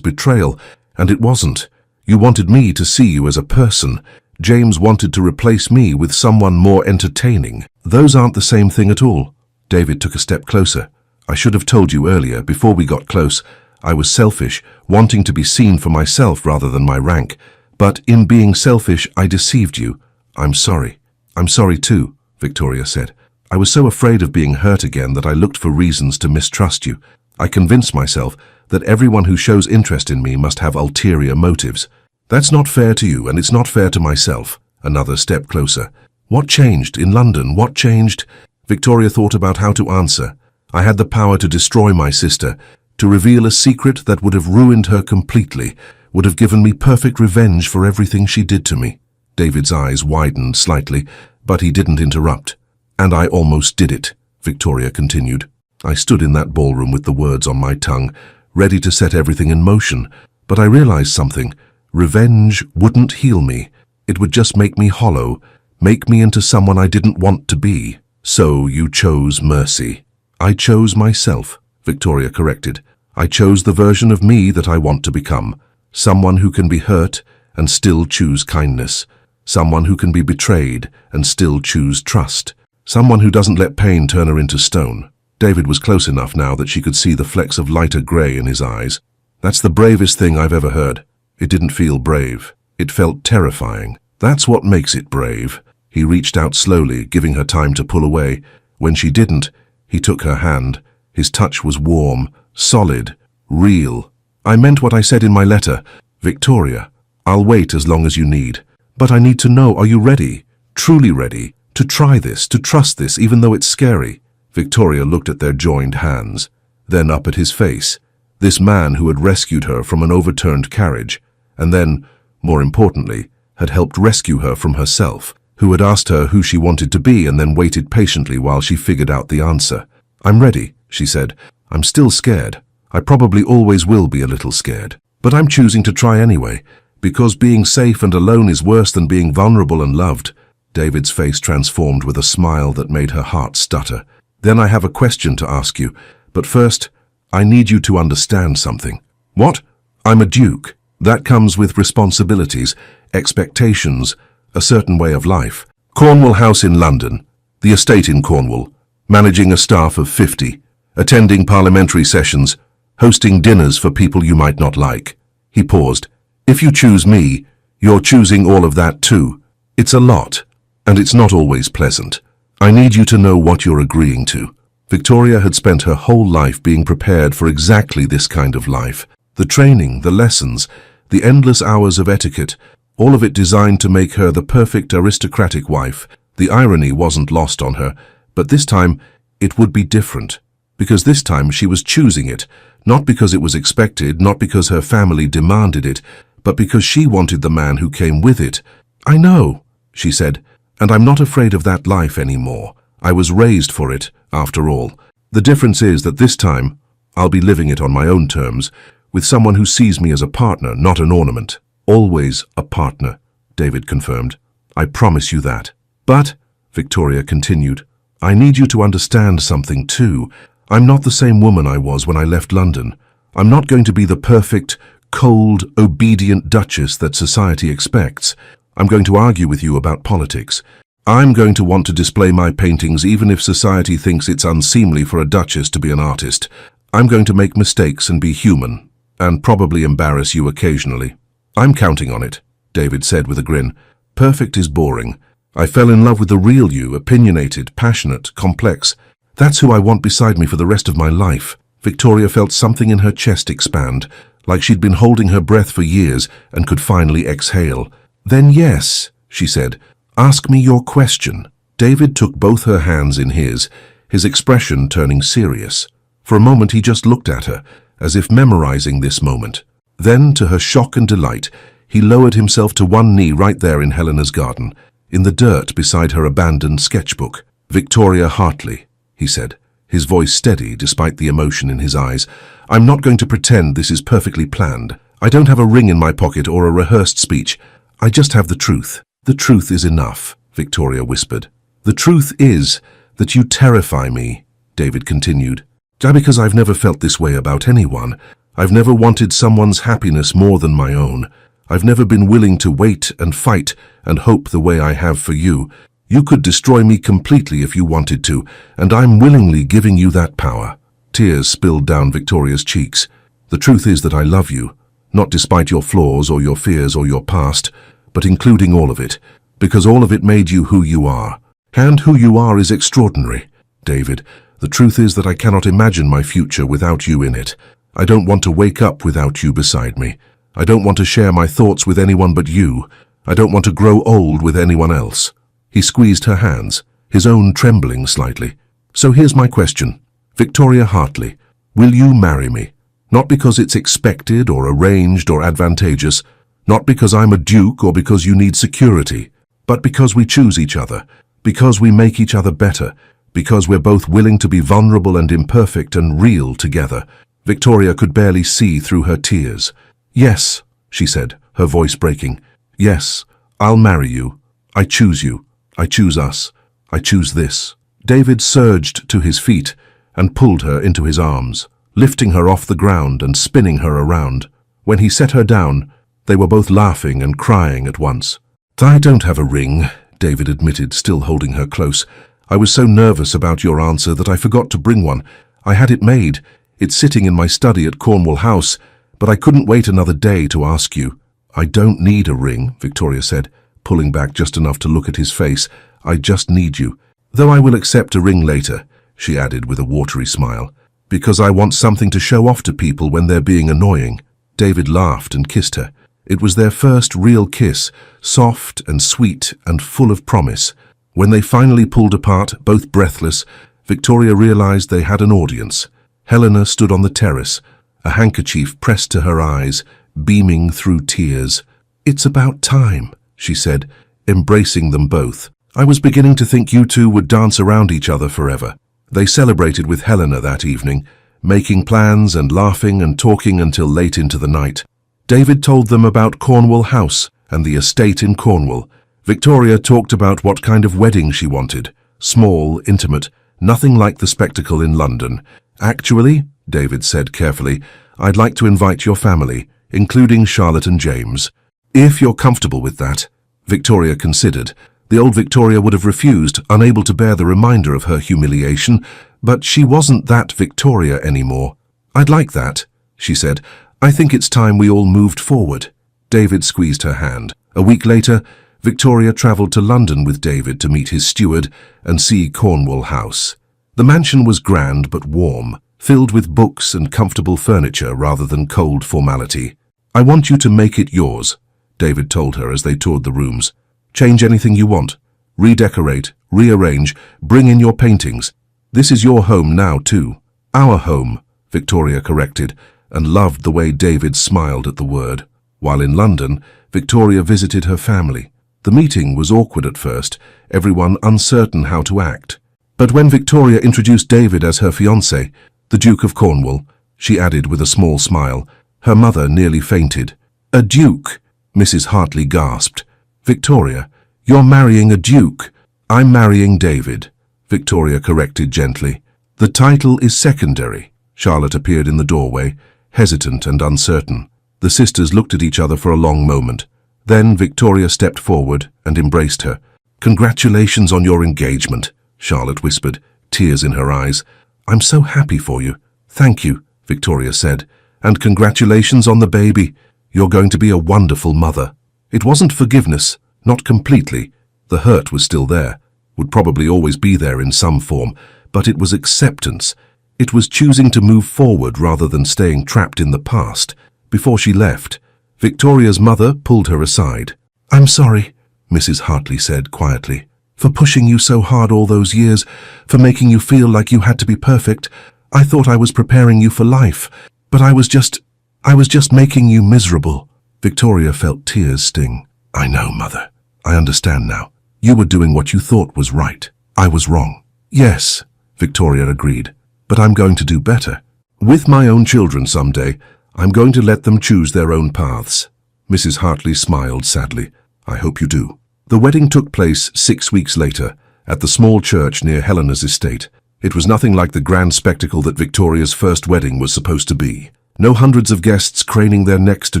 betrayal, and it wasn't. You wanted me to see you as a person. James wanted to replace me with someone more entertaining. Those aren't the same thing at all. David took a step closer. I should have told you earlier, before we got close. I was selfish, wanting to be seen for myself rather than my rank. But in being selfish, I deceived you. I'm sorry. I'm sorry too, Victoria said. I was so afraid of being hurt again that I looked for reasons to mistrust you. I convinced myself that everyone who shows interest in me must have ulterior motives. That's not fair to you, and it's not fair to myself. Another step closer. What changed in London? What changed? Victoria thought about how to answer. I had the power to destroy my sister, to reveal a secret that would have ruined her completely, would have given me perfect revenge for everything she did to me. David's eyes widened slightly, but he didn't interrupt. And I almost did it, Victoria continued. I stood in that ballroom with the words on my tongue, ready to set everything in motion. But I realized something. Revenge wouldn't heal me. It would just make me hollow, make me into someone I didn't want to be. So you chose mercy. I chose myself, Victoria corrected. I chose the version of me that I want to become. Someone who can be hurt and still choose kindness. Someone who can be betrayed and still choose trust. Someone who doesn't let pain turn her into stone. David was close enough now that she could see the flecks of lighter grey in his eyes. That's the bravest thing I've ever heard. It didn't feel brave. It felt terrifying. That's what makes it brave. He reached out slowly, giving her time to pull away. When she didn't, he took her hand. His touch was warm, solid, real. I meant what I said in my letter. Victoria, I'll wait as long as you need. But I need to know, are you ready? Truly ready? To try this, to trust this, even though it's scary? Victoria looked at their joined hands, then up at his face. This man who had rescued her from an overturned carriage, and then, more importantly, had helped rescue her from herself, who had asked her who she wanted to be and then waited patiently while she figured out the answer. I'm ready, she said. I'm still scared. I probably always will be a little scared. But I'm choosing to try anyway, because being safe and alone is worse than being vulnerable and loved. David's face transformed with a smile that made her heart stutter. Then I have a question to ask you, but first, I need you to understand something. What? I'm a duke. That comes with responsibilities, expectations, a certain way of life. Cornwall House in London, the estate in Cornwall, managing a staff of 50, attending parliamentary sessions, hosting dinners for people you might not like. He paused. If you choose me, you're choosing all of that too. It's a lot, and it's not always pleasant. I need you to know what you're agreeing to. Victoria had spent her whole life being prepared for exactly this kind of life. The training, the lessons, the endless hours of etiquette, all of it designed to make her the perfect aristocratic wife. The irony wasn't lost on her, but this time it would be different. Because this time she was choosing it, not because it was expected, not because her family demanded it, but because she wanted the man who came with it. I know, she said, and I'm not afraid of that life anymore. I was raised for it, after all. The difference is that this time, I'll be living it on my own terms, with someone who sees me as a partner, not an ornament. Always a partner, David confirmed. I promise you that. But, Victoria continued, I need you to understand something too. I'm not the same woman I was when I left London. I'm not going to be the perfect, cold, obedient duchess that society expects. I'm going to argue with you about politics. I'm going to want to display my paintings even if society thinks it's unseemly for a duchess to be an artist. I'm going to make mistakes and be human, and probably embarrass you occasionally. I'm counting on it, David said with a grin. Perfect is boring. I fell in love with the real you, opinionated, passionate, complex. That's who I want beside me for the rest of my life. Victoria felt something in her chest expand, like she'd been holding her breath for years and could finally exhale. Then yes, she said. "Ask me your question." David took both her hands in his expression turning serious. For a moment he just looked at her, as if memorizing this moment. Then, to her shock and delight, he lowered himself to one knee right there in Helena's garden, in the dirt beside her abandoned sketchbook. "Victoria Hartley," he said, his voice steady despite the emotion in his eyes. "I'm not going to pretend this is perfectly planned. I don't have a ring in my pocket or a rehearsed speech. I just have the truth." "The truth is enough," Victoria whispered. "The truth is that you terrify me," David continued. "Just because I've never felt this way about anyone. I've never wanted someone's happiness more than my own. I've never been willing to wait and fight and hope the way I have for you. You could destroy me completely if you wanted to, and I'm willingly giving you that power." Tears spilled down Victoria's cheeks. "The truth is that I love you, not despite your flaws or your fears or your past, but including all of it, because all of it made you who you are. And who you are is extraordinary. David, the truth is that I cannot imagine my future without you in it. I don't want to wake up without you beside me. I don't want to share my thoughts with anyone but you. I don't want to grow old with anyone else." He squeezed her hands, his own trembling slightly. "So here's my question. Victoria Hartley, will you marry me? Not because it's expected or arranged or advantageous, not because I'm a duke or because you need security, but because we choose each other, because we make each other better, because we're both willing to be vulnerable and imperfect and real together." Victoria could barely see through her tears. "Yes," she said, her voice breaking. "Yes, I'll marry you. I choose you. I choose us. I choose this." David surged to his feet and pulled her into his arms, lifting her off the ground and spinning her around. When he set her down, they were both laughing and crying at once. "I don't have a ring," David admitted, still holding her close. "I was so nervous about your answer that I forgot to bring one. I had it made. It's sitting in my study at Cornwall House, but I couldn't wait another day to ask you." "I don't need a ring," Victoria said, pulling back just enough to look at his face. "I just need you. Though I will accept a ring later," she added with a watery smile, "because I want something to show off to people when they're being annoying." David laughed and kissed her. It was their first real kiss, soft and sweet and full of promise. When they finally pulled apart, both breathless, Victoria realized they had an audience. Helena stood on the terrace, a handkerchief pressed to her eyes, beaming through tears. "It's about time," she said, embracing them both. "I was beginning to think you two would dance around each other forever." They celebrated with Helena that evening, making plans and laughing and talking until late into the night. David told them about Cornwall House and the estate in Cornwall. Victoria talked about what kind of wedding she wanted. Small, intimate, nothing like the spectacle in London. "Actually," David said carefully, "I'd like to invite your family, including Charlotte and James. If you're comfortable with that." Victoria considered. The old Victoria would have refused, unable to bear the reminder of her humiliation, but she wasn't that Victoria anymore. "I'd like that," she said. "I think it's time we all moved forward." David squeezed her hand. A week later, Victoria travelled to London with David to meet his steward and see Cornwall House. The mansion was grand but warm, filled with books and comfortable furniture rather than cold formality. "I want you to make it yours," David told her as they toured the rooms. "Change anything you want. Redecorate, rearrange, bring in your paintings. This is your home now too." "Our home," Victoria corrected, and loved the way David smiled at the word. While in London, Victoria visited her family. The meeting was awkward at first, everyone uncertain how to act. But when Victoria introduced David as her fiancé, the Duke of Cornwall, she added with a small smile, her mother nearly fainted. "A duke," Mrs. Hartley gasped. "Victoria, you're marrying a duke." "I'm marrying David," Victoria corrected gently. "The title is secondary." Charlotte appeared in the doorway, hesitant and uncertain. The sisters looked at each other for a long moment. Then Victoria stepped forward and embraced her. "Congratulations on your engagement," Charlotte whispered, tears in her eyes. "I'm so happy for you." "Thank you," Victoria said. "And congratulations on the baby. You're going to be a wonderful mother." It wasn't forgiveness, not completely. The hurt was still there, would probably always be there in some form, but it was acceptance. It was choosing to move forward rather than staying trapped in the past. Before she left, Victoria's mother pulled her aside. "I'm sorry," Mrs. Hartley said quietly. "For pushing you so hard all those years, for making you feel like you had to be perfect. I thought I was preparing you for life, but I was just making you miserable." Victoria felt tears sting. "I know, Mother. I understand now. You were doing what you thought was right. I was wrong." "Yes," Victoria agreed, "but I'm going to do better. With my own children someday, I'm going to let them choose their own paths." Mrs. Hartley smiled sadly. "I hope you do." The wedding took place 6 weeks later, at the small church near Helena's estate. It was nothing like the grand spectacle that Victoria's first wedding was supposed to be. No hundreds of guests craning their necks to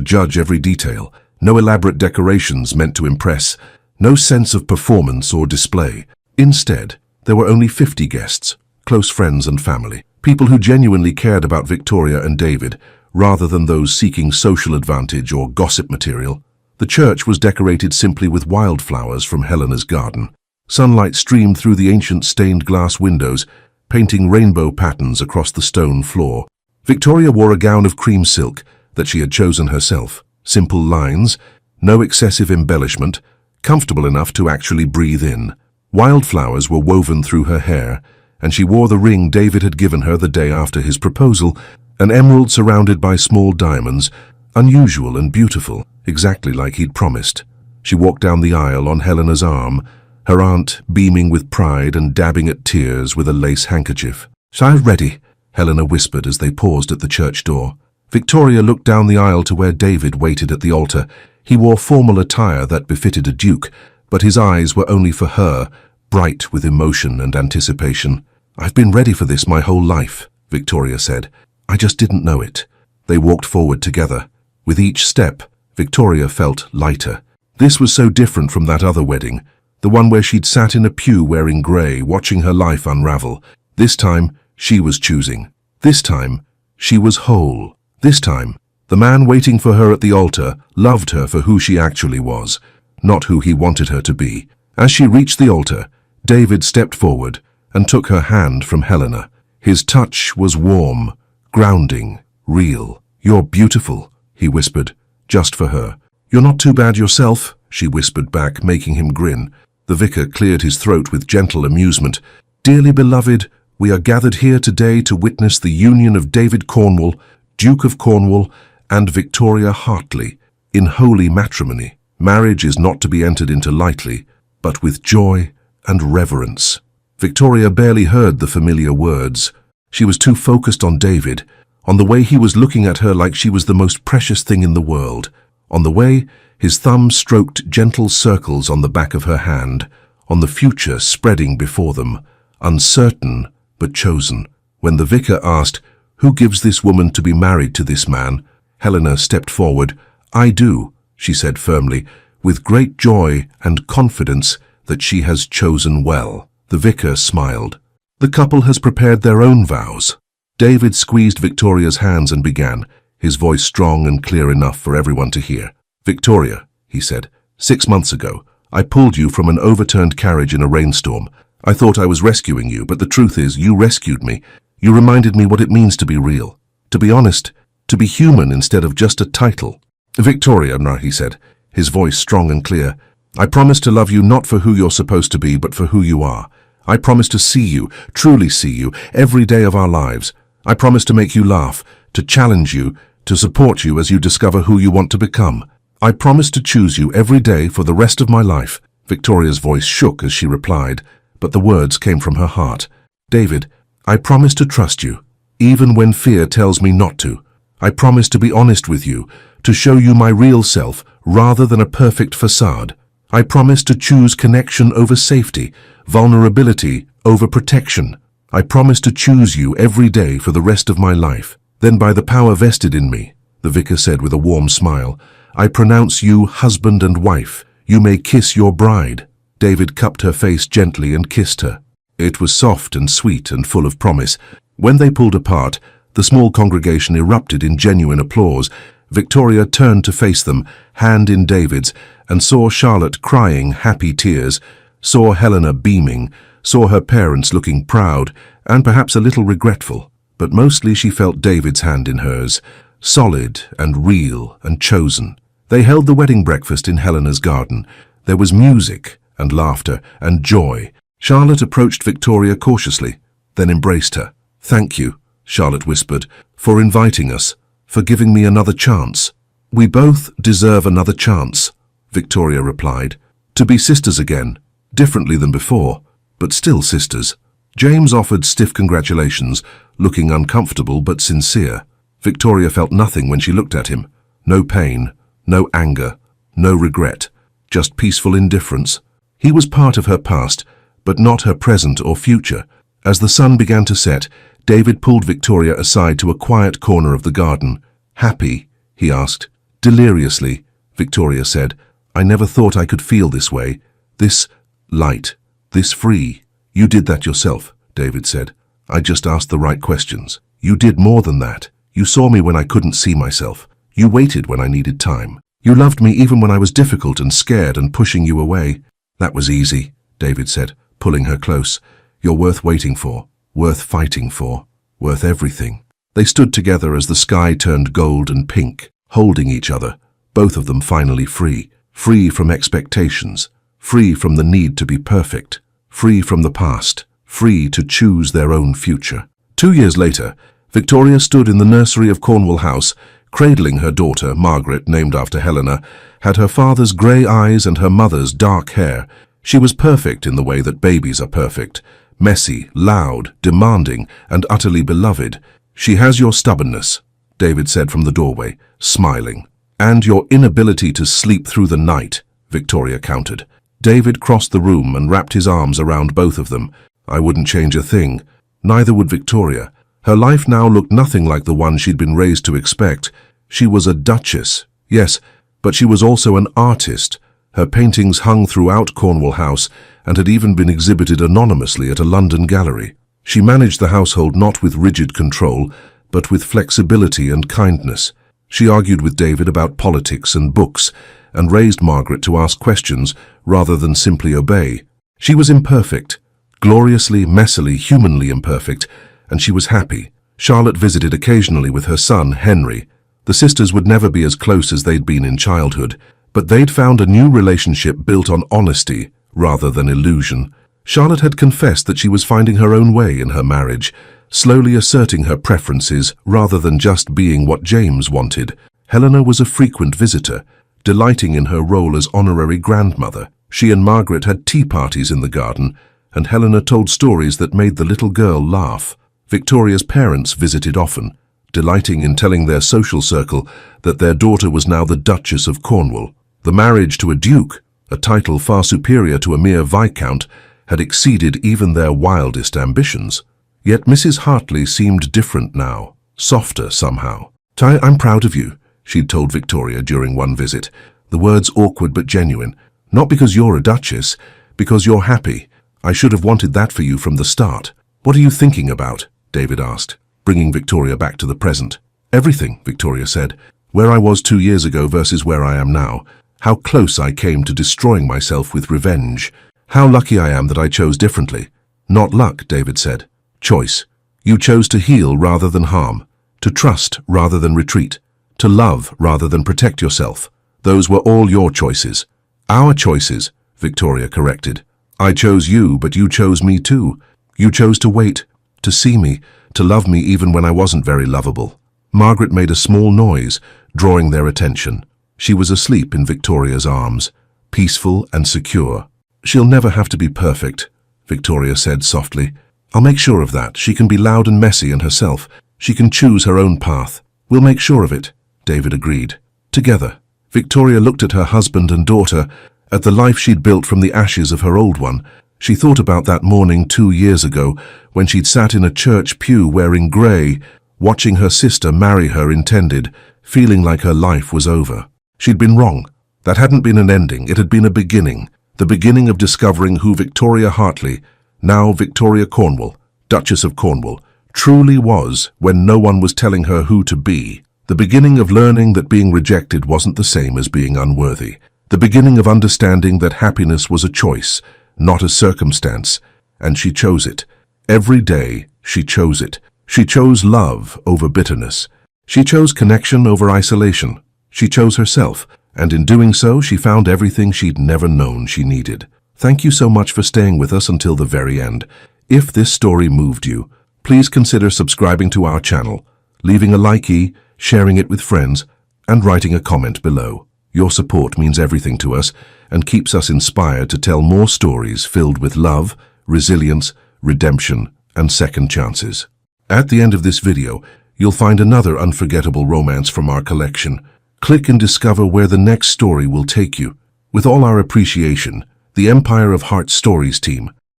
judge every detail, no elaborate decorations meant to impress, no sense of performance or display. Instead, there were only 50 guests, close friends and family, people who genuinely cared about Victoria and David, rather than those seeking social advantage or gossip material. The church was decorated simply with wildflowers from Helena's garden. Sunlight streamed through the ancient stained glass windows, painting rainbow patterns across the stone floor. Victoria wore a gown of cream silk that she had chosen herself. Simple lines, no excessive embellishment, comfortable enough to actually breathe in. Wildflowers were woven through her hair, and she wore the ring David had given her the day after his proposal, an emerald surrounded by small diamonds, unusual and beautiful, exactly like he'd promised. She walked down the aisle on Helena's arm, her aunt beaming with pride and dabbing at tears with a lace handkerchief. "I'm ready," Helena whispered as they paused at the church door. Victoria looked down the aisle to where David waited at the altar. He wore formal attire that befitted a duke, but his eyes were only for her, bright with emotion and anticipation. "I've been ready for this my whole life," Victoria said. "I just didn't know it." They walked forward together. With each step, Victoria felt lighter. This was so different from that other wedding, the one where she'd sat in a pew wearing grey, watching her life unravel. This time, she was choosing. This time, she was whole. This time, the man waiting for her at the altar loved her for who she actually was, not who he wanted her to be. As she reached the altar, David stepped forward and took her hand from Helena. His touch was warm, grounding, real. "You're beautiful," he whispered, just for her. "You're not too bad yourself," she whispered back, making him grin. The vicar cleared his throat with gentle amusement. "Dearly beloved, we are gathered here today to witness the union of David Cornwall, Duke of Cornwall, and Victoria Hartley in holy matrimony. Marriage is not to be entered into lightly, but with joy and reverence." Victoria barely heard the familiar words. She was too focused on David, on the way he was looking at her like she was the most precious thing in the world, on the way his thumb stroked gentle circles on the back of her hand, on the future spreading before them, uncertain but chosen. When the vicar asked, "Who gives this woman to be married to this man?" Helena stepped forward. "I do," she said firmly, with great joy and confidence that she has chosen well. The vicar smiled. "The couple has prepared their own vows." David squeezed Victoria's hands and began, his voice strong and clear enough for everyone to hear. "Victoria," he said, 6 months ago, I pulled you from an overturned carriage in a rainstorm. I thought I was rescuing you, but the truth is you rescued me. You reminded me what it means to be real, to be honest, to be human instead of just a title." "Victoria," he said, his voice strong and clear, "I promise to love you not for who you're supposed to be, but for who you are. I promise to see you, truly see you, every day of our lives. I promise to make you laugh, to challenge you, to support you as you discover who you want to become. I promise to choose you every day for the rest of my life." Victoria's voice shook as she replied, but the words came from her heart. "David, I promise to trust you, even when fear tells me not to. I promise to be honest with you, to show you my real self rather than a perfect facade. I promise to choose connection over safety, vulnerability over protection. I promise to choose you every day for the rest of my life. Then by the power vested in me," the vicar said with a warm smile, "I pronounce you husband and wife. You may kiss your bride." David cupped her face gently and kissed her. It was soft and sweet and full of promise. When they pulled apart, the small congregation erupted in genuine applause. Victoria turned to face them, hand in David's, and saw Charlotte crying happy tears, saw Helena beaming, saw her parents looking proud and perhaps a little regretful. But mostly she felt David's hand in hers, solid and real and chosen. They held the wedding breakfast in Helena's garden, There was music and laughter and joy. Charlotte approached Victoria cautiously, then embraced her. "Thank you," Charlotte whispered, "for inviting us, for giving me another chance." "We both deserve another chance," Victoria replied. "To be sisters again, differently than before, but still sisters." James offered stiff congratulations, looking uncomfortable but sincere. Victoria felt nothing when she looked at him. No pain, no anger, no regret, just peaceful indifference. He was part of her past, but not her present or future. As the sun began to set, David pulled Victoria aside to a quiet corner of the garden. "Happy?" he asked. "Deliriously," Victoria said. "I never thought I could feel this way. This light, this free." "You did that yourself," David said. "I just asked the right questions. You did more than that. You saw me when I couldn't see myself. You waited when I needed time. You loved me even when I was difficult and scared and pushing you away." "That was easy," David said, pulling her close. "You're worth waiting for, worth fighting for, worth everything." They stood together as the sky turned gold and pink, holding each other, both of them finally free. Free from expectations, free from the need to be perfect, free from the past, free to choose their own future. 2 years later, Victoria stood in the nursery of Cornwall House, cradling her daughter, Margaret, named after Helena, had her father's grey eyes and her mother's dark hair. She was perfect in the way that babies are perfect, messy, loud, demanding, and utterly beloved. "She has your stubbornness," David said from the doorway, smiling. "And your inability to sleep through the night," Victoria countered. David crossed the room and wrapped his arms around both of them. "I wouldn't change a thing." Neither would Victoria. Her life now looked nothing like the one she'd been raised to expect. She was a duchess, yes, but she was also an artist. Her paintings hung throughout Cornwall House and had even been exhibited anonymously at a London gallery. She managed the household not with rigid control, but with flexibility and kindness. She argued with David about politics and books, and raised Margaret to ask questions rather than simply obey. She was imperfect, gloriously, messily, humanly imperfect, and she was happy. Charlotte visited occasionally with her son, Henry. The sisters would never be as close as they'd been in childhood, but they'd found a new relationship built on honesty rather than illusion. Charlotte had confessed that she was finding her own way in her marriage, slowly asserting her preferences rather than just being what James wanted. Helena was a frequent visitor, delighting in her role as honorary grandmother. She and Margaret had tea parties in the garden, and Helena told stories that made the little girl laugh. Victoria's parents visited often, delighting in telling their social circle that their daughter was now the Duchess of Cornwall. The marriage to a duke, a title far superior to a mere viscount, had exceeded even their wildest ambitions. Yet Mrs. Hartley seemed different now, softer somehow. "I'm proud of you," she'd told Victoria during one visit, the words awkward but genuine. "Not because you're a duchess, because you're happy. I should have wanted that for you from the start." "What are you thinking about?" David asked, bringing Victoria back to the present. "Everything," Victoria said. "Where I was 2 years ago versus where I am now. How close I came to destroying myself with revenge. How lucky I am that I chose differently." "Not luck," David said. "Choice. You chose to heal rather than harm, to trust rather than retreat, to love rather than protect yourself. Those were all your choices." "Our choices," Victoria corrected. "I chose you, but you chose me too. You chose to wait, to see me, to love me even when I wasn't very lovable." Margaret made a small noise, drawing their attention. She was asleep in Victoria's arms, peaceful and secure. "She'll never have to be perfect," Victoria said softly. "I'll make sure of that. She can be loud and messy and herself. She can choose her own path. We'll make sure of it," David agreed. Together, Victoria looked at her husband and daughter, at the life she'd built from the ashes of her old one. She thought about that morning 2 years ago, when she'd sat in a church pew wearing grey, watching her sister marry her intended, feeling like her life was over. She'd been wrong. That hadn't been an ending, it had been a beginning. The beginning of discovering who Victoria Hartley, now Victoria Cornwall, Duchess of Cornwall, truly was when no one was telling her who to be. The beginning of learning that being rejected wasn't the same as being unworthy. The beginning of understanding that happiness was a choice, not a circumstance, and she chose it. Every day, she chose it. She chose love over bitterness. She chose connection over isolation. She chose herself, And in doing so, she found everything she'd never known she needed. Thank you so much for staying with us until the very end. If this story moved you, please consider subscribing to our channel, leaving a likey, sharing it with friends, and writing a comment below. Your support means everything to us and keeps us inspired to tell more stories filled with love, resilience, redemption, and second chances. At the end of this video, you'll find another unforgettable romance from our collection. Click and discover where the next story will take you. With all our appreciation, the Empire of Heart Stories team